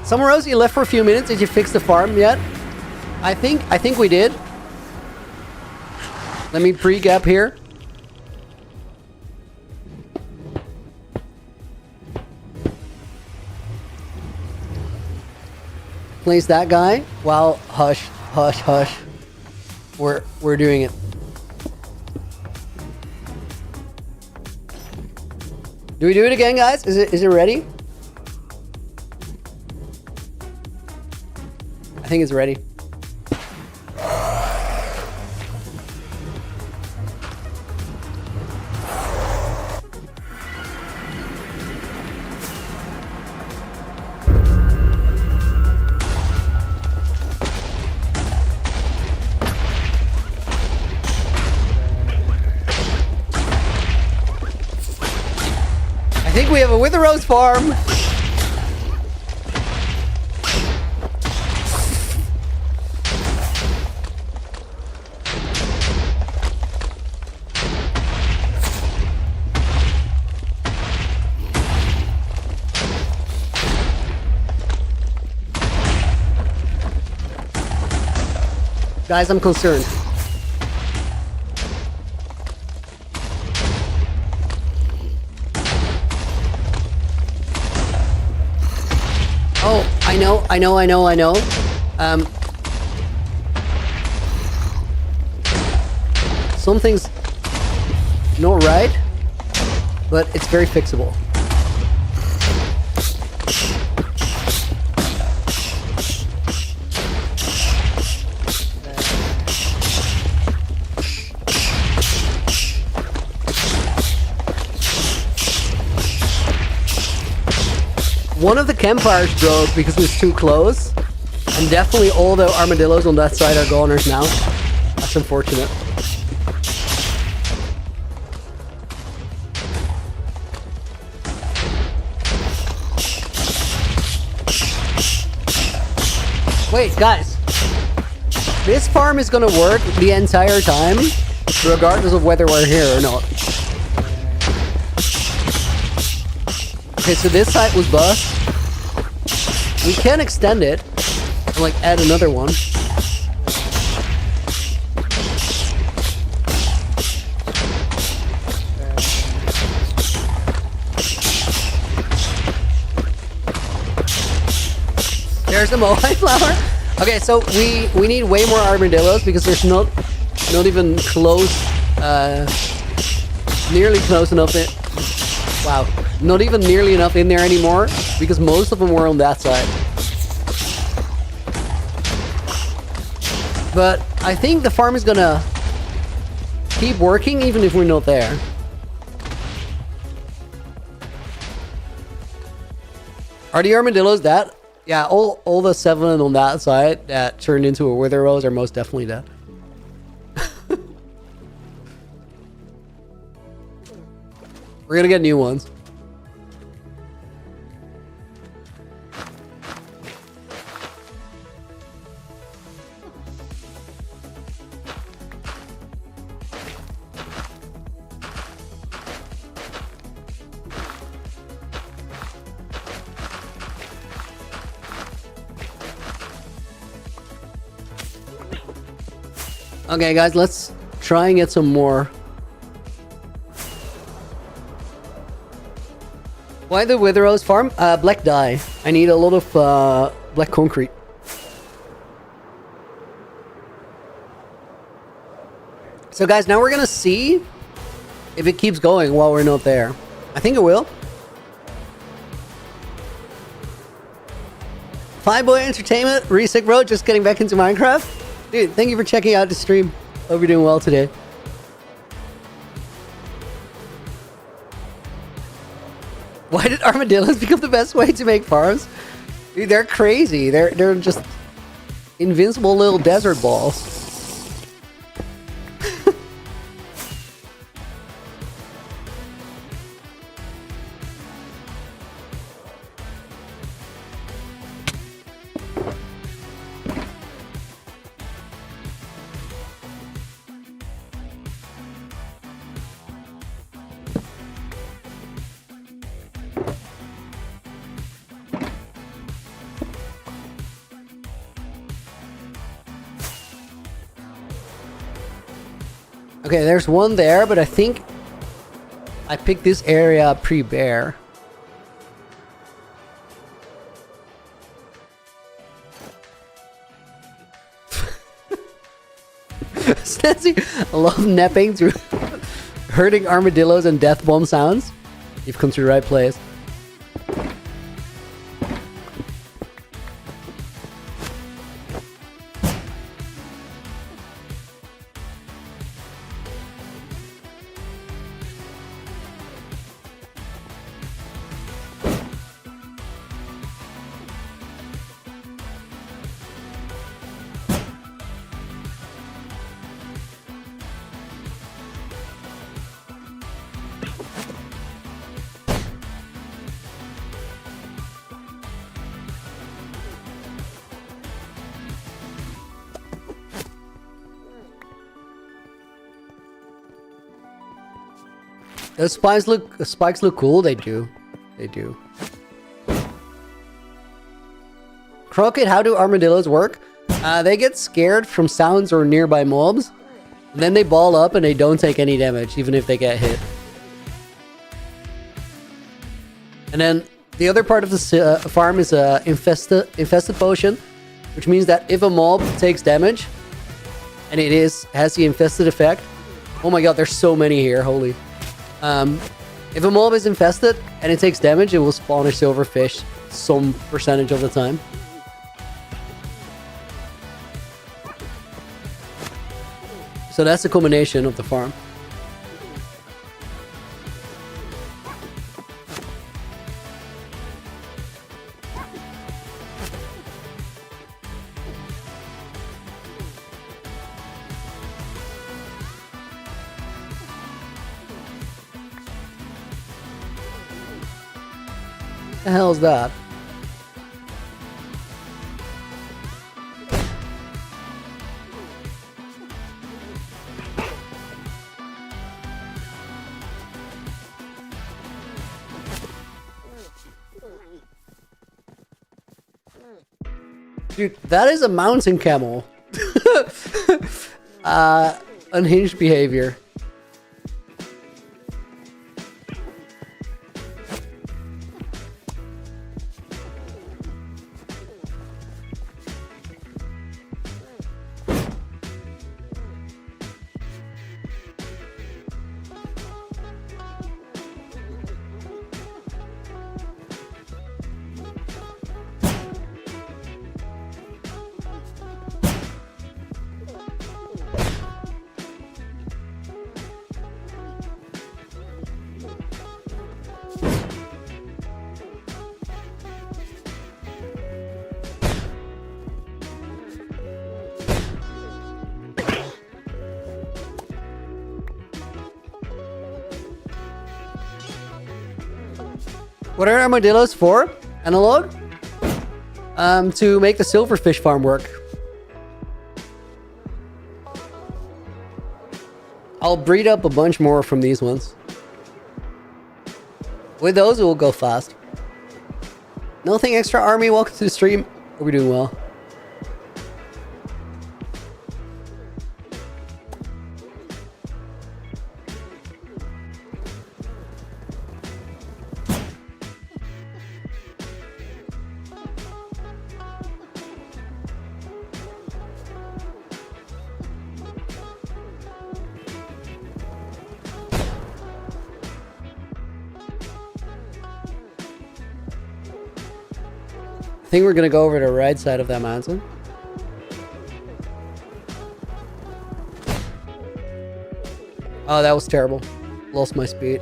Summer Rose, you left for a few minutes. Did you fix the farm yet? I think we did. Let me pre-gap here. Place that guy while hush. We're doing it. Do we do it again, guys? Is it ready? I think it's ready. I think we have a Wither Rose farm. Guys, I'm concerned. Oh, I know. Something's not right, but it's very fixable. One of the campfires broke because it was too close, and definitely all the armadillos on that side are goners now. That's unfortunate. Wait, guys. This farm is gonna work the entire time, regardless of whether we're here or not. Okay, so this site was bust. We can extend it and like add another one. There's a Moai flower. Okay, so we need way more armadillos because there's not even close, nearly close enough. Wow. Not even nearly enough in there anymore because most of them were on that side. But I think the farm is gonna keep working even if we're not there. Are the armadillos dead? Yeah, all the 7 on that side that turned into a Wither Rose are most definitely dead. We're gonna get new ones. Okay, guys, let's try and get some more. Why the Wither Rose farm? Black dye. I need a lot of black concrete. So, guys, now we're gonna see if it keeps going while we're not there. I think it will. Fireboy Entertainment, Resick Bro, just getting back into Minecraft. Dude, thank you for checking out the stream. Hope you're doing well today. Why did armadillos become the best way to make farms? Dude, they're crazy. They're just invincible little desert balls. Okay, there's one there, but I think I picked this area pre-bear. Snazzy, I love napping through hurting armadillos and death bomb sounds. You've come to the right place. Those spikes look cool. They do. They do. Crockett, how do armadillos work? They get scared from sounds or nearby mobs. And then they ball up and they don't take any damage, even if they get hit. And then the other part of the farm is infested potion, which means that if a mob takes damage, and it has the infested effect. Oh my god, there's so many here. Holy. If a mob is infested and it takes damage, it will spawn a silverfish some percentage of the time. So that's the combination of the farm. The hell is that? Dude, that is a mountain camel. Unhinged behavior. What are armadillos for? Analog? To make the silverfish farm work. I'll breed up a bunch more from these ones. With those, it will go fast. Nothing extra, army. Welcome to the stream. Hope you're doing well. I think we're gonna go over to the right side of that mountain. Oh, that was terrible. Lost my speed.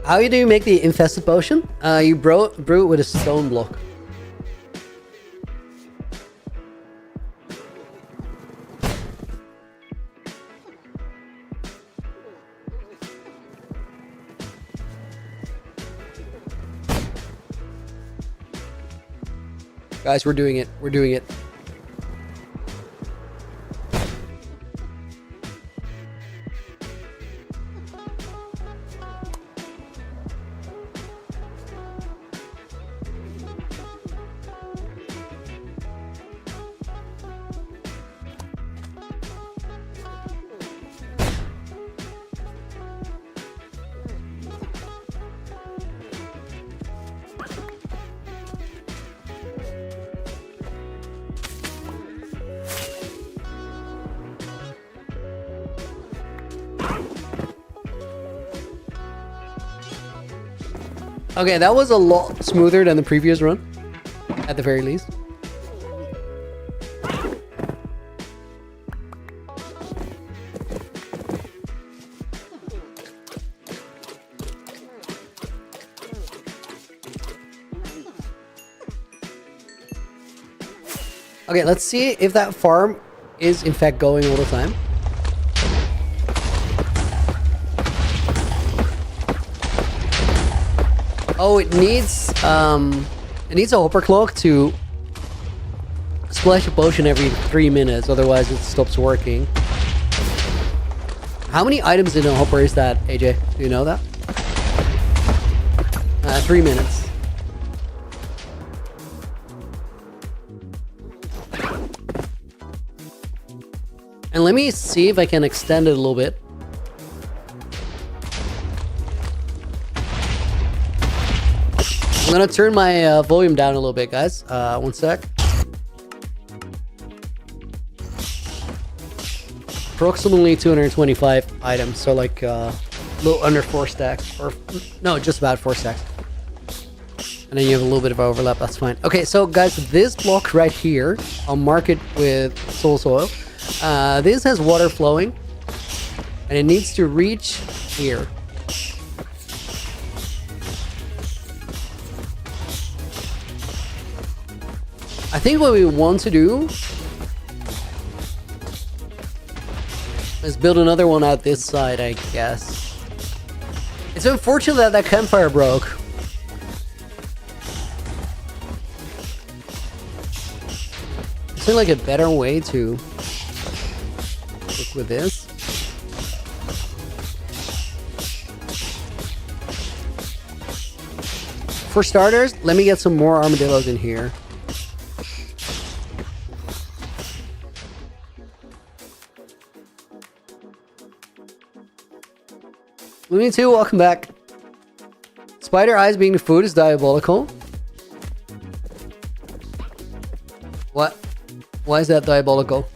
How do you make the infested potion? You brew it with a stone block. Guys, we're doing it. We're doing it. Okay, that was a lot smoother than the previous run, at the very least. Okay, let's see if that farm is in fact going all the time. Oh, it needs a hopper clock to splash a potion every 3 minutes, otherwise it stops working. How many items in a hopper is that, AJ? Do you know that? 3 minutes. And let me see if I can extend it a little bit. I'm gonna turn my volume down a little bit, guys. 1 sec. Approximately 225 items, so like a little under 4 stacks, or no, just about 4 stacks. And then you have a little bit of overlap. That's fine. Okay, so guys, this block right here, I'll mark it with soul soil. This has water flowing, and it needs to reach here. I think what we want to do is build another one out this side, I guess. It's unfortunate that that campfire broke. Is there like a better way to work with this? For starters, let me get some more armadillos in here. Looney 2, welcome back. Spider eyes being the food is diabolical. What? Why is that diabolical?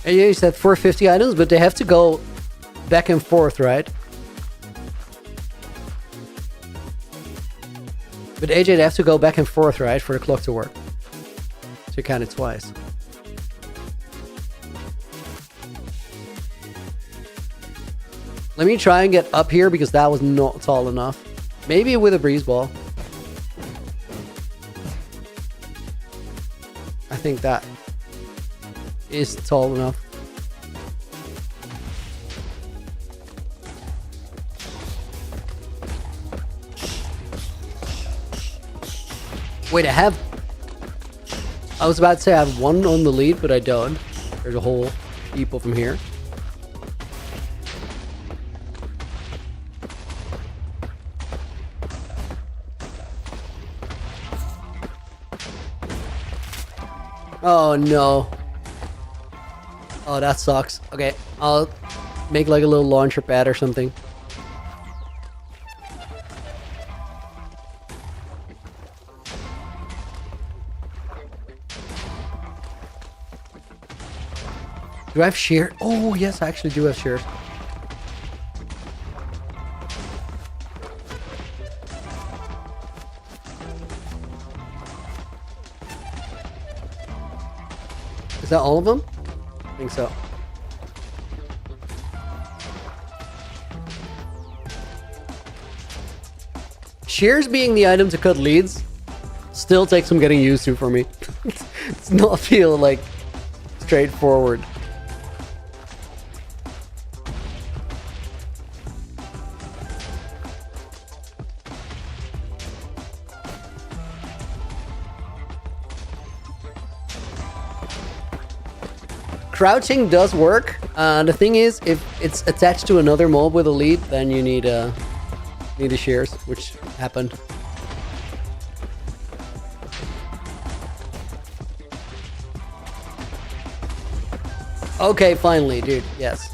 Yeah, you said 450 items, but they have to go back and forth, right? But AJ, they have to go back and forth, right, for the clock to work. So count it twice. Let me try and get up here because that was not tall enough. Maybe with a breeze ball. I think that is tall enough. Wait, I was about to say I have one on the lead, but I don't. There's a whole heap of them here. Oh no. Oh, that sucks. Okay, I'll make like a little launcher pad or something. Do I have shear? Oh, yes, I actually do have shears. Is that all of them? I think so. Shears being the item to cut leads still takes some getting used to for me. It's not feel like straightforward. Crouching does work. The thing is, if it's attached to another mob with a lead, then you need a shears, which happened. Okay, finally, dude. Yes.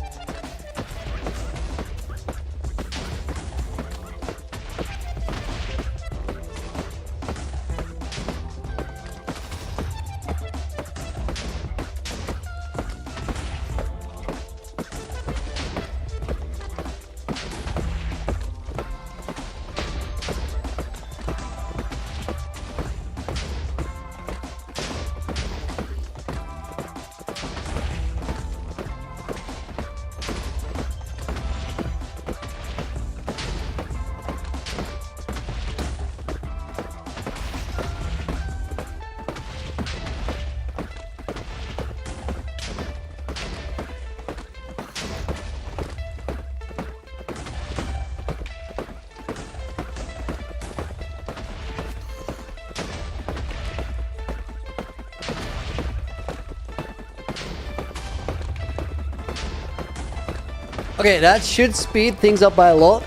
Okay, that should speed things up by a lot.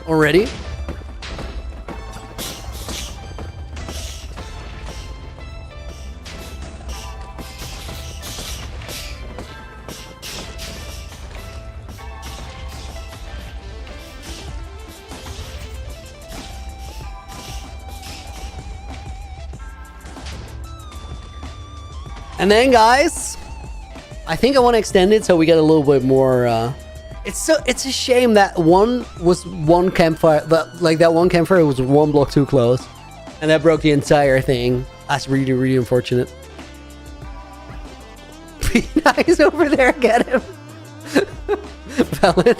Already. And then, guys, I think I want to extend it so we get a little bit more. It's a shame that one campfire, that one campfire was one block too close, and that broke the entire thing. That's really, really unfortunate. Be nice over there, get him. Valid.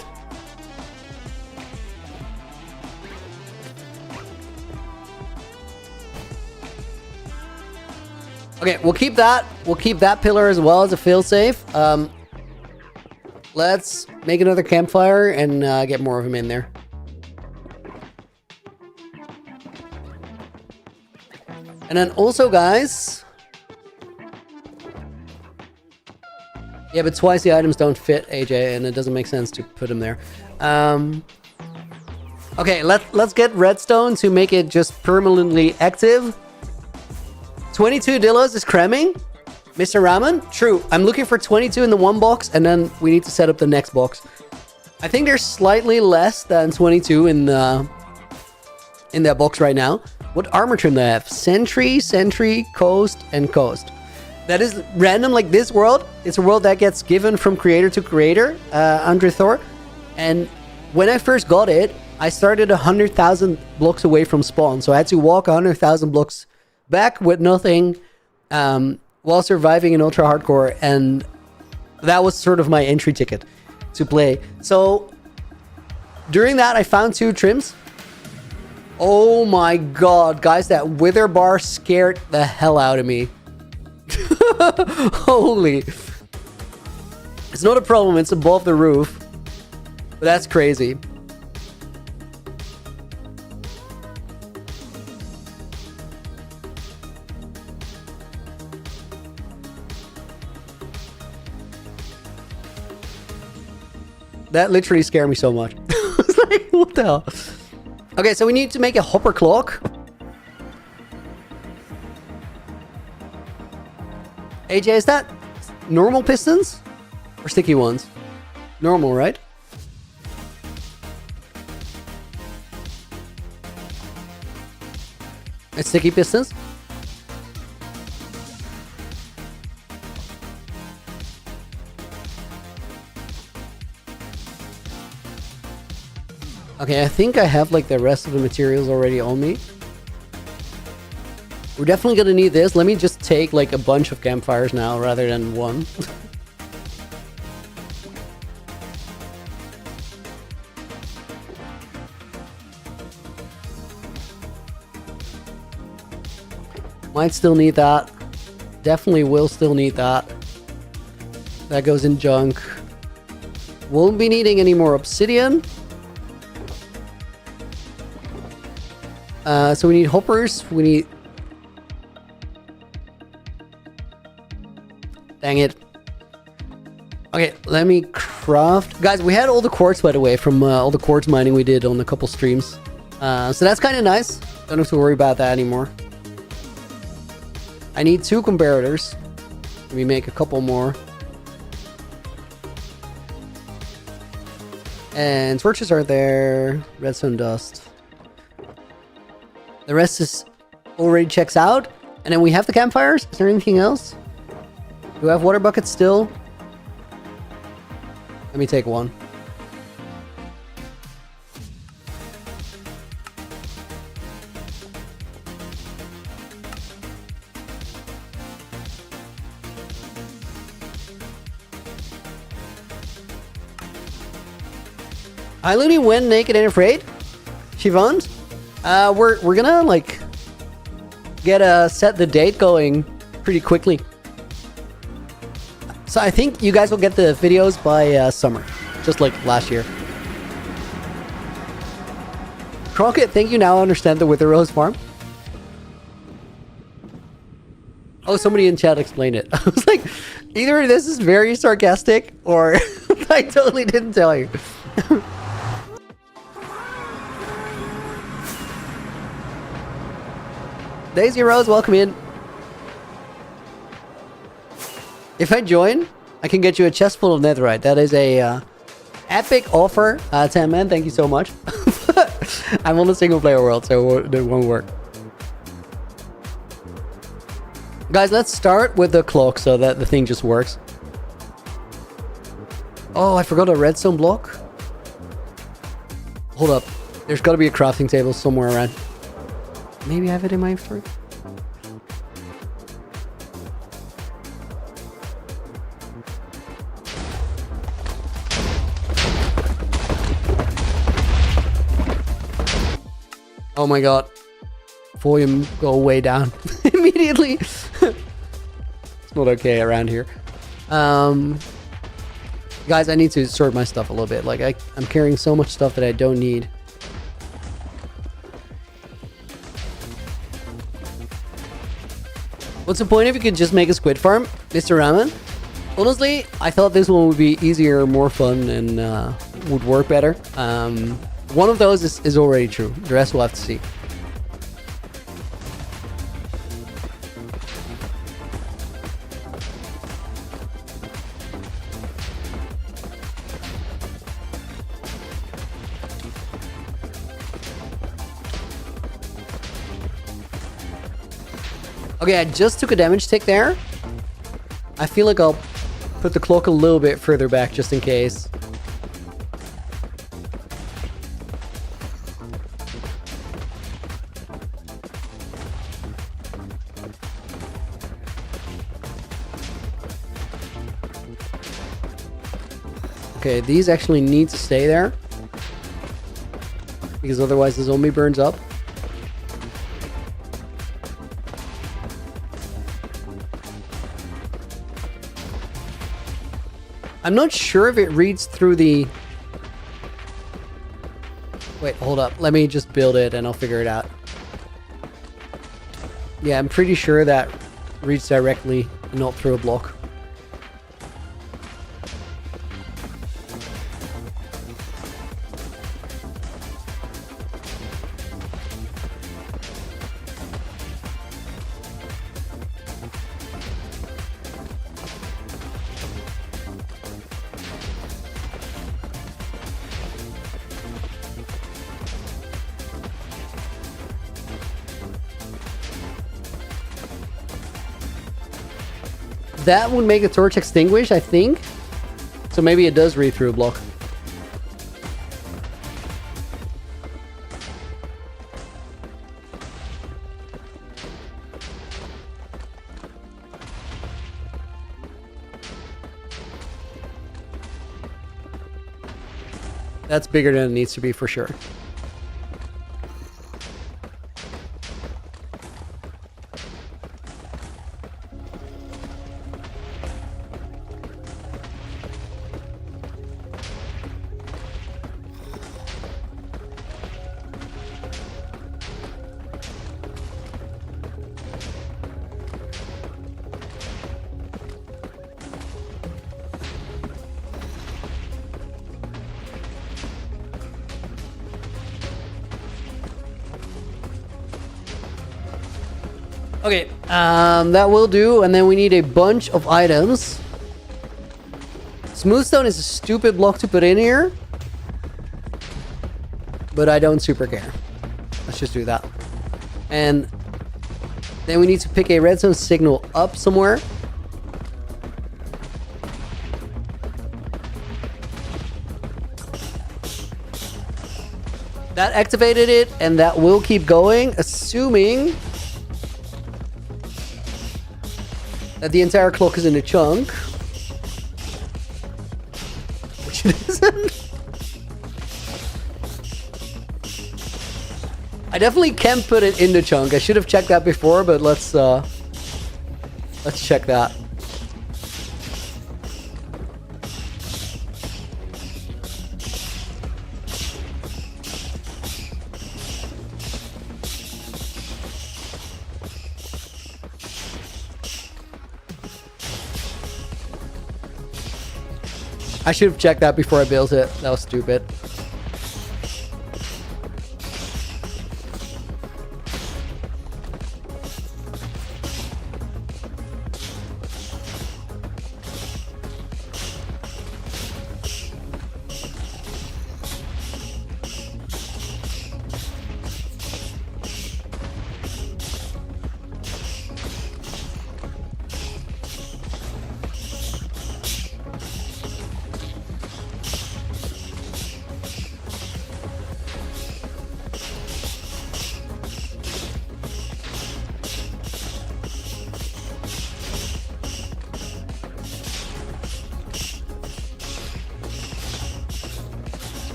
Okay, we'll keep that. We'll keep that pillar as well as a failsafe. Let's make another campfire and get more of them in there. And then also, guys. Yeah, but twice the items don't fit, AJ, and it doesn't make sense to put them there. Okay, let's get redstone to make it just permanently active. 22 Dillos is cramming. Mr. Ramen? True. I'm looking for 22 in the one box, and then we need to set up the next box. I think there's slightly less than 22 in that box right now. What armor trim do I have? Sentry, Sentry, Coast, and Coast. That is random like this world. It's a world that gets given from creator to creator under Thor. And when I first got it, I started 100,000 blocks away from spawn. So I had to walk 100,000 blocks back with nothing while surviving in ultra hardcore, and that was sort of my entry ticket to play. So during that I found 2 trims. Oh my god, guys, that wither bar scared the hell out of me. Holy. It's not a problem, it's above the roof, but that's crazy. That literally scared me so much. I was like, what the hell? Okay, so we need to make a hopper clock. AJ, is that normal pistons or sticky ones? Normal, right? It's sticky pistons. Okay, I think I have like the rest of the materials already on me. We're definitely gonna need this. Let me just take like a bunch of campfires now rather than one. Might still need that. Definitely will still need that. That goes in junk. Won't be needing any more obsidian. So we need hoppers. We need... Dang it. Okay, let me craft... Guys, we had all the quartz, by the way, from all the quartz mining we did on a couple streams. So that's kind of nice. Don't have to worry about that anymore. I need 2 comparators. Let me make a couple more. And torches are there. Redstone dust. The rest is already checks out. And then we have the campfires. Is there anything else? Do I have water buckets still? Let me take one. Hi Looney, when naked and afraid? Siobhan? We're gonna like set the date going pretty quickly. So I think you guys will get the videos by summer, just like last year. Crockett, thank you. Now I understand the Wither Rose farm. Oh, somebody in chat explained it. I was like, either this is very sarcastic or I totally didn't tell you. Daisy Rose, welcome in. If I join, I can get you a chest full of netherite. That is a epic offer. 10 man, thank you so much. I'm on a single player world, so it won't work. Guys, let's start with the clock so that the thing just works. Oh, I forgot a redstone block. Hold up. There's got to be a crafting table somewhere around. Maybe I have it in my inventory. Oh my god. Volume go way down immediately. It's not okay around here. Guys, I need to sort my stuff a little bit. Like I'm carrying so much stuff that I don't need. What's the point if you could just make a squid farm, Mr. Ramen? Honestly, I thought this one would be easier, more fun, and would work better. One of those is already true. The rest we'll have to see. Okay, I just took a damage tick there. I feel like I'll put the clock a little bit further back just in case. Okay, these actually need to stay there because otherwise the zombie burns up. I'm not sure if it reads through the... Wait, hold up. Let me just build it and I'll figure it out. Yeah, I'm pretty sure that reads directly, not through a block. That would make a torch extinguish, I think. So maybe it does read through a block. That's bigger than it needs to be for sure. Okay, that will do, and then we need a bunch of items. Smoothstone is a stupid block to put in here, but I don't super care. Let's just do that. And then we need to pick a redstone signal up somewhere. That activated it, and that will keep going, assuming that the entire clock is in a chunk. Which it isn't. I definitely can put it in the chunk. I should have checked that before, but let's check that. I should have checked that before I built it. That was stupid.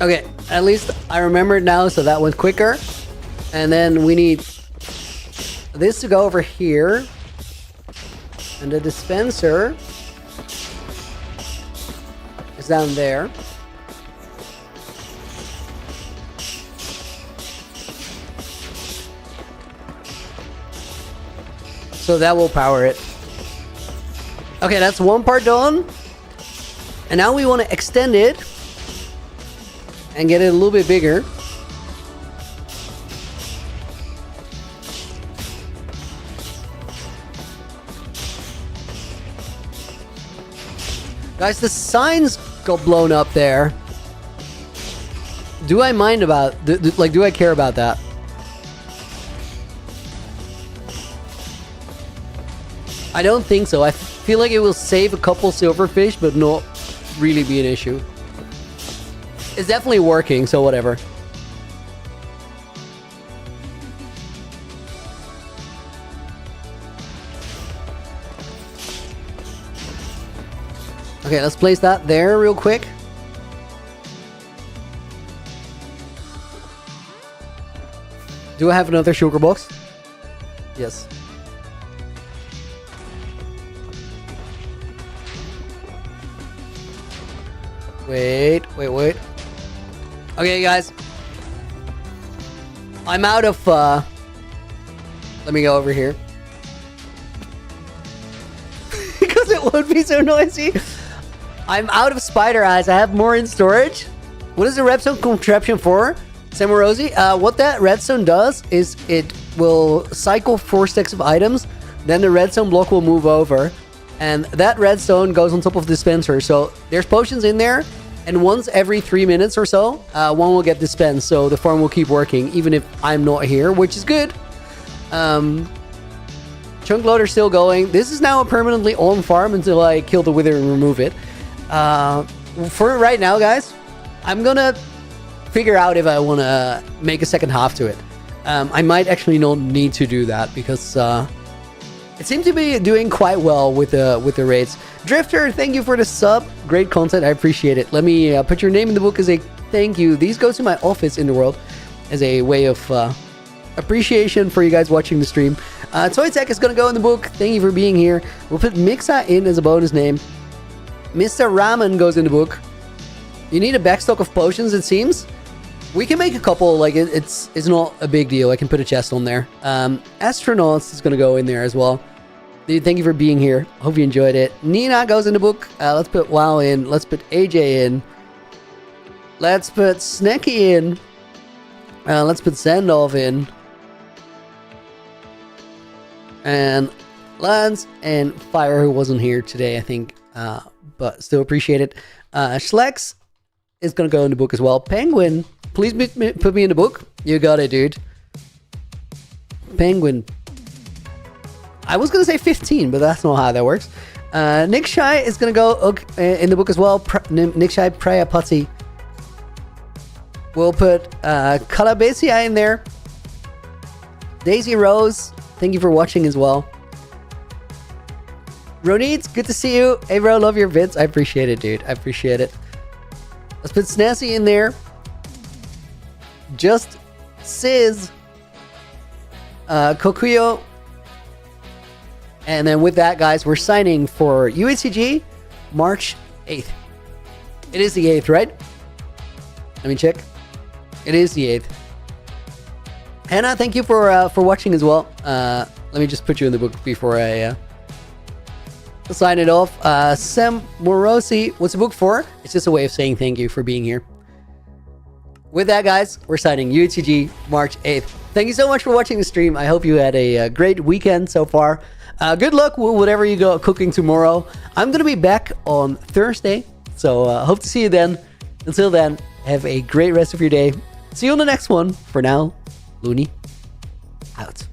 Okay, at least I remember it now, so that went quicker. And then we need this to go over here. And the dispenser is down there. So that will power it. Okay, that's one part done. And now we want to extend it and get it a little bit bigger. Guys, the signs got blown up there. Do I mind about, like, do I care about that? I don't think so. I feel like it will save a couple silverfish, but not really be an issue. It's definitely working, so whatever. Okay, let's place that there real quick. Do I have another sugar box? Yes. Wait. Okay, guys. I'm out of, let me go over here. Because it won't be so noisy. I'm out of spider eyes. I have more in storage. What is the redstone contraption for? Samorosi? What that redstone does is it will cycle 4 stacks of items. Then the redstone block will move over. And that redstone goes on top of the dispenser. So there's potions in there. And once every 3 minutes or so, one will get dispensed. So the farm will keep working, even if I'm not here, which is good. Chunk loader's still going. This is now a permanently on farm until I kill the wither and remove it. For right now, guys, I'm gonna figure out if I want to make a second half to it. I might actually not need to do that because It seems to be doing quite well with the raids. Drifter, thank you for the sub. Great content. I appreciate it. Let me put your name in the book as a thank you. These go to my office in the world as a way of appreciation for you guys watching the stream. Toy Tech is going to go in the book. Thank you for being here. We'll put Mixa in as a bonus name. Mr. Ramen goes in the book. You need a backstock of potions, it seems. We can make a couple. Like it's not a big deal. I can put a chest on there. Astronauts is going to go in there as well. Dude, thank you for being here. Hope you enjoyed it. Nina goes in the book. Let's put WoW in. Let's put AJ in. Let's put Snacky in. Let's put Sandolph in. And Lance and Fire, who wasn't here today, I think. But still appreciate it. Schlex is going to go in the book as well. Penguin, please put me in the book. You got it, dude. Penguin. I was going to say 15, but that's not how that works. Nick Shy is going to go in the book as well. Nick Shy, Praya Putty. We'll put Calabacia in there. Daisy Rose, thank you for watching as well. Ronit, good to see you. Hey, bro, love your vids. I appreciate it, dude. I appreciate it. Let's put Snazzy in there. Just Sizz. Kokuyo. And then with that, guys, we're signing for UHCG March 8th. It is the 8th, right? Let me check. It is the 8th. Hannah, thank you for watching as well. Let me just put you in the book before I sign it off. Sam Morosi, what's the book for? It's just a way of saying thank you for being here. With that, guys, we're signing UHCG March 8th. Thank you so much for watching the stream. I hope you had a great weekend so far. Good luck with whatever you go cooking tomorrow. I'm going to be back on Thursday, so hope to see you then. Until then, have a great rest of your day. See you on the next one. For now, Looney, out.